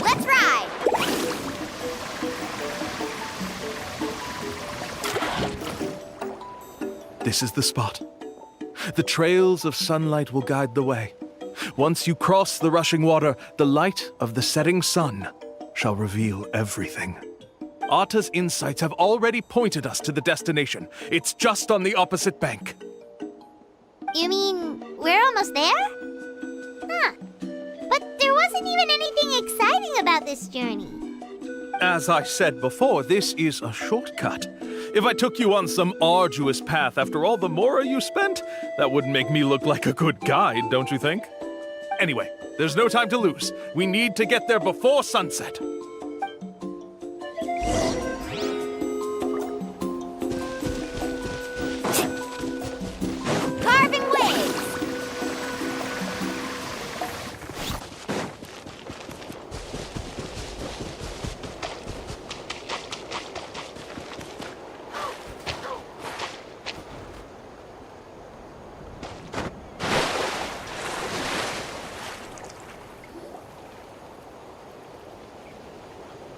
Let's ride! This is the spot. The trails of sunlight will guide the way. Once you cross the rushing water, the light of the setting sun shall reveal everything. Arta's insights have already pointed us to the destination. It's just on the opposite bank. You mean we're almost there? Huh. But there wasn't even anything exciting about this journey. As I said before, this is a shortcut. If I took you on some arduous path after all the mora you spent, that wouldn't make me look like a good guide, don't you think? Anyway, there's no time to lose. We need to get there before sunset. Carving waves!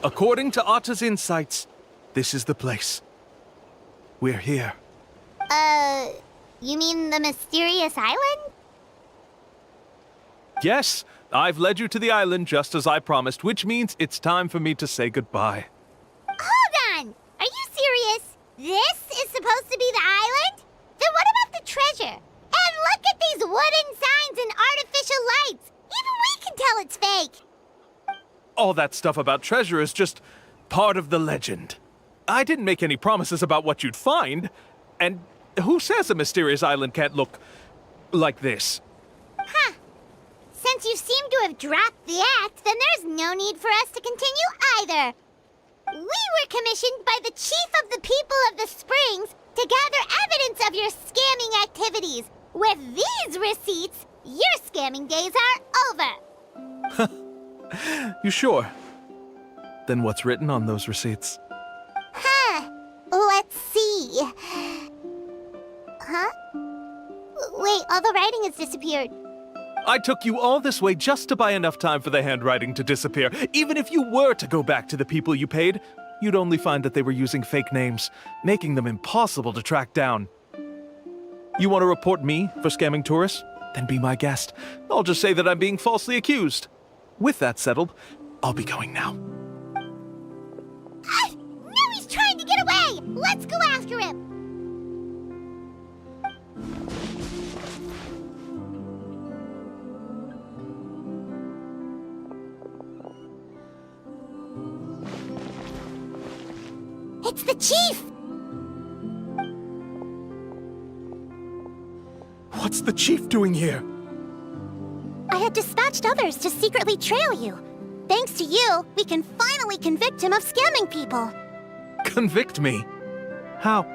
According to Arta's insights, this is the place. We're here. You mean the mysterious island? Yes, I've led you to the island just as I promised, which means it's time for me to say goodbye. Hold on! Are you serious? This is supposed to be the island? Then what about the treasure? And look at these wooden signs and artificial lights! Even we can tell it's fake! All that stuff about treasure is just part of the legend. I didn't make any promises about what you'd find, and who says a mysterious island can't look like this? Huh. Since you seem to have dropped the act, then there's no need for us to continue either. We were commissioned by the chief of the people of the Springs to gather evidence of your scamming activities. With these receipts, your scamming days are over. You sure? Then what's written on those receipts? Huh. Let's see. Huh? Wait, all the writing has disappeared. I took you all this way just to buy enough time for the handwriting to disappear. Even if you were to go back to the people you paid, you'd only find that they were using fake names, making them impossible to track down. You want to report me for scamming tourists? Then be my guest. I'll just say that I'm being falsely accused. With that settled, I'll be going now. Now he's trying to get away! Let's go after him! It's the chief! What's the chief doing here? I had dispatched others to secretly trail you. Thanks to you, we can finally convict him of scamming people. Convict me? How?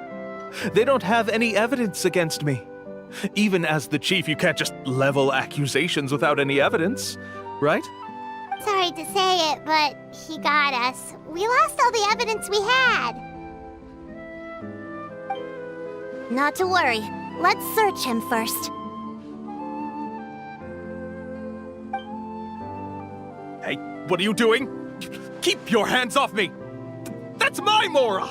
They don't have any evidence against me. Even as the chief, you can't just level accusations without any evidence, right? Sorry to say it, but he got us. We lost all the evidence we had. Not to worry. Let's search him first. Hey, what are you doing? Keep your hands off me! That's my Mora!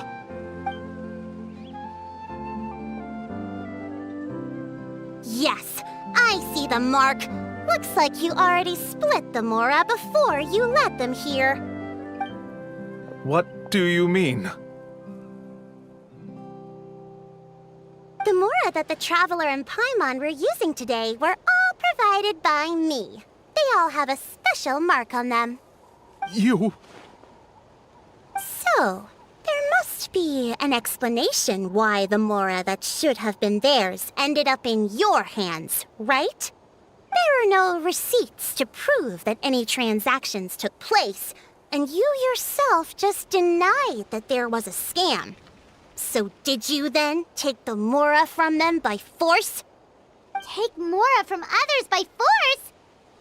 Yes, I see the mark. Looks like you already split the Mora before you let them here. What do you mean? The Mora that the Traveler and Paimon were using today were all provided by me. They all have a special mark on them. You... So, there must be an explanation why the Mora that should have been theirs ended up in your hands, right? There are no receipts to prove that any transactions took place, and you yourself just denied that there was a scam. So did you then take the Mora from them by force? Take Mora from others by force?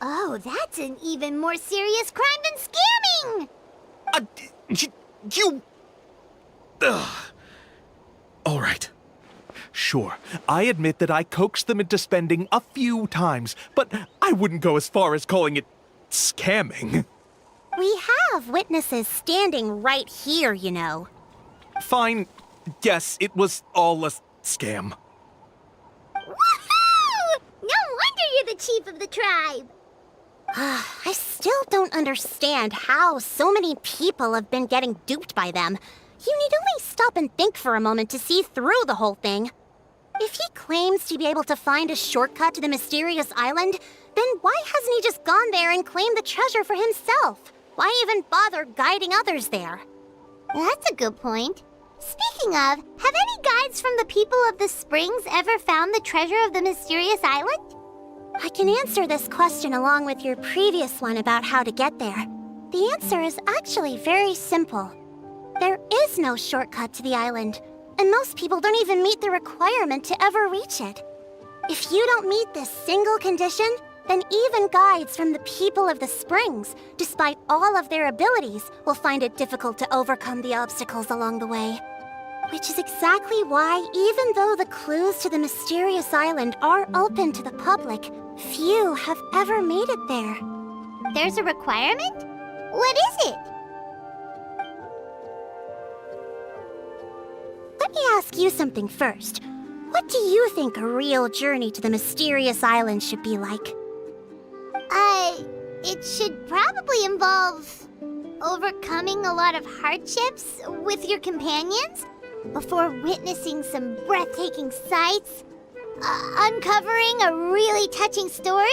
Oh, that's an even more serious crime than scamming! You... Ugh. All right. Sure, I admit that I coaxed them into spending a few times, but I wouldn't go as far as calling it scamming. We have witnesses standing right here, you know. Fine. Yes, it was all a scam. chief of the tribe. I still don't understand how so many people have been getting duped by them. You need only stop and think for a moment to see through the whole thing. If he claims to be able to find a shortcut to the mysterious island, then why hasn't he just gone there and claimed the treasure for himself? Why even bother guiding others there? That's a good point. Speaking of, have any guides from the people of the Springs ever found the treasure of the mysterious island? I can answer this question along with your previous one about how to get there. The answer is actually very simple. There is no shortcut to the island, and most people don't even meet the requirement to ever reach it. If you don't meet this single condition, then even guides from the people of the Springs, despite all of their abilities, will find it difficult to overcome the obstacles along the way. Which is exactly why, even though the clues to the mysterious island are open to the public, few have ever made it there. There's a requirement? What is it? Let me ask you something first. What do you think a real journey to the mysterious island should be like? It should probably involve overcoming a lot of hardships with your companions before witnessing some breathtaking sights, uncovering a really touching story,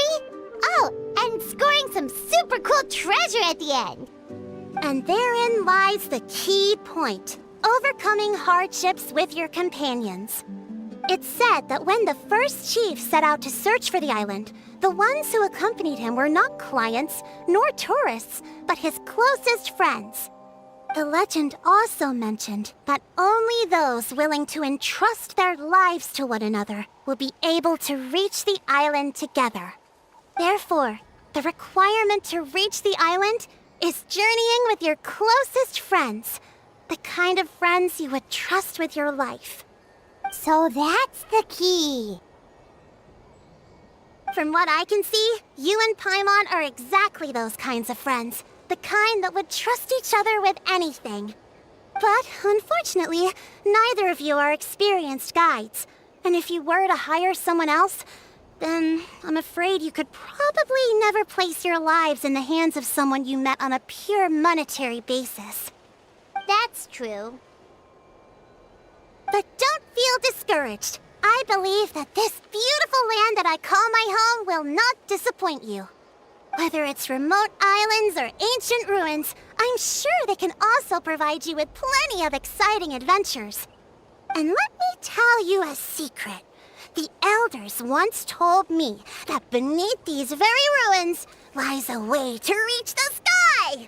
and scoring some super cool treasure at the end. And therein lies the key point. Overcoming hardships with your companions. It's said that when the first chief set out to search for the island, the ones who accompanied him were not clients nor tourists, but his closest friends. The legend also mentioned that only those willing to entrust their lives to one another will be able to reach the island together. Therefore, the requirement to reach the island is journeying with your closest friends, the kind of friends you would trust with your life. So that's the key. From what I can see, you and Paimon are exactly those kinds of friends. The kind that would trust each other with anything. But, unfortunately, neither of you are experienced guides. And if you were to hire someone else, then I'm afraid you could probably never place your lives in the hands of someone you met on a pure monetary basis. That's true. But don't feel discouraged. I believe that this beautiful land that I call my home will not disappoint you. Whether it's remote islands or ancient ruins, I'm sure they can also provide you with plenty of exciting adventures. And let me tell you a secret. The elders once told me that beneath these very ruins lies a way to reach the sky!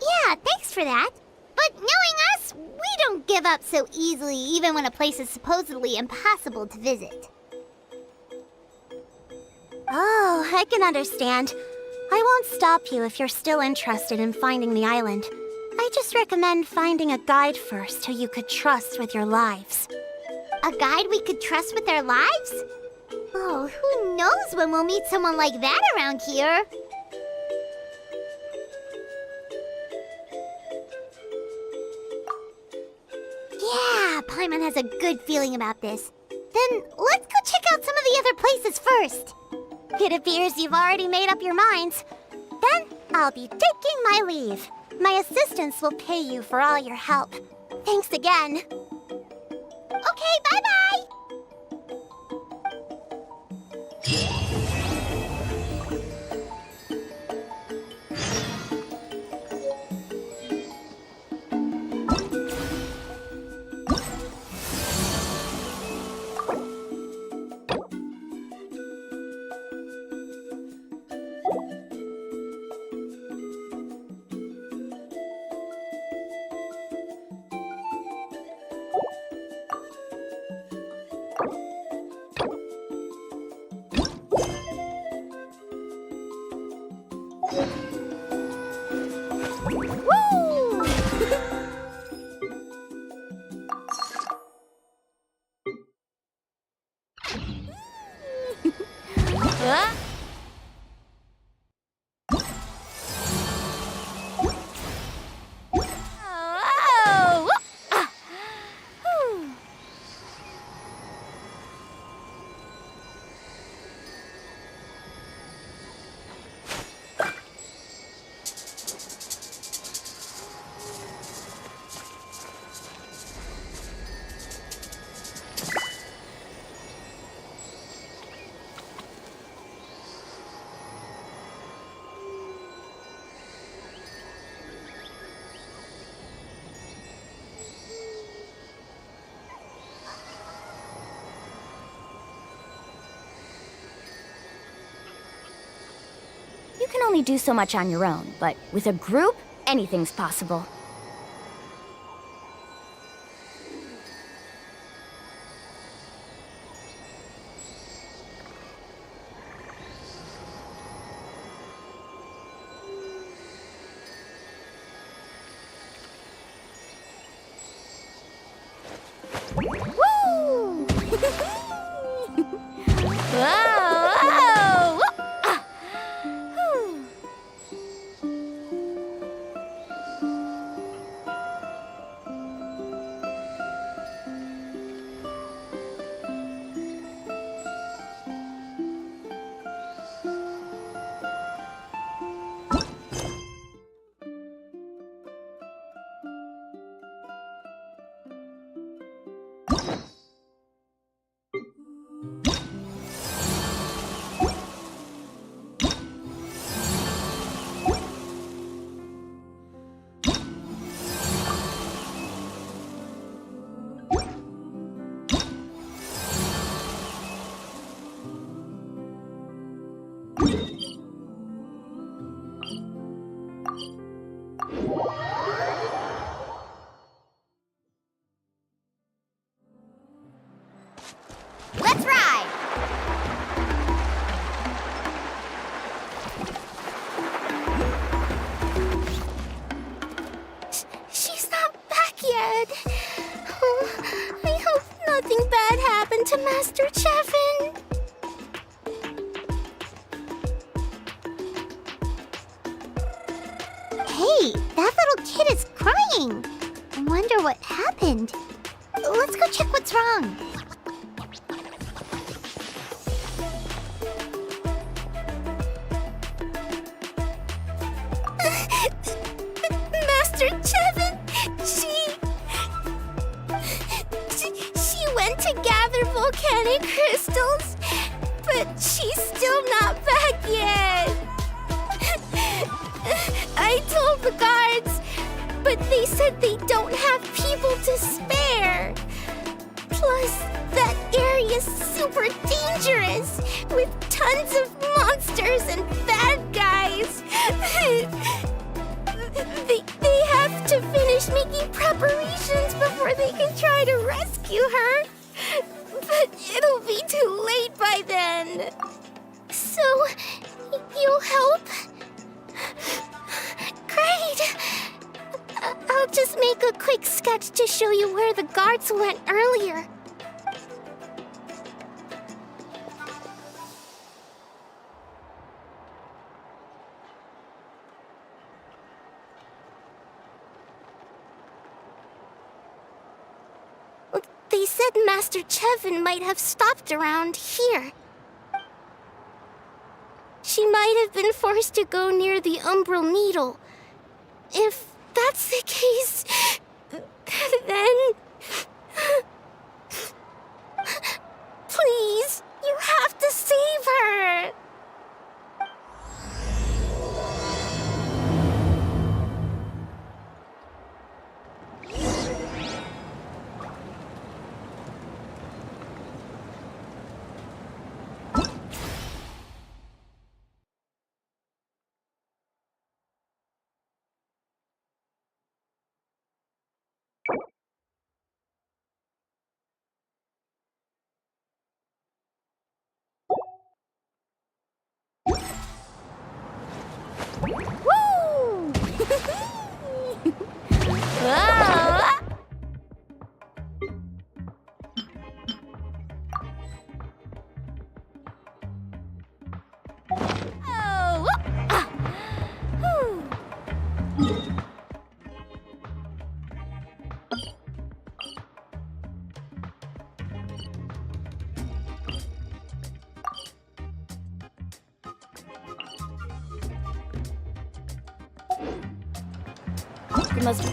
Yeah, thanks for that. But knowing us, we don't give up so easily even when a place is supposedly impossible to visit. Oh, I can understand. I won't stop you if you're still interested in finding the island. I just recommend finding a guide first who you could trust with your lives. A guide we could trust with our lives? Oh, who knows when we'll meet someone like that around here? Yeah, Paimon has a good feeling about this. Then let's go check out some of the other places first. It appears you've already made up your minds. Then I'll be taking my leave. My assistants will pay you for all your help. Thanks again. Okay, bye-bye! You can only do so much on your own, but with a group, anything's possible. Woo! Whoa! Whoa! Ah. Whew. Let's ride! She's not back yet. Oh, I hope nothing bad happened to Master Chevin. Hey, that little kid is crying. I wonder what happened. Let's go check what's wrong. Master Chevin, she went to gather volcanic crystals, but she's still not back yet. I told the guards, but they said they don't have people to spare. Plus, that area's super dangerous, with tons of monsters and bad guys. They have to finish making preparations before they can try to rescue her. But it'll be too late by then. So, you'll help? Great! I'll just make a quick sketch to show you where the guards went earlier. They said Master Chevin might have stopped around here. She might have been forced to go near the Umbral Needle. If that's the case, then... Please, you have to save her! Woo! Ah! Oh! Ah! Whew. The most...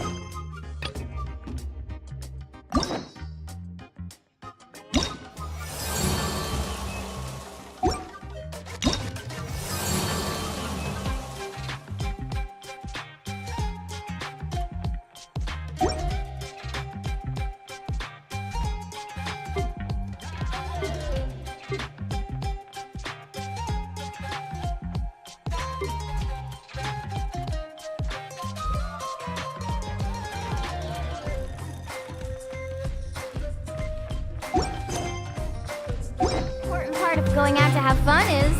going out to have fun is,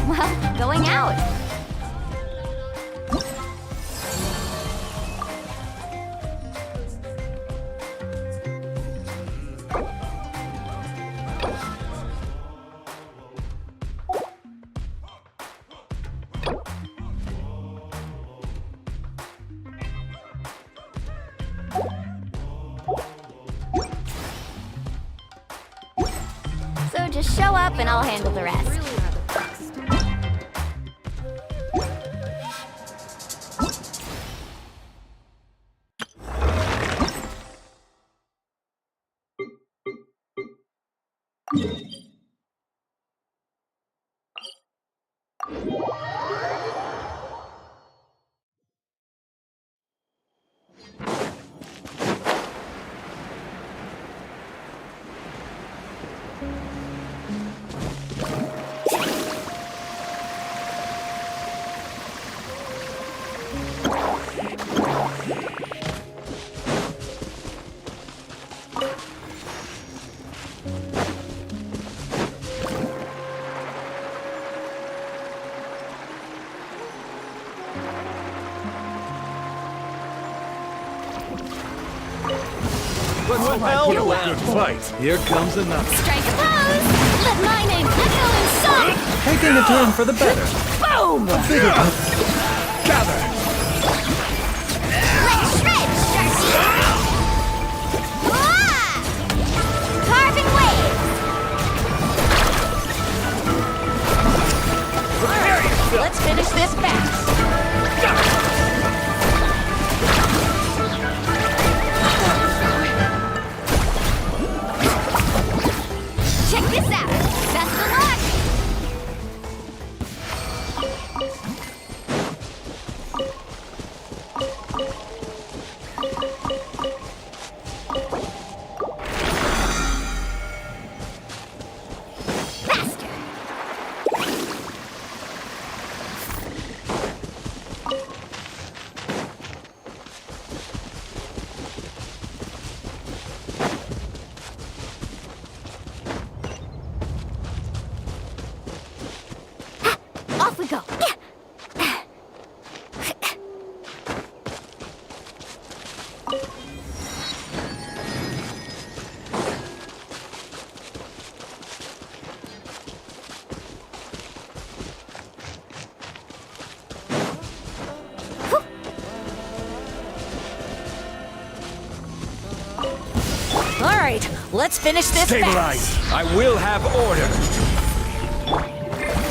well, going out. So just show up and I'll handle the rest. Well, good fight. Here comes another. Strike a pose! Let my name echo in song! Taking a turn for the better. Boom! Gather! Let's shred, Sharky! Ah! Carving waves! Let's finish this fast. Check this out! Best of luck! Faster! Off we go! All right, let's finish this Stabilize! I will have order!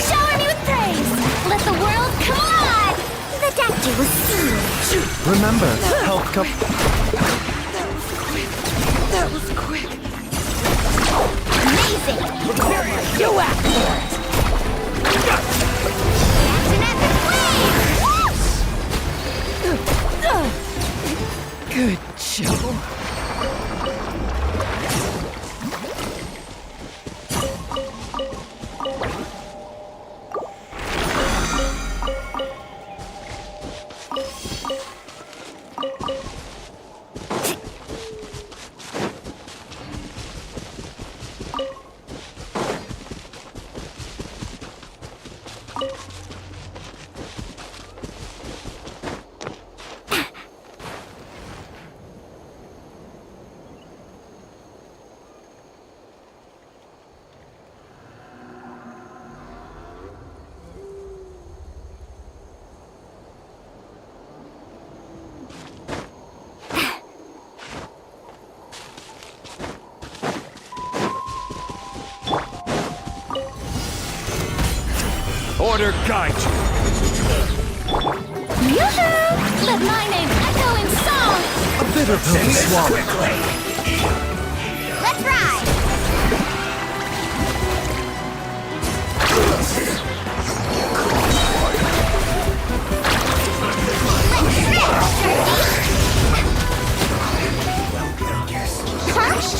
Shower me with praise! Let the world come alive! The doctor was sealed! Remember, health cup. That was quick. Amazing! You act for it. Action at the flames! Good job. Order guide you! Yoo-hoo! Let my name echo in song! A bitter pill to swallow. Let's ride!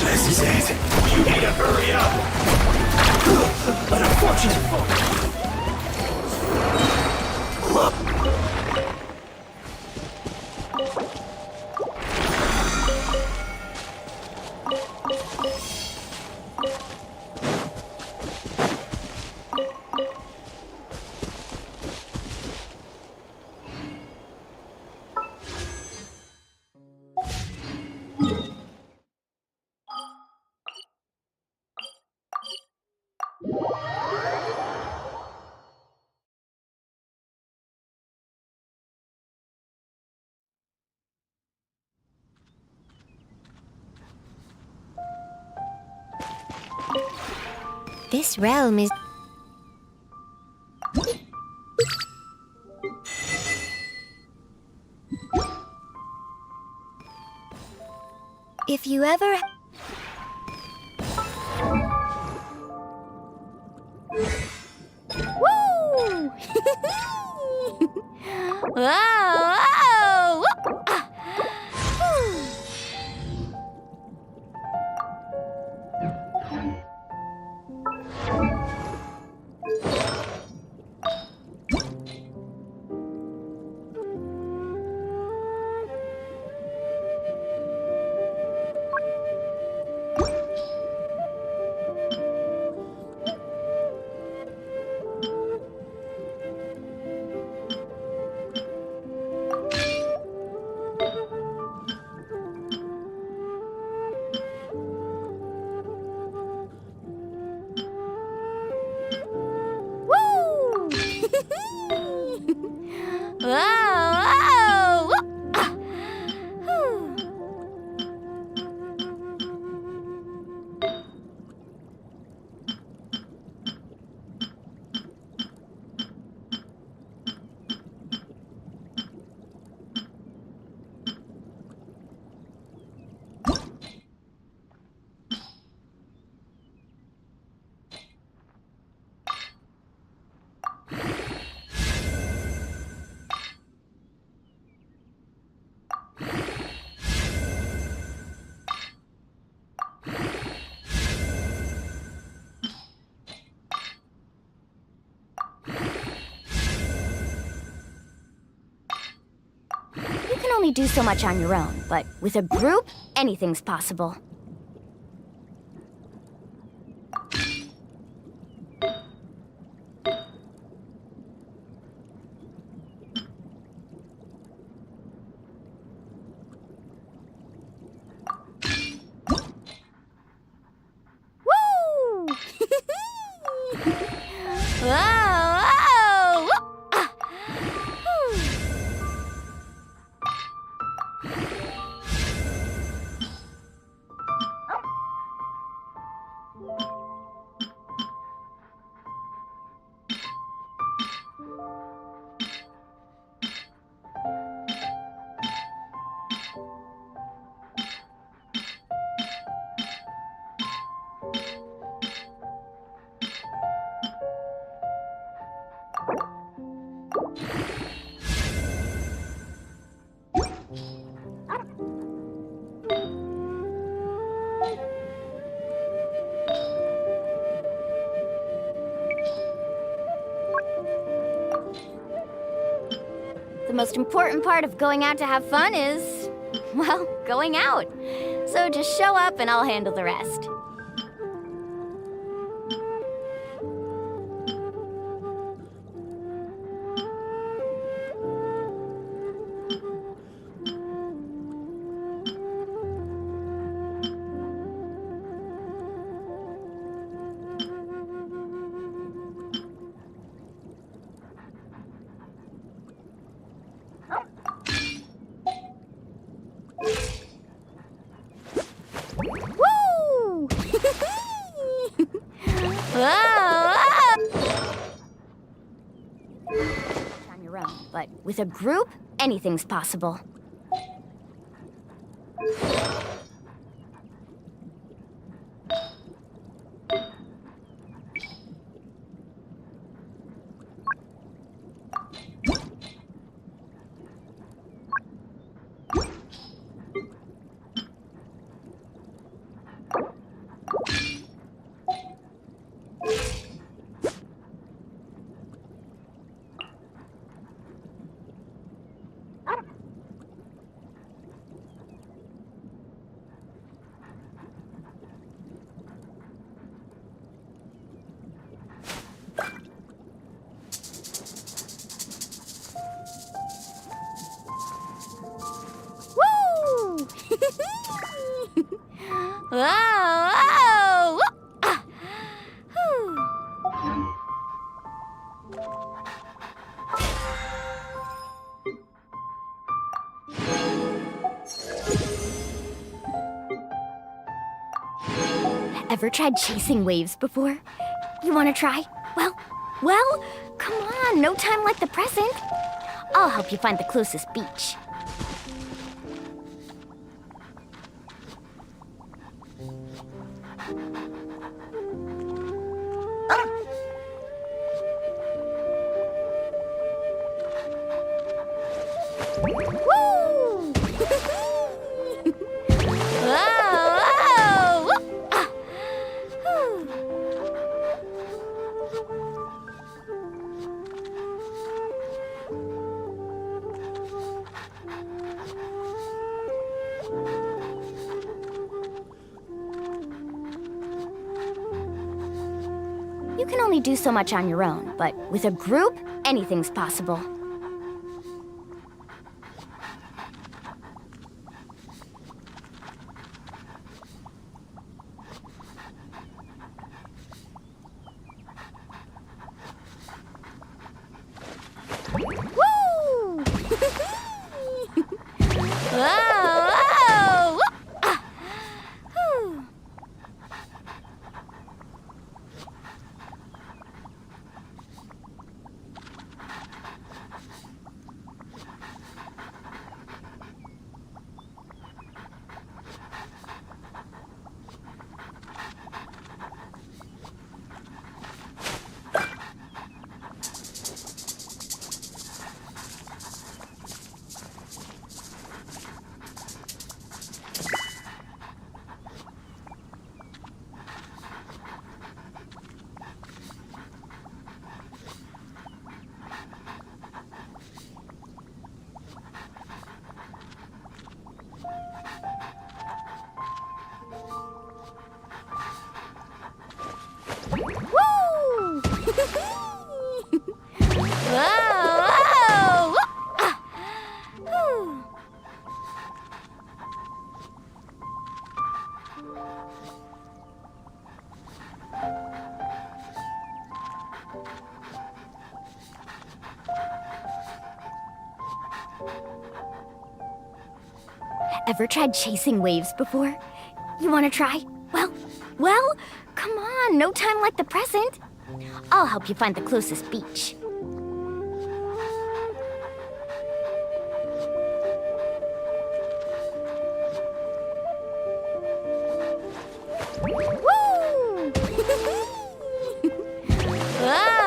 This is it. You need to hurry up. But unfortunately, This realm is... If you ever... Woo! Whoa! Whoa! You can only do so much on your own, but with a group, anything's possible. Woo! Whoa! The most important part of going out to have fun is, well, going out. So just show up and I'll handle the rest. Woo! On your own, but with a group, anything's possible. Woo! Whoa! Ah! Whew. Ever tried chasing waves before? You wanna try? Well, come on, no time like the present. I'll help you find the closest beach. Woo! Whoa! You can only do so much on your own, but with a group, anything's possible. Woo! Whoa! Woo! Whoa! Ever tried chasing waves before? You wanna try? Well, come on, no time like the present. I'll help you find the closest beach. Woo! Whoa!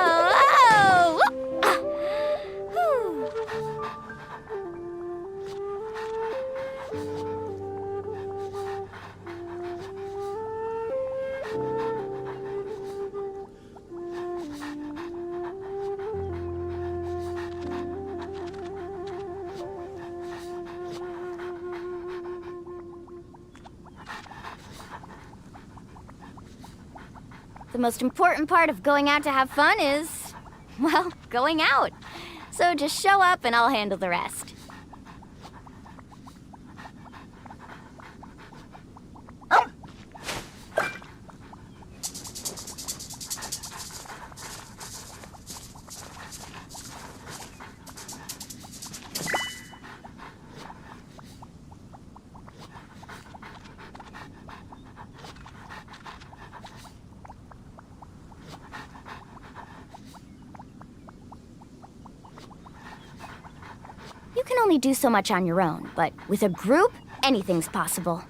The most important part of going out to have fun is, well, going out. So just show up and I'll handle the rest. You can only do so much on your own, but with a group, anything's possible.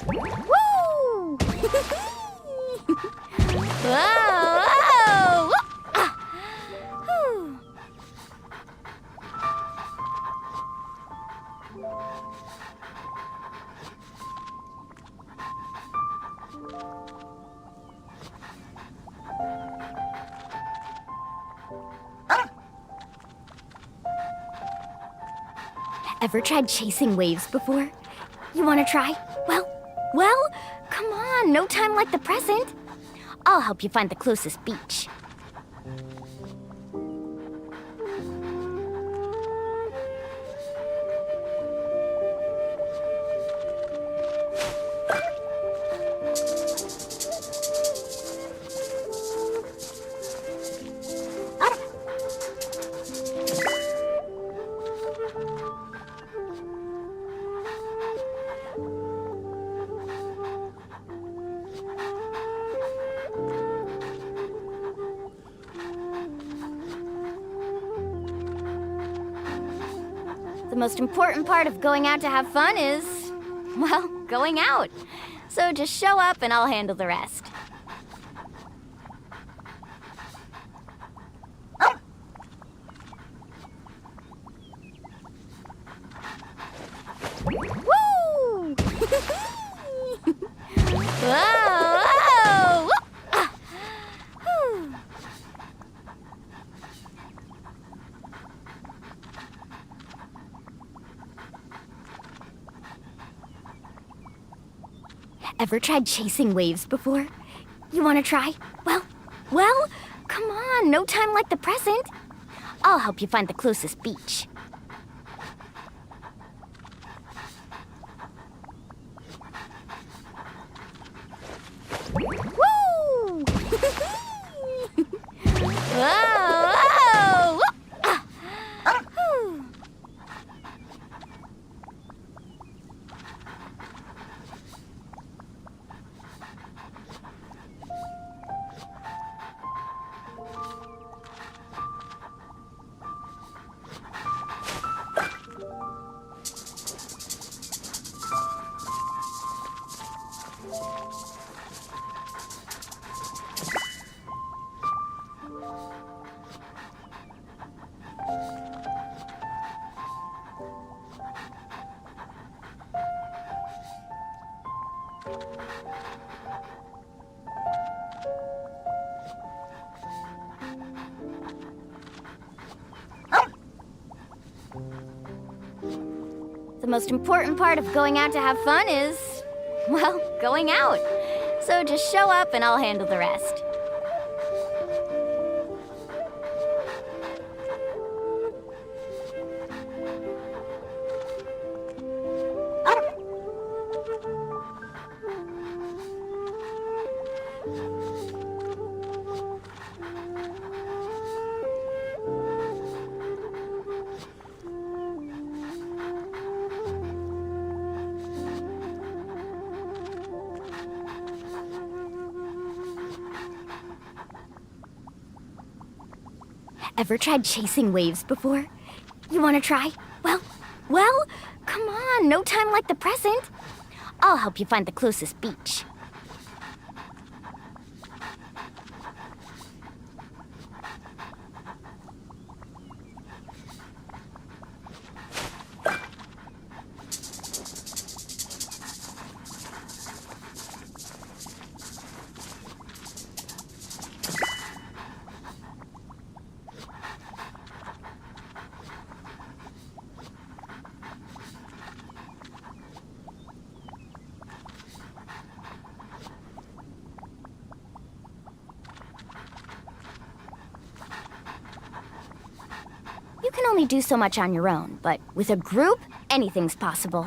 Woo! Whoa! Ever tried chasing waves before? You wanna try? Well, come on, no time like the present. I'll help you find the closest beach. most important part of going out to have fun is, well, going out. So just show up and I'll handle the rest. Woo! Whoa! Whoa! Ah. Whew. Ever tried chasing waves before? You wanna try? Well, come on, no time like the present. I'll help you find the closest beach. Woo! Whoa! Whoa! Ah. Whew. The most important part of going out to have fun is, well, going out. So just show up and I'll handle the rest. Ever tried chasing waves before? You wanna try? Well, come on, no time like the present. I'll help you find the closest beach. You can only do so much on your own, but with a group, anything's possible.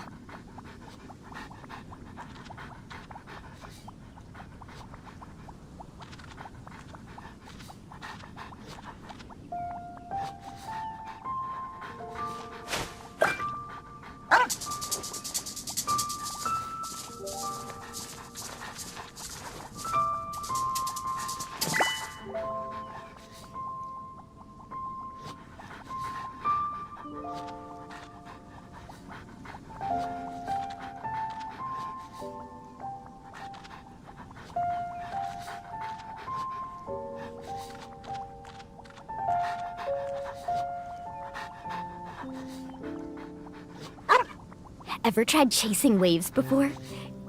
Ever tried chasing waves before?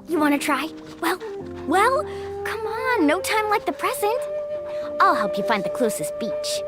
You wanna try? Well, come on, no time like the present. I'll help you find the closest beach.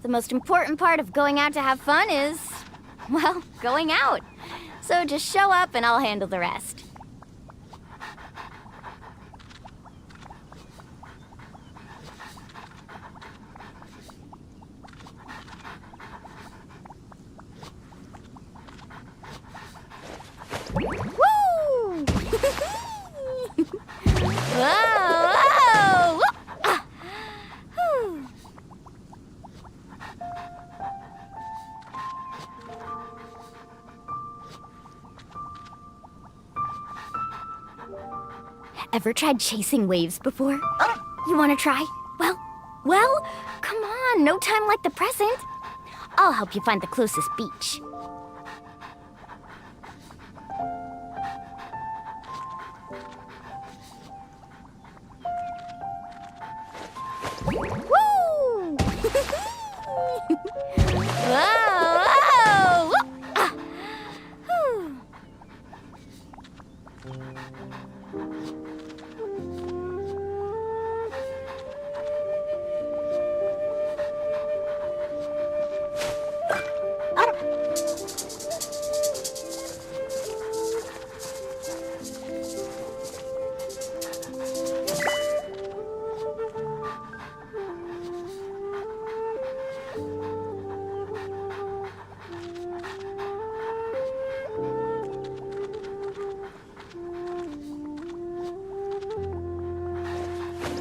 The most important part of going out to have fun is, well, going out. So just show up and I'll handle the rest. Woo! Whoa! Whoa! Ah! Whew. Ever tried chasing waves before? You wanna try? Well, come on, no time like the present. I'll help you find the closest beach. Woo! Whoa! Whoa! Ah! Whew.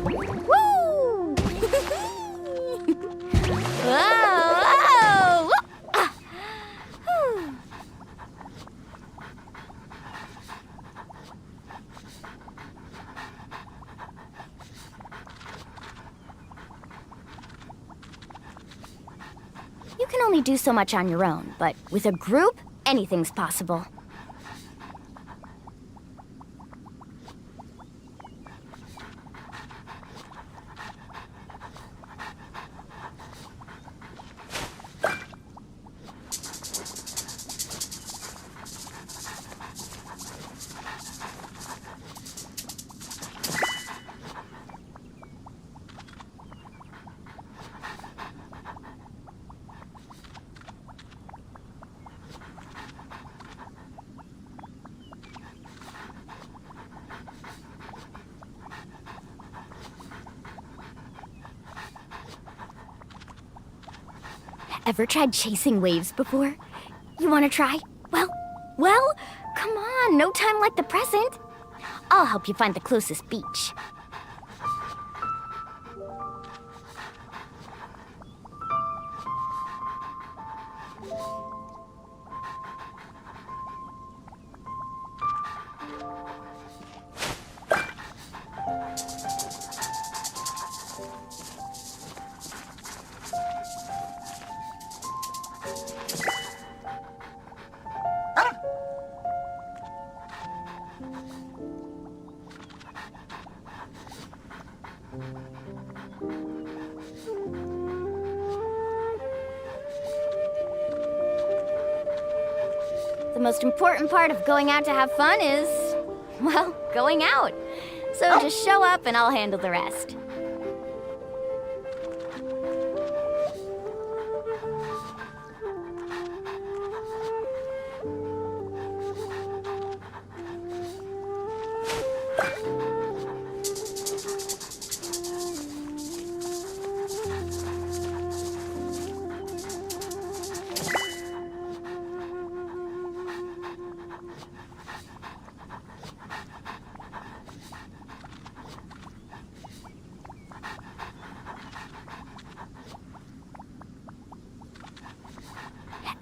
Woo! Whoa! Whoa! Ah! Whew. You can only do so much on your own, but with a group, anything's possible. Ever tried chasing waves before? You wanna try? Well, come on, no time like the present. I'll help you find the closest beach. The most important part of going out to have fun is, well, going out. So just show up and I'll handle the rest.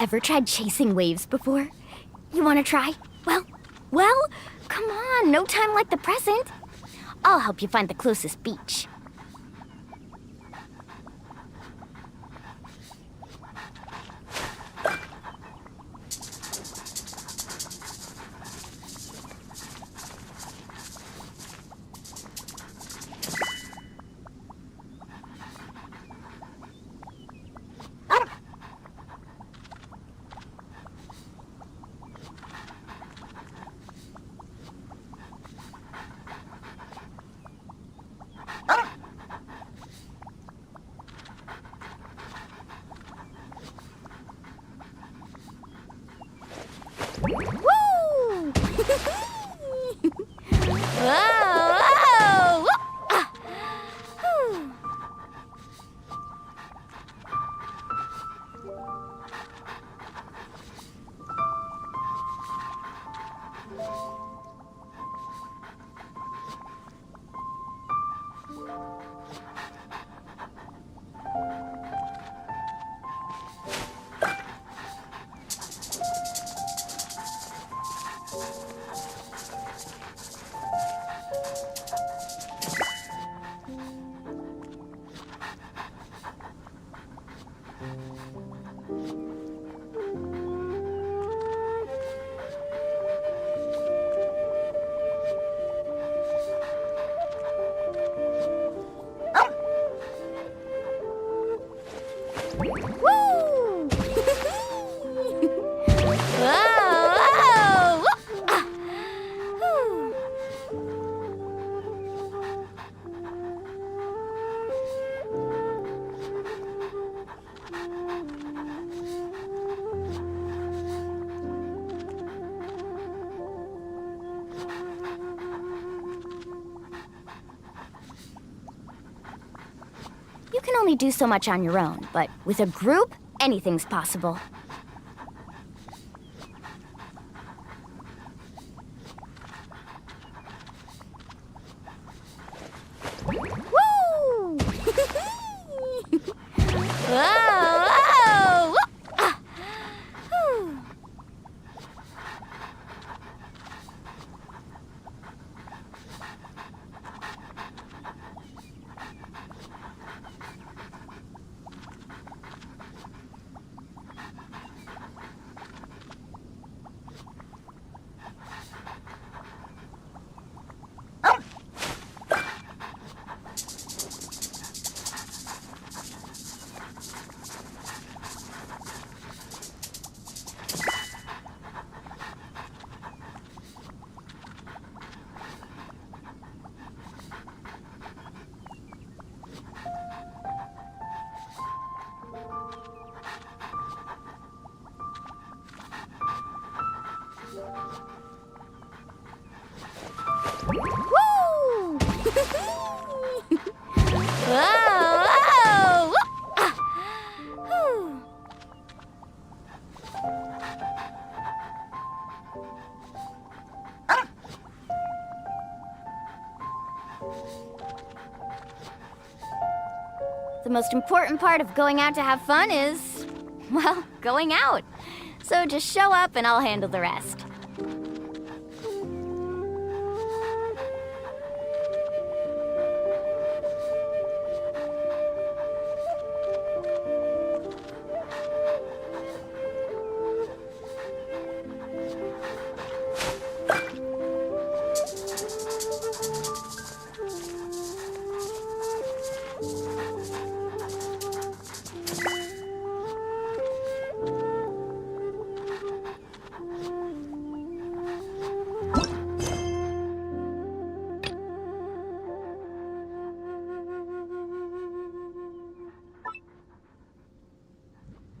Ever tried chasing waves before? You wanna try? Well, come on, no time like the present. I'll help you find the closest beach. only do so much on your own, but with a group, anything's possible. Woo! Whoa! Whoa! Ah. Whew. Woo! Whoa! Whoa! Ah. Whew. The most important part of going out to have fun is, well, going out. So just show up and I'll handle the rest.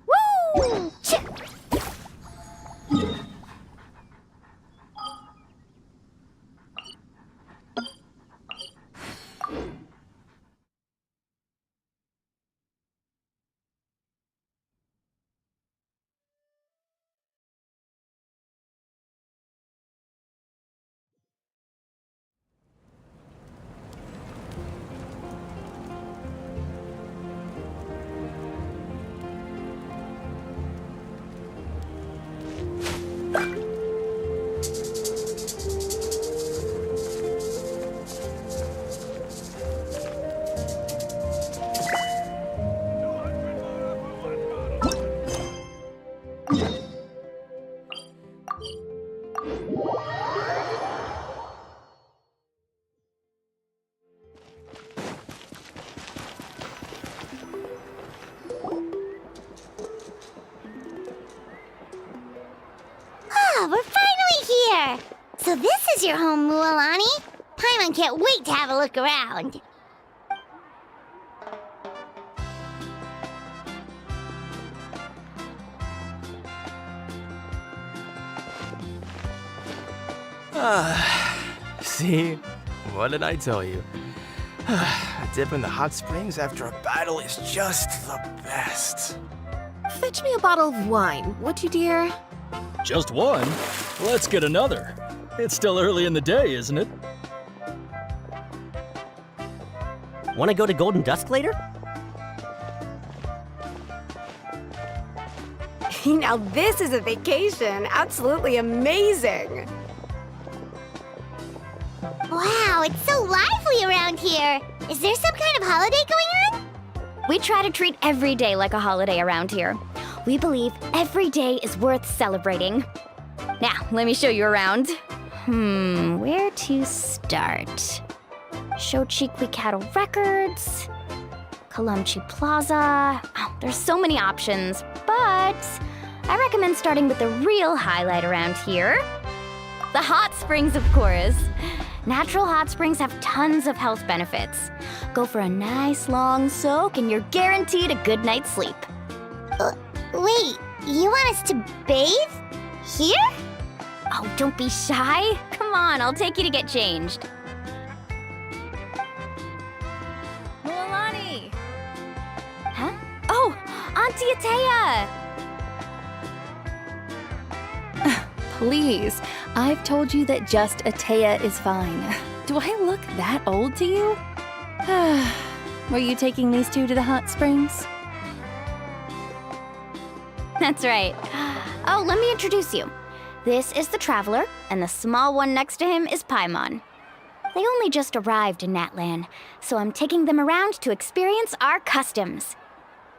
Woo! Chip. We're finally here! So this is your home, Mualani? Paimon can't wait to have a look around. See? What did I tell you? A dip in the hot springs after a battle is just the best. Fetch me a bottle of wine, would you, dear? Just one? Let's get another. It's still early in the day, isn't it? Want to go to Golden Dusk later? Now this is a vacation. Absolutely amazing. Wow, it's so lively around here. Is there some kind of holiday going on? We try to treat every day like a holiday around here. We believe every day is worth celebrating. Now, let me show you around. Where to start? Shochiqui Cattle Records, Kalamchi Plaza. Oh, there's so many options, but I recommend starting with the real highlight around here. The hot springs, of course. Natural hot springs have tons of health benefits. Go for a nice long soak and you're guaranteed a good night's sleep. Wait, you want us to bathe? Here? Oh, don't be shy. Come on, I'll take you to get changed. Mualani! Auntie Atea! Please, I've told you that just Atea is fine. Do I look that old to you? Were you taking these two to the hot springs? That's right. Oh, let me introduce you. This is the Traveler, and the small one next to him is Paimon. They only just arrived in Natlan, so I'm taking them around to experience our customs.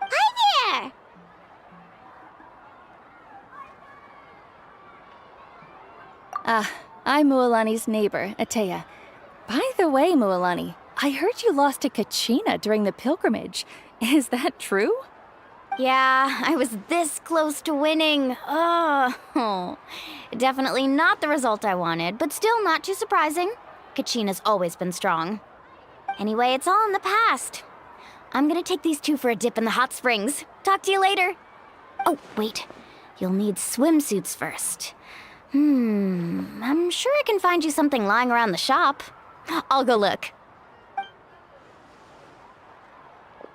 Hi there! I'm Mualani's neighbor, Atea. By the way, Mualani, I heard you lost to Kachina during the pilgrimage. Is that true? Yeah, I was this close to winning. Oh, definitely not the result I wanted, but still not too surprising. Kachina's always been strong. Anyway, it's all in the past. I'm gonna take these two for a dip in the hot springs. Talk to you later. Oh, wait. You'll need swimsuits first. I'm sure I can find you something lying around the shop. I'll go look.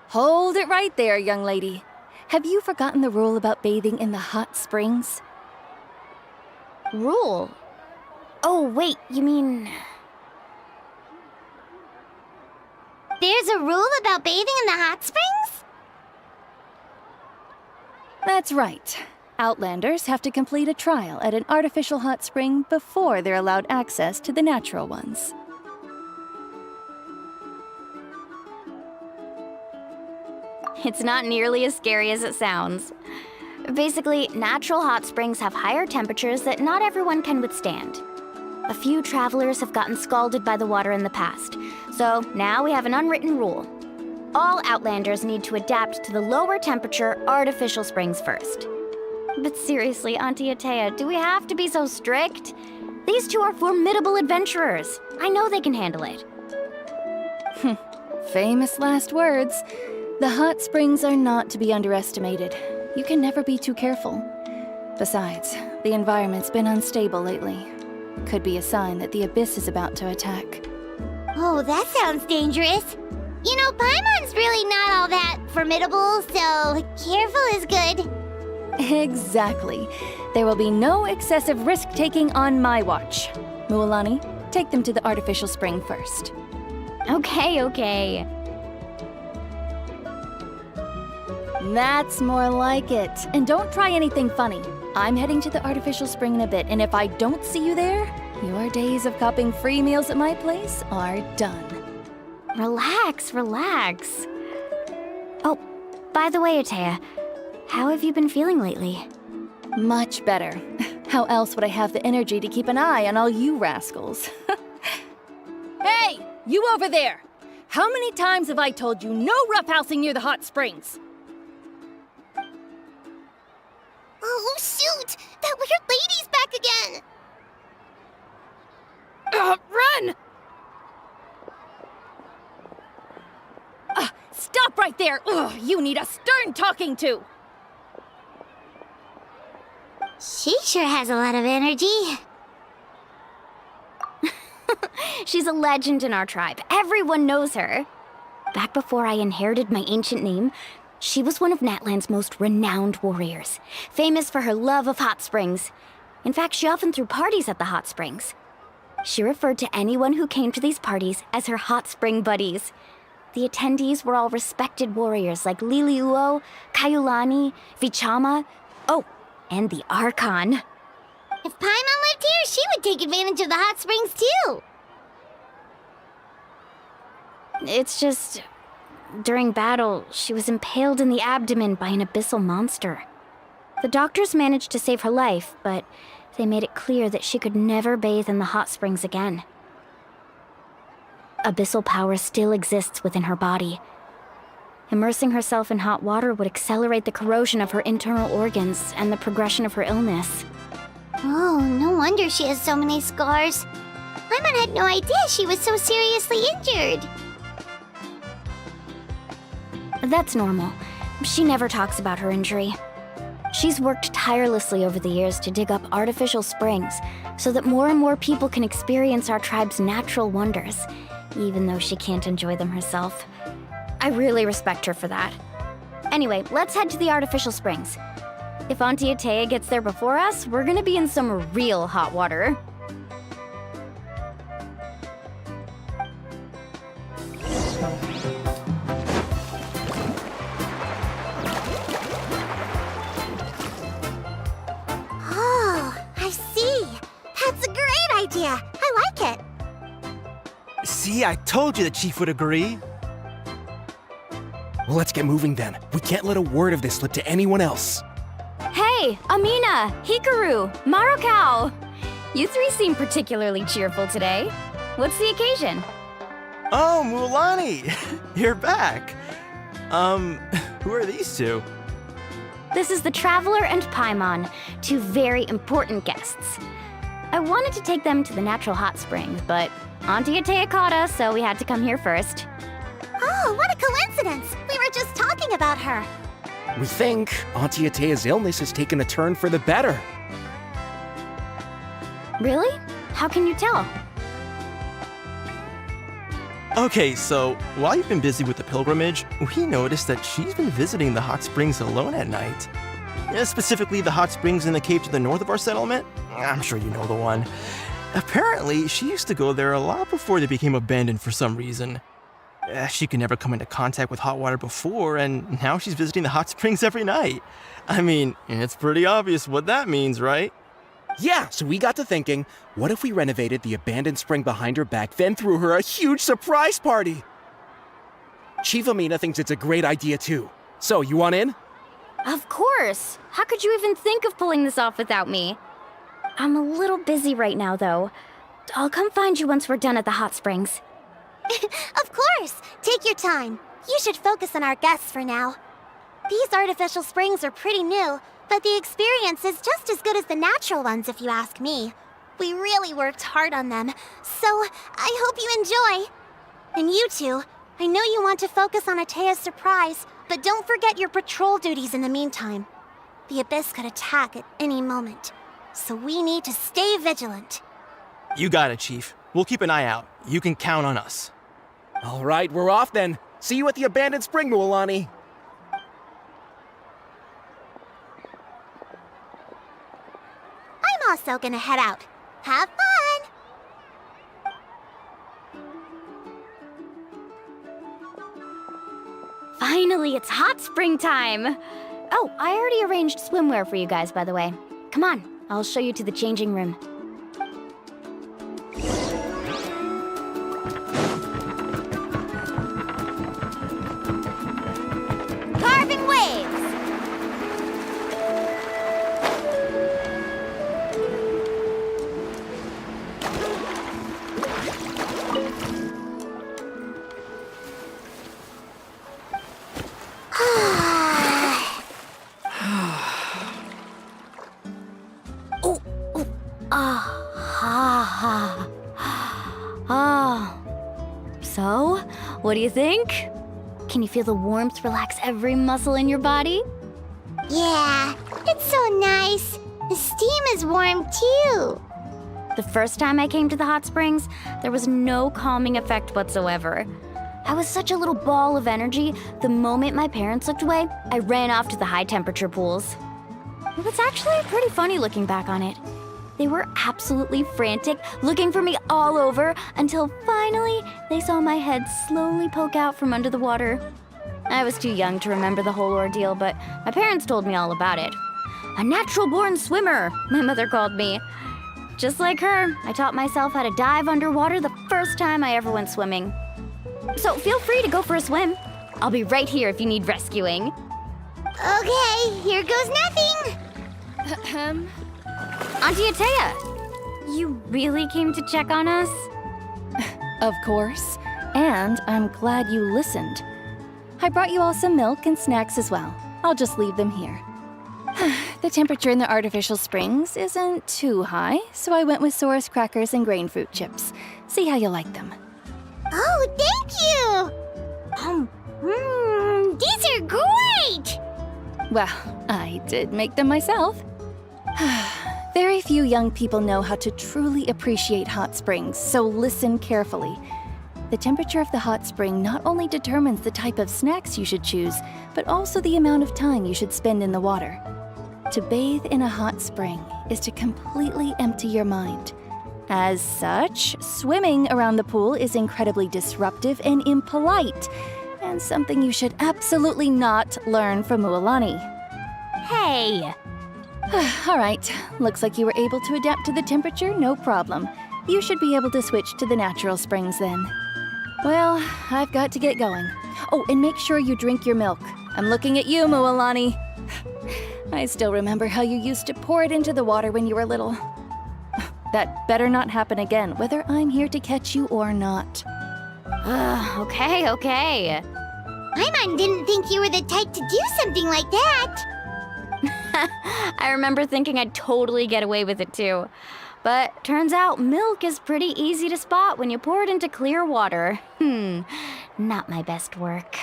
Hold it right there, young lady. Have you forgotten the rule about bathing in the hot springs? Rule? Oh, wait, you mean... There's a rule about bathing in the hot springs? That's right. Outlanders have to complete a trial at an artificial hot spring before they're allowed access to the natural ones. It's not nearly as scary as it sounds. Basically, natural hot springs have higher temperatures that not everyone can withstand. A few travelers have gotten scalded by the water in the past, so now we have an unwritten rule. All Outlanders need to adapt to the lower temperature artificial springs first. But seriously, Auntie Atea, do we have to be so strict? These two are formidable adventurers. I know they can handle it. Famous last words. The hot springs are not to be underestimated. You can never be too careful. Besides, the environment's been unstable lately. Could be a sign that the abyss is about to attack. Oh, that sounds dangerous. You know, Paimon's really not all that formidable, so careful is good. Exactly. There will be no excessive risk-taking on my watch. Mualani, take them to the artificial spring first. Okay. That's more like it. And don't try anything funny. I'm heading to the artificial spring in a bit, and if I don't see you there, your days of copping free meals at my place are done. Relax. Oh, by the way, Atea, how have you been feeling lately? Much better. How else would I have the energy to keep an eye on all you rascals? Hey, you over there! How many times have I told you no roughhousing near the hot springs? Oh, shoot! That weird lady's back again! Run! Stop right there! Ugh, you need a stern talking to! She sure has a lot of energy. She's a legend in our tribe. Everyone knows her. Back before I inherited my ancient name, she was one of Natlan's most renowned warriors, famous for her love of hot springs. In fact, she often threw parties at the hot springs. She referred to anyone who came to these parties as her hot spring buddies. The attendees were all respected warriors like Liliuo, Kaiulani, Vichama, and the Archon. If Paimon lived here, she would take advantage of the hot springs too. It's just... during battle, she was impaled in the abdomen by an abyssal monster. The doctors managed to save her life, but they made it clear that she could never bathe in the hot springs again. Abyssal power still exists within her body. Immersing herself in hot water would accelerate the corrosion of her internal organs and the progression of her illness. Oh, no wonder she has so many scars. Paimon had no idea she was so seriously injured. That's normal. She never talks about her injury. She's worked tirelessly over the years to dig up artificial springs so that more and more people can experience our tribe's natural wonders, even though she can't enjoy them herself. I really respect her for that. Anyway, let's head to the artificial springs. If Auntie Atea gets there before us, we're gonna be in some real hot water. Oh, I see. That's a great idea. I like it. See, I told you the chief would agree. Well, let's get moving then. We can't let a word of this slip to anyone else. Hey, Amina, Hikaru, Marukao! You three seem particularly cheerful today. What's the occasion? Oh, Mulani! You're back. Who are these two? This is the Traveler and Paimon, two very important guests. I wanted to take them to the natural hot springs, but Auntie Atea caught us, so we had to come here first. Oh, what a coincidence! We were just talking about her. We think Auntie Atea's illness has taken a turn for the better. Really? How can you tell? Okay, so while you've been busy with the pilgrimage, we noticed that she's been visiting the hot springs alone at night. Specifically, the hot springs in the cave to the north of our settlement. I'm sure you know the one. Apparently, she used to go there a lot before they became abandoned for some reason. She could never come into contact with hot water before, and now she's visiting the hot springs every night. I mean, it's pretty obvious what that means, right? Yeah, so we got to thinking, what if we renovated the abandoned spring behind her back, then threw her a huge surprise party? Chief Amina thinks it's a great idea too. So, you want in? Of course! How could you even think of pulling this off without me? I'm a little busy right now, though. I'll come find you once we're done at the hot springs. Of course! Take your time. You should focus on our guests for now. These artificial springs are pretty new, but the experience is just as good as the natural ones, if you ask me. We really worked hard on them, so I hope you enjoy. And you two, I know you want to focus on Atea's surprise, but don't forget your patrol duties in the meantime. The Abyss could attack at any moment, so we need to stay vigilant. You got it, Chief. We'll keep an eye out. You can count on us. All right, we're off then. See you at the abandoned spring, Mulani. I'm also gonna head out. Have fun! Finally, it's hot spring time! Oh, I already arranged swimwear for you guys, by the way. Come on, I'll show you to the changing room. Carving waves! So, what do you think? Can you feel the warmth relax every muscle in your body? Yeah, it's so nice. The steam is warm too. The first time I came to the hot springs, there was no calming effect whatsoever. I was such a little ball of energy, the moment my parents looked away, I ran off to the high temperature pools. It was actually pretty funny looking back on it. They were absolutely frantic, looking for me all over, until finally they saw my head slowly poke out from under the water. I was too young to remember the whole ordeal, but my parents told me all about it. A natural-born swimmer, my mother called me. Just like her, I taught myself how to dive underwater the first time I ever went swimming. So feel free to go for a swim. I'll be right here if you need rescuing. Okay, here goes nothing. Auntie Atea, you really came to check on us? Of course. And I'm glad you listened. I brought you all some milk and snacks as well. I'll just leave them here. The temperature in the artificial springs isn't too high, so I went with Saurus crackers and grain fruit chips. See how you like them. Oh, thank you! These are great! Well, I did make them myself. Very few young people know how to truly appreciate hot springs, so listen carefully. the temperature of the hot spring not only determines the type of snacks you should choose, but also the amount of time you should spend in the water. To bathe in a hot spring is to completely empty your mind. As such, swimming around the pool is incredibly disruptive and impolite, and something you should absolutely not learn from Mualani. Hey! All right, looks like you were able to adapt to the temperature, no problem. You should be able to switch to the natural springs then. Well, I've got to get going. Oh, and make sure you drink your milk. I'm looking at you, Mualani. I still remember how you used to pour it into the water when you were little. That better not happen again, whether I'm here to catch you or not. Okay. Paimon didn't think you were the type to do something like that. I remember thinking I'd totally get away with it too. But turns out milk is pretty easy to spot when you pour it into clear water. Not my best work.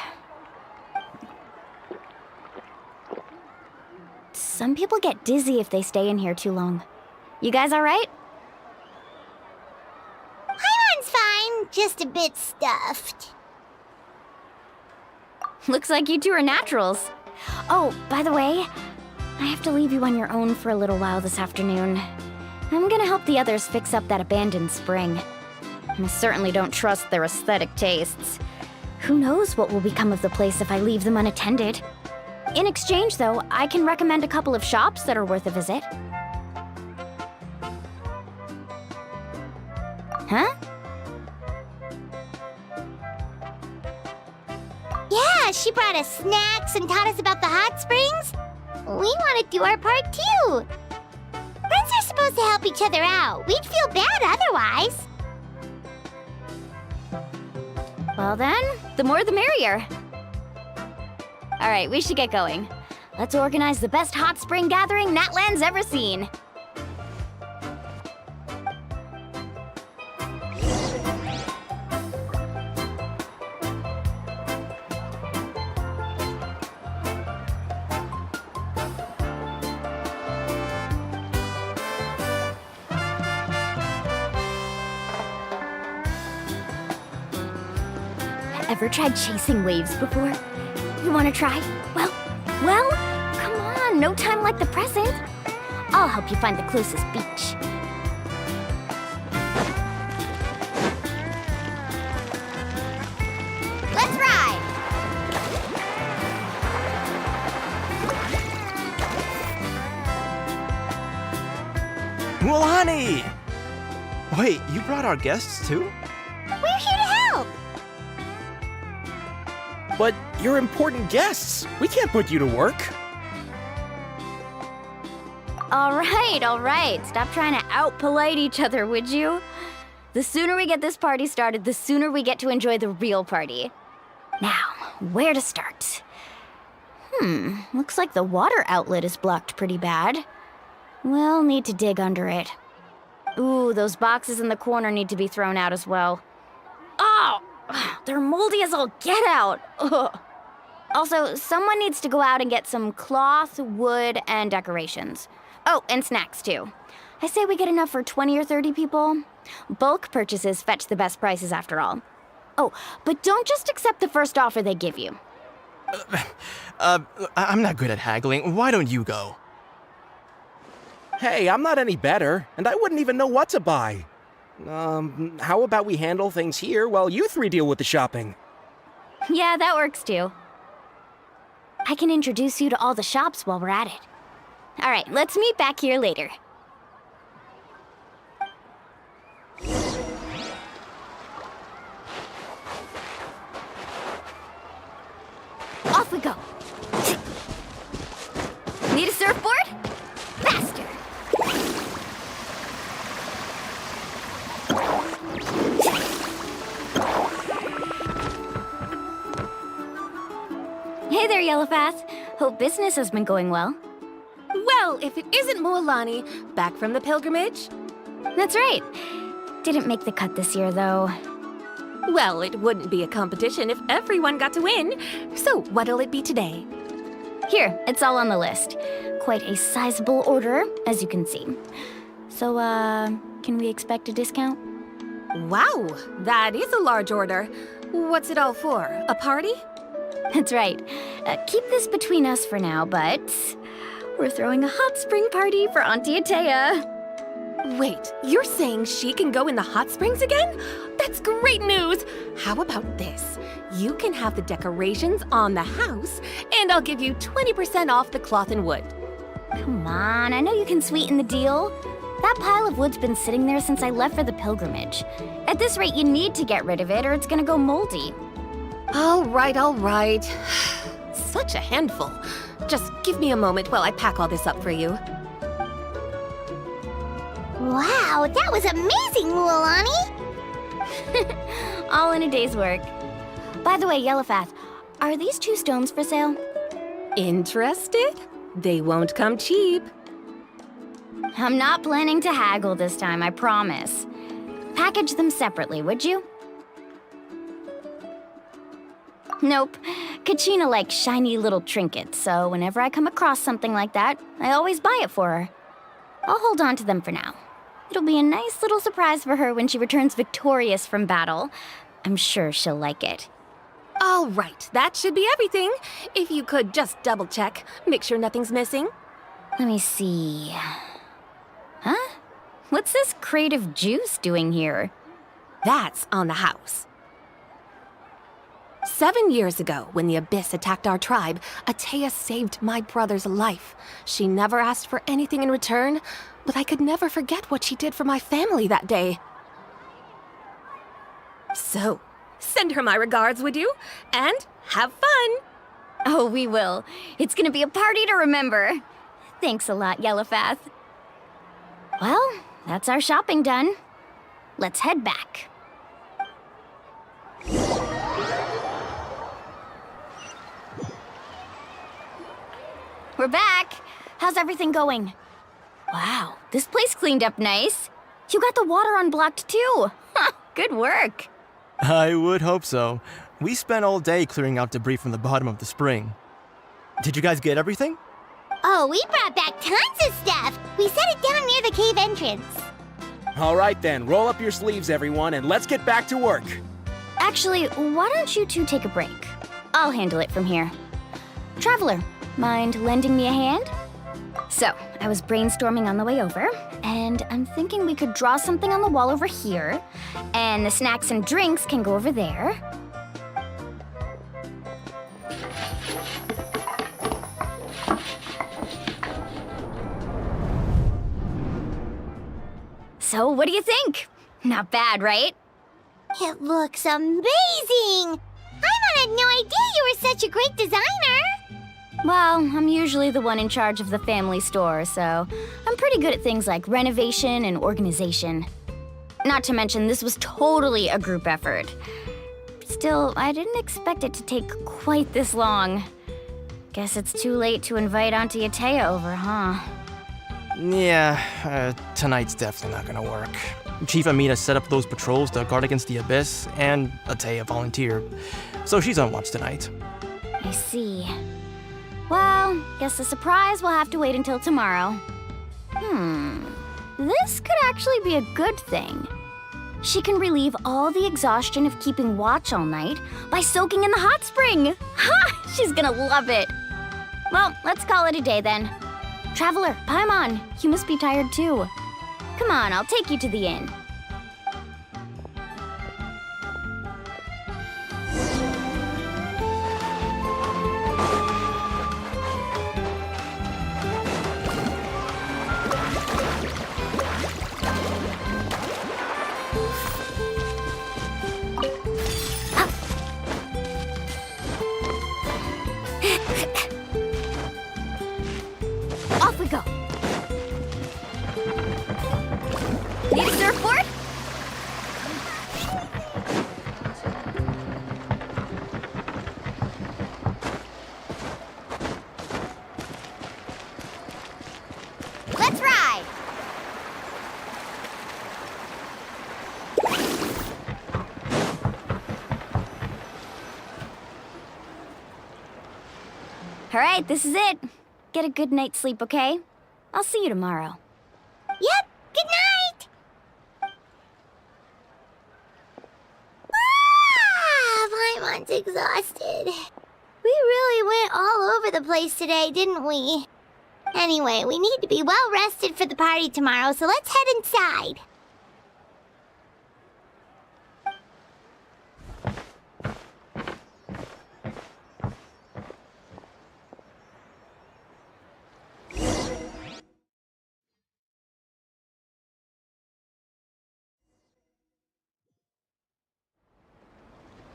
Some people get dizzy if they stay in here too long. You guys all right? Paimon's fine, just a bit stuffed. Looks like you two are naturals. Oh, by the way, I have to leave you on your own for a little while this afternoon. I'm gonna help the others fix up that abandoned spring. I certainly don't trust their aesthetic tastes. Who knows what will become of the place if I leave them unattended? In exchange, though, I can recommend a couple of shops that are worth a visit. Huh? Yeah, she brought us snacks and taught us about the hot springs. We want to do our part too. Friends are supposed to help each other out. We'd feel bad otherwise. Well then, the more the merrier. All right, we should get going. Let's organize the best hot spring gathering Natland's ever seen. Ever tried chasing waves before? You want to try? Well, come on, no time like the present. I'll help you find the closest beach. Let's ride! Mualani! Wait, you brought our guests too? We're here to help! But you're important guests. We can't put you to work. All right. Stop trying to out-polite each other, would you? The sooner we get this party started, the sooner we get to enjoy the real party. Now, where to start? Looks like the water outlet is blocked pretty bad. We'll need to dig under it. Ooh, those boxes in the corner need to be thrown out as well. Oh! They're moldy as all get out. Ugh. Also, someone needs to go out and get some cloth, wood, and decorations. Oh, and snacks too. I say we get enough for 20 or 30 people. Bulk purchases fetch the best prices after all. Oh, but don't just accept the first offer they give you. I'm not good at haggling. Why don't you go? Hey, I'm not any better, and I wouldn't even know what to buy. How about we handle things here while you three deal with the shopping? Yeah, that works too. I can introduce you to all the shops while we're at it. All right, let's meet back here later. Off we go. Need a surfboard? Faster. Hey there, Yellowfast. Hope business has been going well. Well, if it isn't Mualani, back from the pilgrimage? That's right. Didn't make the cut this year, though. Well, it wouldn't be a competition if everyone got to win. So what'll it be today? Here, it's all on the list. Quite a sizable order, as you can see. So, can we expect a discount? Wow, that is a large order. What's it all for? A party? That's right. Keep this between us for now, but we're throwing a hot spring party for Auntie Atea. Wait, you're saying she can go in the hot springs again? That's great news! How about this? You can have the decorations on the house, and I'll give you 20% off the cloth and wood. Come on, I know you can sweeten the deal. That pile of wood's been sitting there since I left for the pilgrimage. At this rate, you need to get rid of it or it's gonna go moldy. All right. Such a handful. Just give me a moment while I pack all this up for you. Wow, that was amazing, Mualani! All in a day's work. By the way, Yellowfath, are these 2 stones for sale? Interested? They won't come cheap. I'm not planning to haggle this time, I promise. Package them separately, would you? Nope. Kachina likes shiny little trinkets, so whenever I come across something like that, I always buy it for her. I'll hold on to them for now. It'll be a nice little surprise for her when she returns victorious from battle. I'm sure she'll like it. All right, that should be everything. If you could just double check, make sure nothing's missing. Let me see. Huh? What's this crate of juice doing here? That's on the house. 7 years ago, when the Abyss attacked our tribe, Atea saved my brother's life. She never asked for anything in return, but I could never forget what she did for my family that day. So, send her my regards, would you? And have fun! Oh, we will. It's gonna be a party to remember. Thanks a lot, Yellowfath. Well, that's our shopping done. Let's head back. We're back. How's everything going? Wow, this place cleaned up nice. You got the water unblocked too. Good work. I would hope so. We spent all day clearing out debris from the bottom of the spring. Did you guys get everything? Oh, we brought back tons of stuff! We set it down near the cave entrance. All right then, roll up your sleeves, everyone, and let's get back to work. Actually, why don't you two take a break? I'll handle it from here. Traveler, mind lending me a hand? So, I was brainstorming on the way over, and I'm thinking we could draw something on the wall over here, and the snacks and drinks can go over there. So, what do you think? Not bad, right? It looks amazing! I had no idea you were such a great designer! Well, I'm usually the one in charge of the family store, so I'm pretty good at things like renovation and organization. Not to mention, this was totally a group effort. Still, I didn't expect it to take quite this long. Guess it's too late to invite Auntie Atea over, huh? Yeah, tonight's definitely not gonna work. Chief Amina set up those patrols to guard against the Abyss, and Atea volunteered. So she's on watch tonight. I see. Well, guess the surprise will have to wait until tomorrow. This could actually be a good thing. She can relieve all the exhaustion of keeping watch all night by soaking in the hot spring. Ha! She's gonna love it. Well, let's call it a day then. Traveler, Paimon, you must be tired too. Come on, I'll take you to the inn. Off we go. Need a surfboard? Let's ride! All right, this is it. Get a good night's sleep, okay? I'll see you tomorrow. Yep, good night! Paimon's exhausted. We really went all over the place today, didn't we? Anyway, we need to be well rested for the party tomorrow, so let's head inside.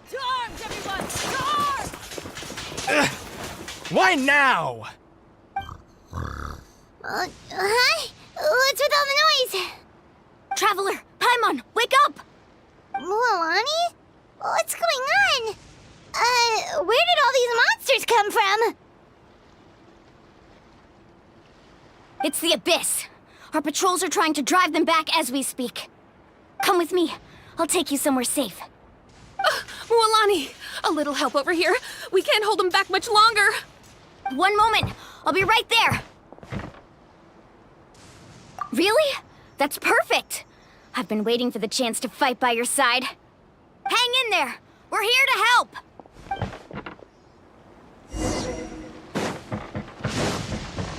To arms, everyone! To arms! Why now? Huh? What's with all the noise? Traveler, Paimon, wake up! Mualani? What's going on? Where did all these monsters come from? It's the Abyss. Our patrols are trying to drive them back as we speak. Come with me. I'll take you somewhere safe. Mualani, a little help over here. We can't hold them back much longer. One moment. I'll be right there. Really? That's perfect. I've been waiting for the chance to fight by your side. Hang in there. We're here to help.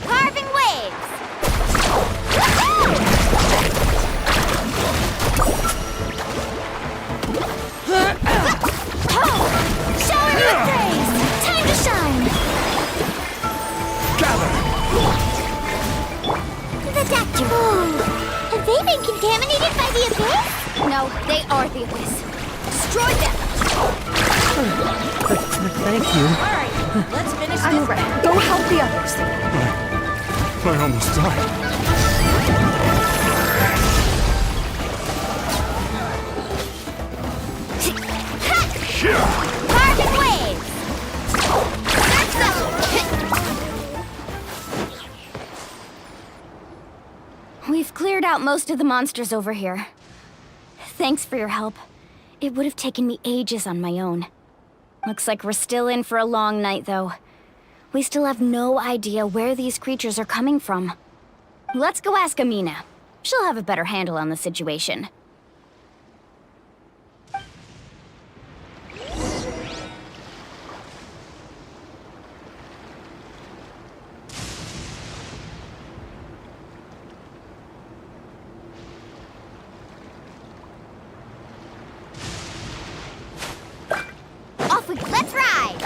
Carving waves. Shower me with praise. Time to shine. The Doctor. Have they been contaminated by the Abyss? No, they are the Abyss. Destroy them. Thank you. All right, let's finish I'm this. ready. Go help the others. I almost died. Carving waves. Search them. We've cleared out most of the monsters over here. Thanks for your help. It would have taken me ages on my own. Looks like we're still in for a long night, though. We still have no idea where these creatures are coming from. Let's go ask Amina. She'll have a better handle on the situation. Let's ride!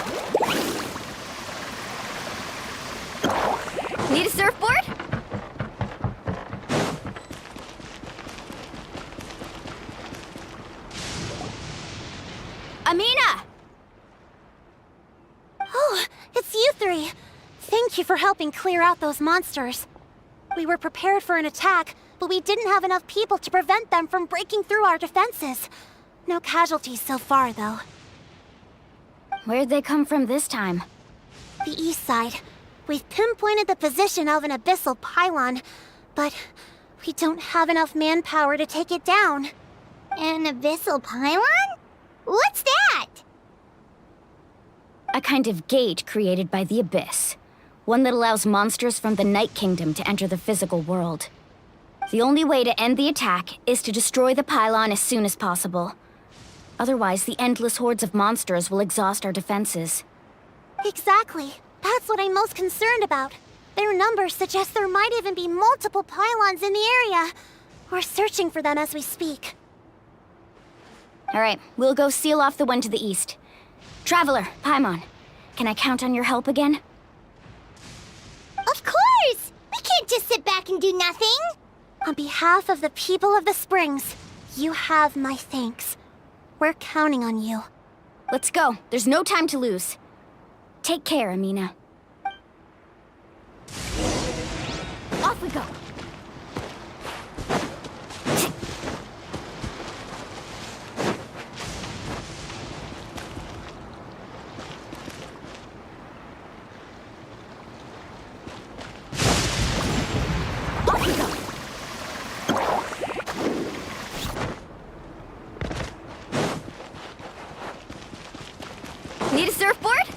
Need a surfboard? Amina! Oh, it's you three. Thank you for helping clear out those monsters. We were prepared for an attack, but we didn't have enough people to prevent them from breaking through our defenses. No casualties so far, though. Where'd they come from this time? The east side. We've pinpointed the position of an abyssal pylon, but we don't have enough manpower to take it down. An abyssal pylon? What's that? A kind of gate created by the Abyss. One that allows monsters from the Night Kingdom to enter the physical world. The only way to end the attack is to destroy the pylon as soon as possible. Otherwise, the endless hordes of monsters will exhaust our defenses. Exactly. That's what I'm most concerned about. Their numbers suggest there might even be multiple pylons in the area. We're searching for them as we speak. All right, we'll go seal off the one to the east. Traveler, Paimon, can I count on your help again? Of course! We can't just sit back and do nothing! On behalf of the people of the Springs, you have my thanks. We're counting on you. Let's go. There's no time to lose. Take care, Amina. Off we go. Off we go. Need a surfboard?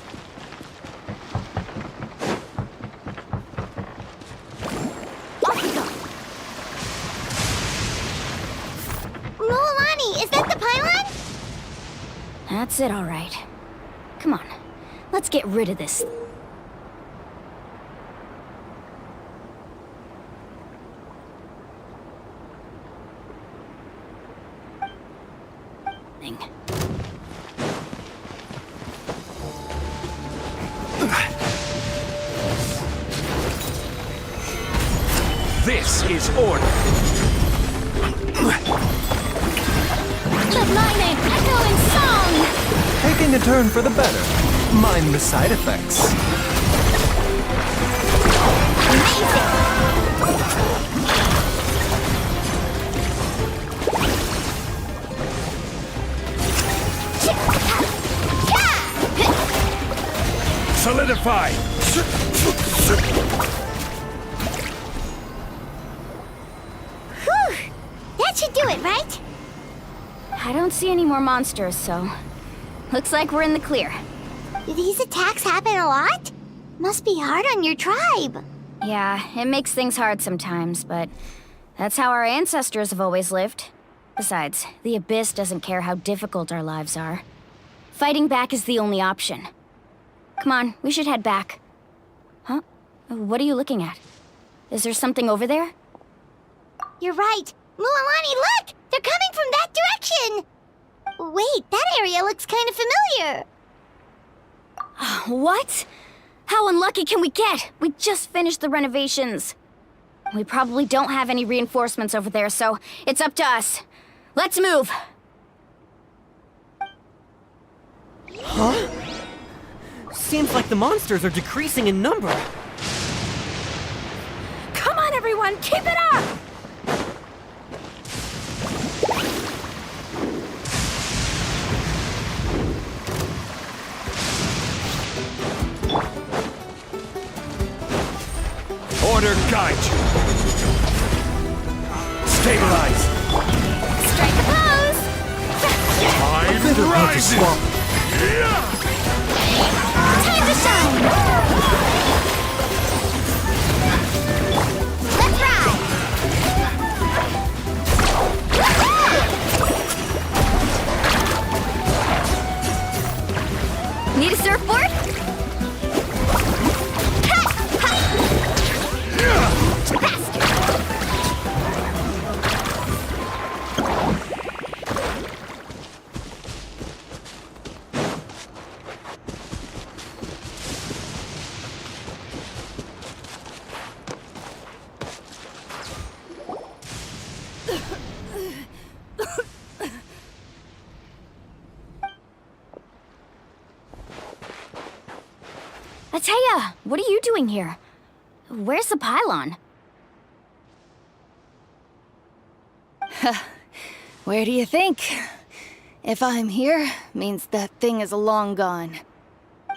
Off we go. Mualani, is that the pylon? That's it, all right. Come on, let's get rid of this. Thing. This is order. Let my name echo in song! Taking a turn for the better. Mind the side effects. Solidify! Whew! That should do it, right? I don't see any more monsters, so... Looks like we're in the clear. Do these attacks happen a lot? Must be hard on your tribe. Yeah, it makes things hard sometimes, but... That's how our ancestors have always lived. Besides, the Abyss doesn't care how difficult our lives are. Fighting back is the only option. Come on, we should head back. Huh? What are you looking at? Is there something over there? You're right. Mualani, look! They're coming from that direction! Wait, that area looks kind of familiar. What? How unlucky can we get? We just finished the renovations. We probably don't have any reinforcements over there, so it's up to us. Let's move! Huh? Seems like the monsters are decreasing in number. Come on, everyone, keep it up! Order guide you. Stabilize. Strike a pose! Tide rises. Time to shine! Let's ride! Need a surfboard? Ateya, what are you doing here? Where's the pylon? Where do you think? If I'm here, means that thing is long gone.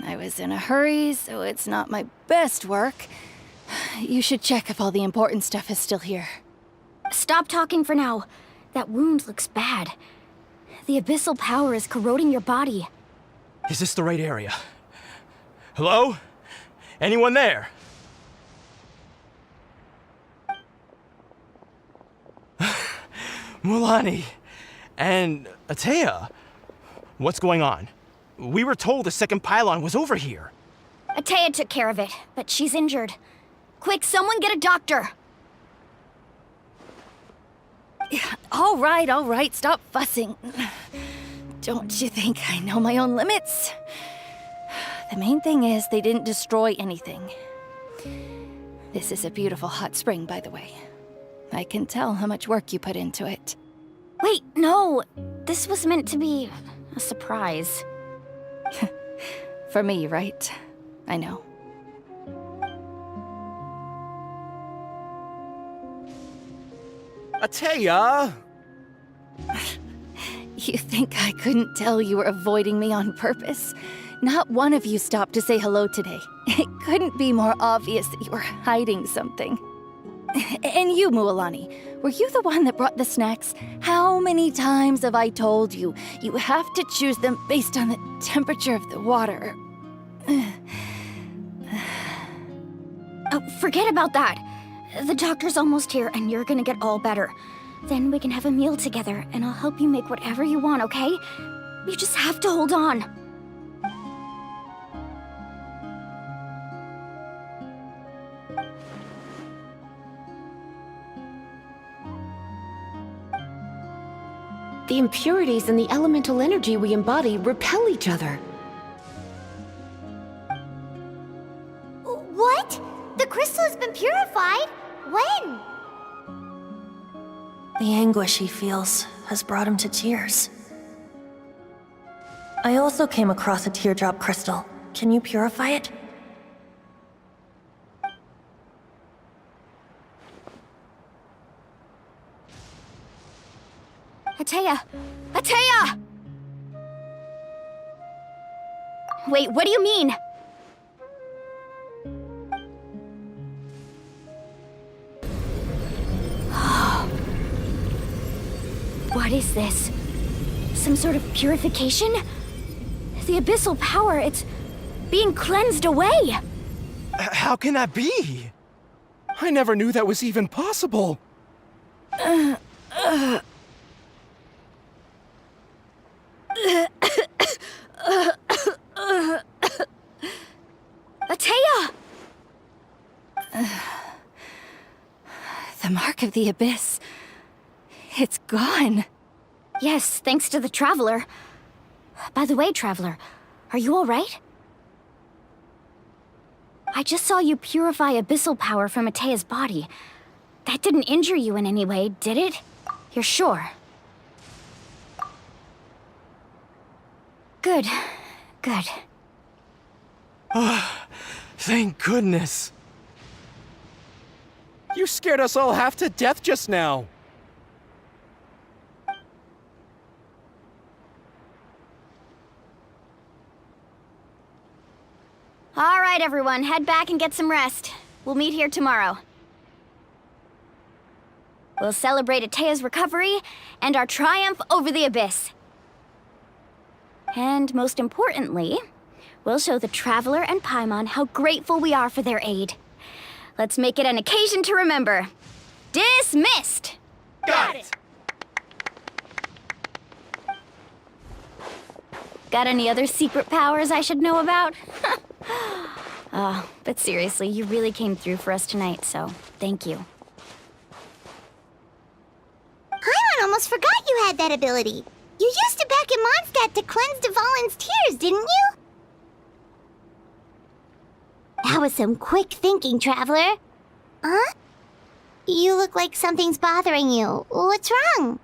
I was in a hurry, so it's not my best work. You should check if all the important stuff is still here. Stop talking for now. That wound looks bad. The abyssal power is corroding your body. Is this the right area? Hello? Anyone there? Mualani and Ateya. What's going on? We were told the second pylon was over here. Ateya took care of it, but she's injured. Quick, someone get a doctor! All right, stop fussing. Don't you think I know my own limits? The main thing is they didn't destroy anything. This is a beautiful hot spring, by the way. I can tell how much work you put into it. Wait, no! This was meant to be a surprise. For me, right? I know. Ateya! You think I couldn't tell you were avoiding me on purpose? Not one of you stopped to say hello today. It couldn't be more obvious that you were hiding something. And you, Mualani, were you the one that brought the snacks? How many times have I told you, you have to choose them based on the temperature of the water? Oh, forget about that. The doctor's almost here, and you're gonna get all better. Then we can have a meal together, and I'll help you make whatever you want, okay? You just have to hold on. the impurities and the elemental energy we embody repel each other. What? The crystal has been purified? When? The anguish he feels has brought him to tears. I also came across a teardrop crystal. Can you purify it? Atea! Atea! Wait, what do you mean? What is this? Some sort of purification? The abyssal power, it's being cleansed away! How can that be? I never knew that was even possible. Atea! The mark of the abyss. It's gone. Yes, thanks to the Traveler. By the way, Traveler, are you alright? I just saw you purify abyssal power from Atea's body. That didn't injure you in any way, did it? You're sure? Good. Good. Thank goodness. You scared us all half to death just now. All right, everyone, head back and get some rest. We'll meet here tomorrow. We'll celebrate Atea's recovery and our triumph over the abyss. And most importantly, we'll show the Traveler and Paimon how grateful we are for their aid. Let's make it an occasion to remember. Dismissed! Got it! Got any other secret powers I should know about? But seriously, you really came through for us tonight, so thank you. Paimon almost forgot you had that ability. You used it back in Mondstadt to cleanse Dvalin's tears, didn't you? That was some quick thinking, Traveler. Huh? You look like something's bothering you. What's wrong?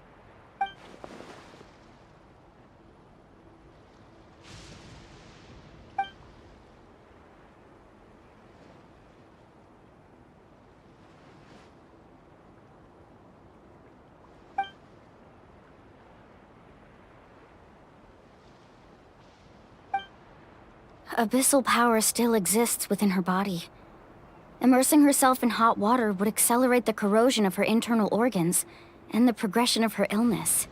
Abyssal power still exists within her body. Immersing herself in hot water would accelerate the corrosion of her internal organs and the progression of her illness.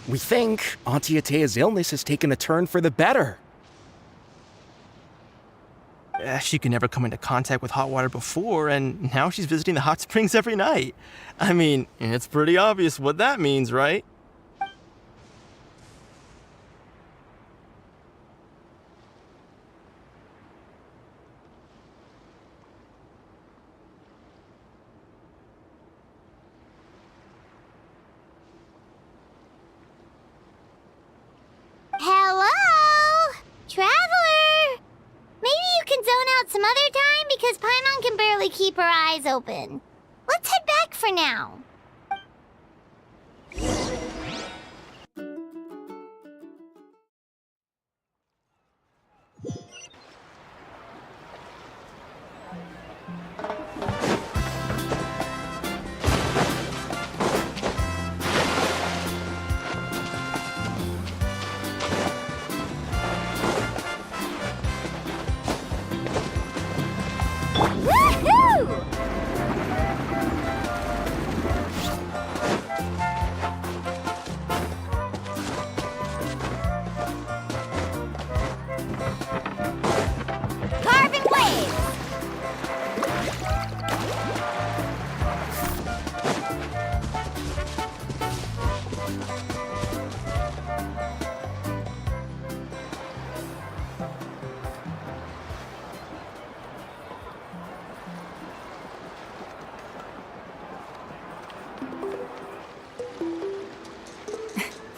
We think Auntie Atea's illness has taken a turn for the better. She could never come into contact with hot water before, and now she's visiting the hot springs every night. I mean, it's pretty obvious what that means, right? Hello? Traveler? Maybe you can zone out some other time because Paimon can barely keep her eyes open. Let's head back for now.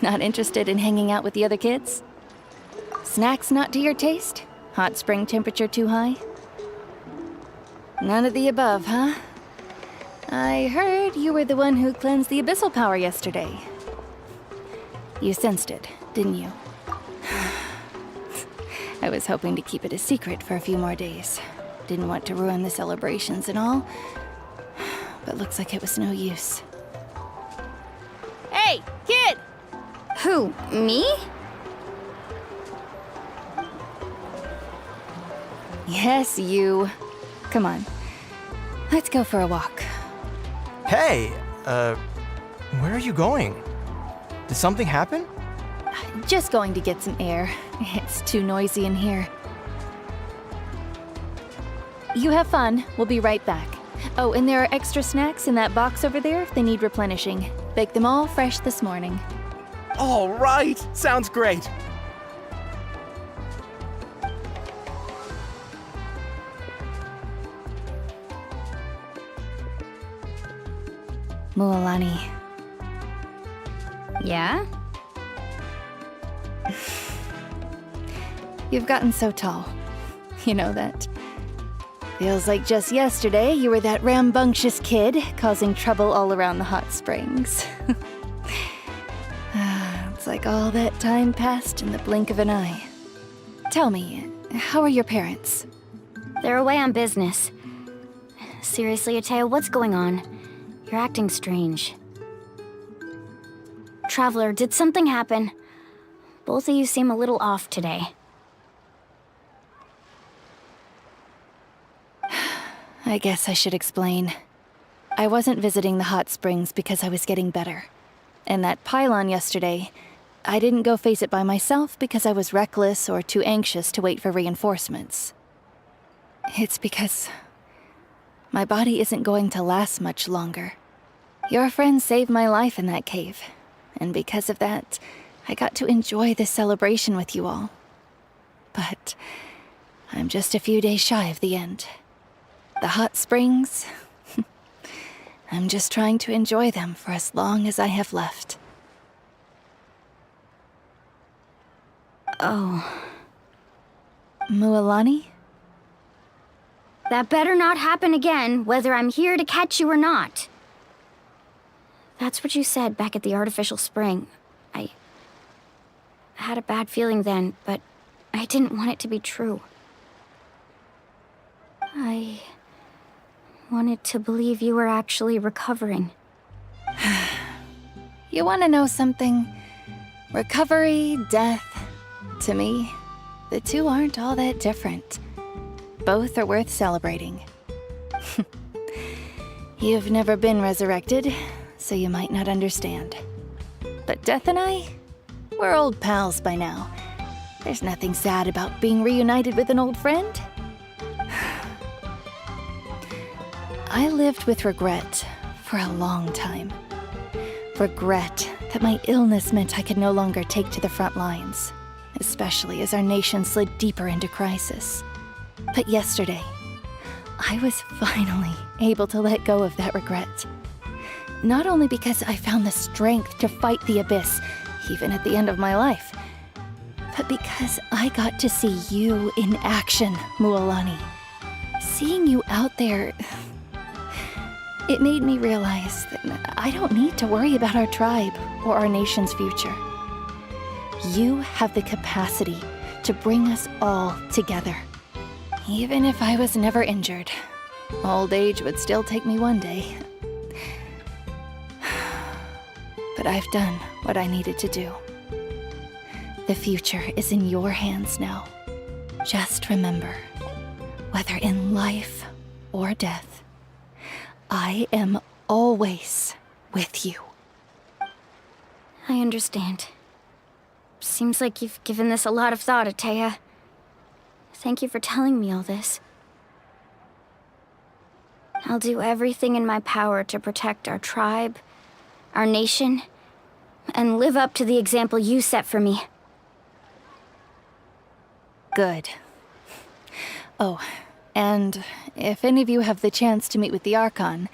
Not interested in hanging out with the other kids? Snacks not to your taste? Hot spring temperature too high? None of the above, huh? I heard you were the one who cleansed the abyssal power yesterday. You sensed it, didn't you? I was hoping to keep it a secret for a few more days. Didn't want to ruin the celebrations and all, but looks like it was no use. Hey, kid! Who, me? Yes, you. Come on. Let's go for a walk. Hey, where are you going? Did something happen? Just going to get some air. It's too noisy in here. You have fun. We'll be right back. Oh, and there are extra snacks in that box over there if they need replenishing. Baked them all fresh this morning. All right, sounds great. Mualani. Yeah? You've gotten so tall. You know that. Feels like just yesterday you were that rambunctious kid causing trouble all around the hot springs. It's like all that time passed in the blink of an eye. Tell me, how are your parents? They're away on business. Seriously, Atea, what's going on? You're acting strange. Traveler, did something happen? Both of you seem a little off today. I guess I should explain. I wasn't visiting the hot springs because I was getting better. And that pylon yesterday, I didn't go face it by myself because I was reckless or too anxious to wait for reinforcements. It's because my body isn't going to last much longer. Your friend saved my life in that cave, and because of that, I got to enjoy this celebration with you all. But I'm just a few days shy of the end. The hot springs, I'm just trying to enjoy them for as long as I have left. Oh. Mualani? That better not happen again, whether I'm here to catch you or not. That's what you said back at the artificial spring. I had a bad feeling then, but I didn't want it to be true. I wanted to believe you were actually recovering. You want to know something? Recovery, death, to me, the two aren't all that different. Both are worth celebrating. You've never been resurrected, so you might not understand. But Death and I, we're old pals by now. There's nothing sad about being reunited with an old friend. I lived with regret for a long time. Regret that my illness meant I could no longer take to the front lines, especially as our nation slid deeper into crisis. But yesterday, I was finally able to let go of that regret. Not only because I found the strength to fight the abyss, even at the end of my life, but because I got to see you in action, Mualani. Seeing you out there, it made me realize that I don't need to worry about our tribe or our nation's future. You have the capacity to bring us all together. Even if I was never injured, old age would still take me one day. But I've done what I needed to do. The future is in your hands now. Just remember, whether in life or death, I am always with you. I understand. Seems like you've given this a lot of thought, Atea. Thank you for telling me all this. I'll do everything in my power to protect our tribe, our nation, and live up to the example you set for me. Good. Oh, and if any of you have the chance to meet with the Archon,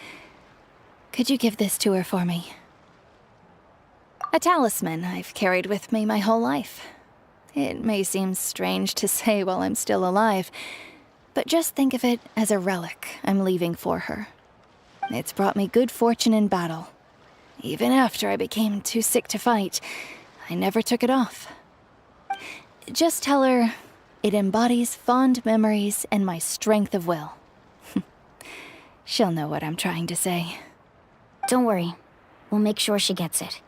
could you give this to her for me? A talisman I've carried with me my whole life. It may seem strange to say while I'm still alive, but just think of it as a relic I'm leaving for her. It's brought me good fortune in battle. Even after I became too sick to fight, I never took it off. Just tell her it embodies fond memories and my strength of will. She'll know what I'm trying to say. Don't worry. We'll make sure she gets it.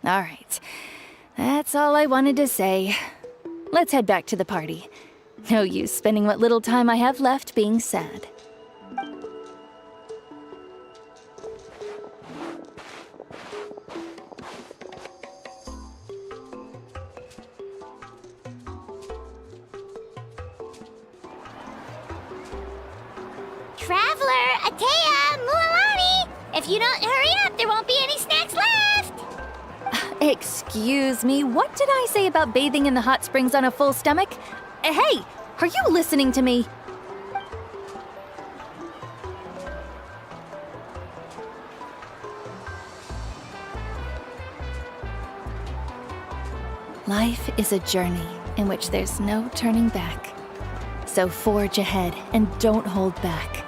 All right. That's all I wanted to say. Let's head back to the party. No use spending what little time I have left being sad. Traveler, Atea, Mualani! If you don't hurry up, there won't be any snacks left! Excuse me, what did I say about bathing in the hot springs on a full stomach? Hey, are you listening to me? Life is a journey in which there's no turning back. So forge ahead and don't hold back.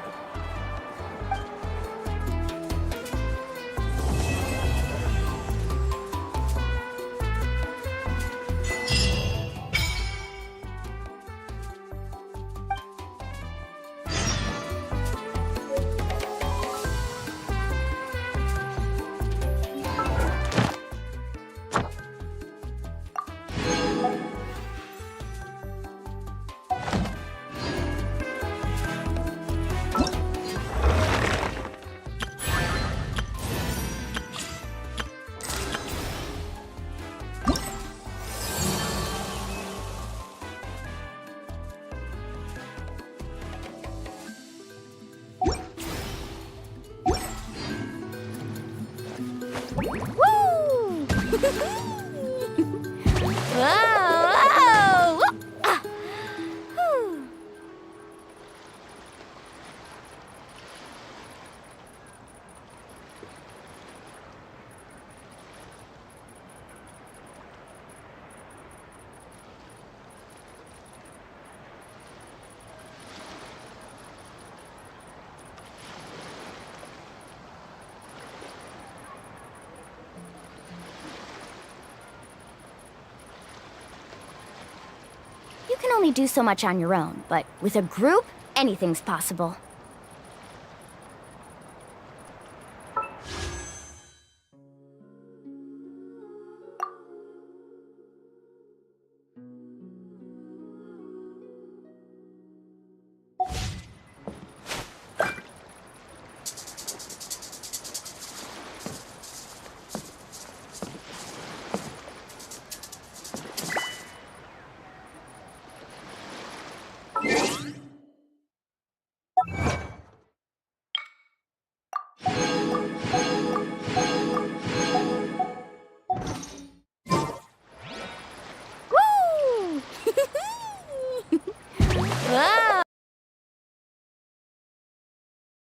You can only do so much on your own, but with a group, anything's possible.